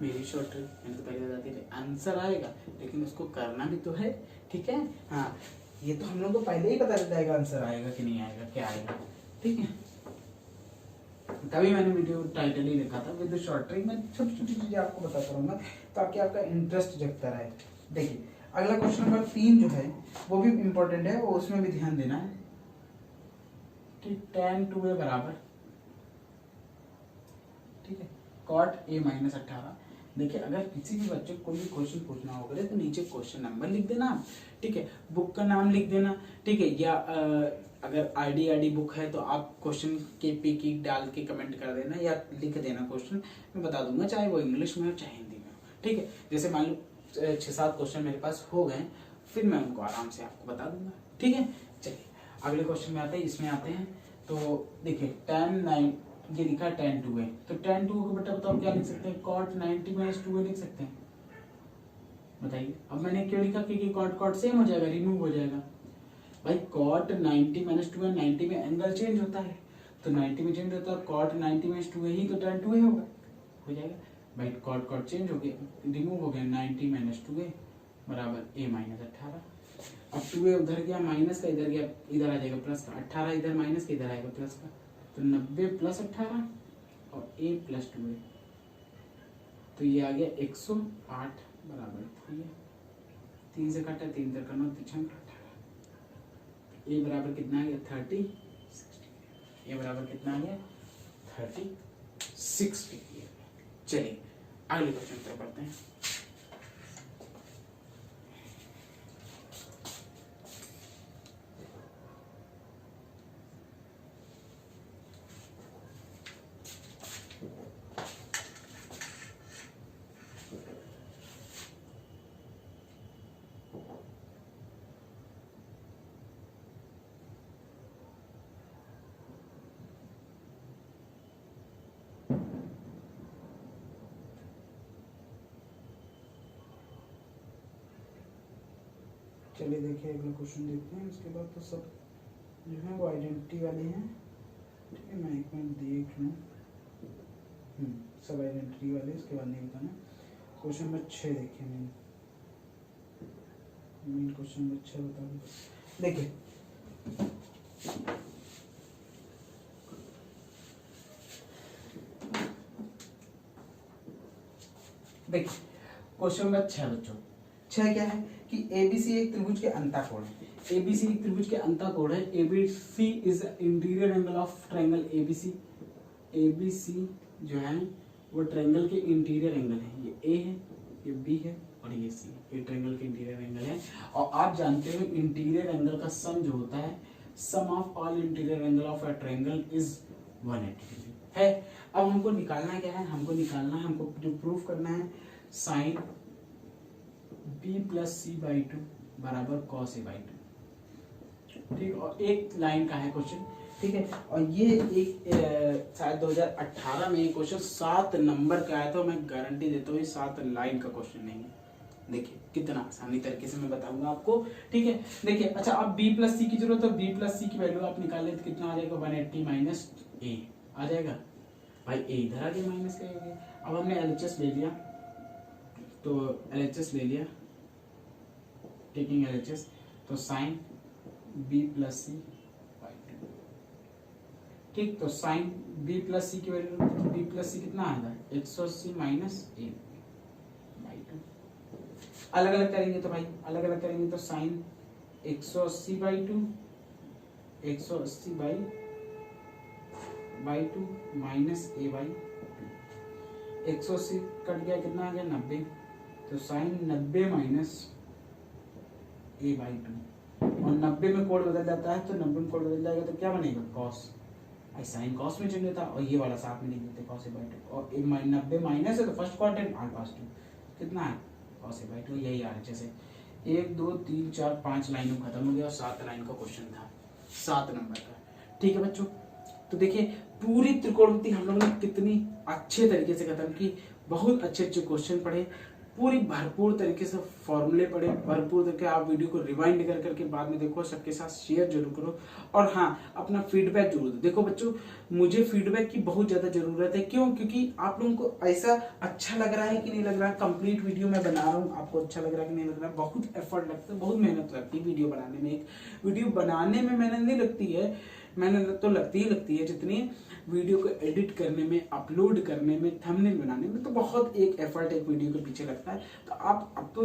मेरी शॉर्ट ट्रिक मैंने तो पहले बता दी, आंसर आएगा लेकिन उसको करना भी तो है, ठीक है। हाँ ये तो हम लोग को पहले ही पता चल जाएगा आंसर आएगा कि नहीं आएगा, क्या आएगा, ठीक है। तभी मैंने वीडियो टाइटल ही लिखा था विद शॉर्ट ट्रिक। मैं छोटी छोटी चीजें आपको बताता रहूंगा ताकि आपका इंटरेस्ट जगता रहे। देखिए अगला क्वेश्चन नंबर 3 जो है वो भी इम्पोर्टेंट है, वो उसमें भी ध्यान देना है, ठीक। tan 2a बराबर, ठीक है, cot a माइनस 18। देखिए अगर किसी भी बच्चे को कोई भी क्वेश्चन पूछना होगा तो नीचे क्वेश्चन नंबर लिख देना आप, ठीक है, बुक का नाम लिख देना, ठीक है, या अगर आईडी बुक है तो आप क्वेश्चन के पिक डाल के कमेंट कर देना या लिख देना क्वेश्चन, मैं बता दूंगा, चाहे वो इंग्लिश में हो चाहे हिंदी में हो, ठीक है। जैसे मान लो 6-7 क्वेश्चन मेरे पास हो गए, फिर मैं उनको आराम से आपको बता दूंगा, ठीक है। चलिए अगले क्वेश्चन में आते हैं, इसमें आते हैं। तो देखिए tan ये लिखा है tan 2a, तो tan 2a को बेटा बताओ क्या लिख सकते हैं, cot 90 - 2a लिख सकते हैं, बताइए। अब मैंने क्यों लिखा, क्योंकि cot cot सेम हो जाएगा, रिमूव हो जाएगा भाई। cot 90 - 2a, 90 में एंगल चेंज होता है, तो 90 में चेंज होता है, cot 90 - 2a ही तो tan 2a होगा, हो जाएगा भाई। cot cot चेंज हो गया, रिमूव हो गया, 90 - 2a बराबर a - 18। अब 2a उधर गया, माइनस का इधर गया, इधर आ जाएगा प्लस का, 18 इधर माइनस का इधर आएगा प्लस का, तो 90 + 18 और a + 2a, तो ये आ गया 108 बराबर 3। 3 से काटा, 3 × 9 = 18, a बराबर कितना आ गया 30, 60। a बराबर कितना आ गया 36 डिग्री। चलिए अगले क्वेश्चन पर पढ़ते हैं। चलिए देखिए अगला क्वेश्चन देखते हैं, उसके बाद तो सब जो है वो आइडेंटिटी वाले हैं, ठीक है। मैं एक मिनट देख लूँ, सब आइडेंटिटी वाले, उसके बाद नहीं बताना। क्वेश्चन नंबर 6 देखिए, मेन क्वेश्चन नंबर 6 बता दो। देखिए क्वेश्चन नंबर 6 बच्चों, 6 क्या है कि ABC एक त्रिभुज के अंतःकोण है। ABC एक त्रिभुज के अंतःकोण है। ABC is interior angle of triangle ABC। ABC जो है वो ट्रायंगल के इंटीरियर एंगल है। ये A है, ये B है और ये C है। ये ट्रायंगल के इंटीरियर एंगल है। और आप जानते हो इंटीरियर एंगल का सम जो होता है, sum of all interior angle of a triangle is 180 degree है। अब हमको निकालना क्या है, हमको जो प्रूफ करना है, साइन b + c/2 बराबर cos a/2, ठीक। और एक लाइन का है क्वेश्चन, ठीक है। और ये एक शायद 2018 में एक क्वेश्चन 7 नंबर का आया था। मैं गारंटी देता हूँ ये 7 लाइन का क्वेश्चन नहीं है। देखिए कितना आसानी तरीके से मैं बताऊंगा आपको, ठीक है। देखिए अच्छा, अब b + c की जरूरत है, b + c की वैल्यू आप निकाल लें तो कितना आ जाएगा, 180 - a आ जाएगा भाई। a इधर आ गया, माइनस का हो गया। अब हमने LHS ले लिया, तो LHS ले लिया, टेकिंग LHS, तो साइन b + c/2, ठीक। तो साइन b + c की वैल्यू, b + c कितना आएगा, 180 - a/2। अलग अलग करेंगे तो भाई, अलग अलग करेंगे तो साइन 180/2, 180/2 माइनस a/2, 180 कट गया, कितना आ गया 90, तो साइन 90 माइनस a/2। और 90 में कोड बदल जाता है, तो 90 में कोड बदल जाएगा तो क्या बनेगा, कॉस। साइन कॉस में चेंज होता है, और ये वाला साथ में लिख देते कॉस a/2। और 90 माइनस है तो फर्स्ट क्वाड्रेंट r cos 2 कितना है, cos a/2। यही RHS है। 1 2 3 4 5 लाइनों खत्म हो गया और 7 लाइन का क्वेश्चन था, 7 नंबर का, ठीक है बच्चों। तो देखिए पूरी त्रिकोणमिति हम लोगों ने कितनी अच्छे तरीके से खत्म की, बहुत अच्छे अच्छे क्वेश्चन पढ़े, पूरी भरपूर तरीके से फॉर्मूले पढ़े, भरपूर तरीके। आप वीडियो को रिवाइंड कर करके बाद में देखो, सबके साथ शेयर जरूर करो, और हाँ अपना फीडबैक जरूर दो। देखो बच्चों, मुझे फीडबैक की बहुत ज्यादा जरूरत है। क्यों? क्योंकि आप लोगों को ऐसा अच्छा लग रहा है कि नहीं लग रहा है, कंप्लीट वीडियो मैं बना रहा हूँ, आपको अच्छा लग रहा है कि नहीं लग रहा है। बहुत एफर्ट लगता है, बहुत मेहनत लगती है वीडियो बनाने में। एक वीडियो बनाने में मेहनत नहीं लगती है, मेहनत तो लगती है जितनी वीडियो को एडिट करने में, अपलोड करने में, थंबनेल बनाने में, तो बहुत एक एफर्ट एक वीडियो के पीछे लगता है। तो आप अब तो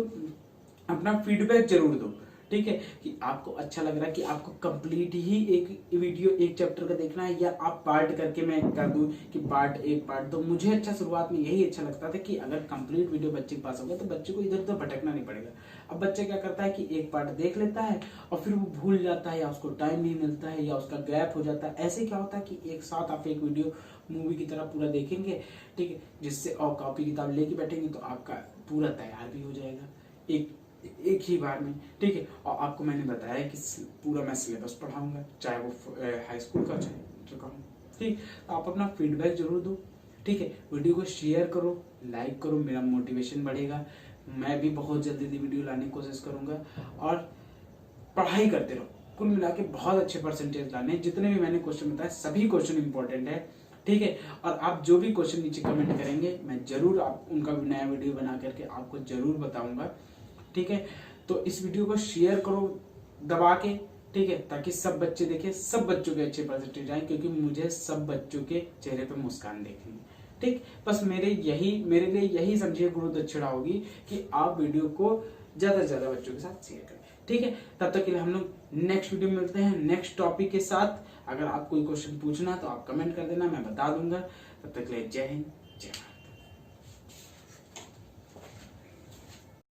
अपना फीडबैक जरूर दो, ठीक है, कि आपको अच्छा लग रहा है, कि आपको कंप्लीट ही एक वीडियो एक चैप्टर का देखना है, या आप पार्ट करके मैं कर दूं कि पार्ट 1 पार्ट 2। मुझे अच्छा शुरुआत में यही अच्छा लगता था कि अगर कंप्लीट वीडियो बच्चे के पास हो गया तो बच्चे को इधर उधर भटकना नहीं पड़ेगा। अब बच्चा क्या करता है कि एक पार्ट देख लेता है और फिर वो भूल जाता है, या उसको टाइम नहीं मिलता है, या उसका गैप हो जाता है। ऐसे क्या होता है कि एक साथ आप एक वीडियो मूवी की तरह पूरा देखेंगे, ठीक है, जिससे और कॉपी किताब लेके बैठेंगे तो आपका पूरा तैयार भी हो जाएगा एक ही बार में, ठीक है। और आपको मैंने बताया कि पूरा मैं सिलेबस पढ़ाऊंगा, चाहे वो हाई स्कूल का चाहे जो का, ठीक, तो आप अपना फीडबैक जरूर दो। ठीक है, वीडियो को शेयर करो, लाइक करो, मेरा मोटिवेशन बढ़ेगा। मैं भी बहुत जल्दी वीडियो लाने की कोशिश करूंगा और पढ़ाई करते रहो। कुल मिला के बहुत अच्छे परसेंटेज लाने। जितने भी मैंने क्वेश्चन बताए सभी क्वेश्चन इंपॉर्टेंट है। ठीक है, और आप जो भी क्वेश्चन नीचे कमेंट करेंगे मैं जरूर आप उनका भी नया वीडियो बना करके आपको जरूर बताऊंगा। ठीक है, तो इस वीडियो को शेयर करो दबा के। ठीक है, ताकि सब बच्चे देखें, सब बच्चों के अच्छे परसेंटेज आए, क्योंकि मुझे सब बच्चों के चेहरे पे मुस्कान देखनी है। ठीक, बस मेरे लिए यही समझिए गुरु दक्षिणा होगी कि आप वीडियो को ज्यादा से ज्यादा बच्चों के साथ शेयर करें। ठीक है, तब तक के लिए हम लोग नेक्स्ट वीडियो में मिलते हैं नेक्स्ट टॉपिक के साथ। अगर आप कोई क्वेश्चन पूछना तो आप कमेंट कर देना, मैं बता दूंगा। तब तक के लिए जय हिंद, जय भारत।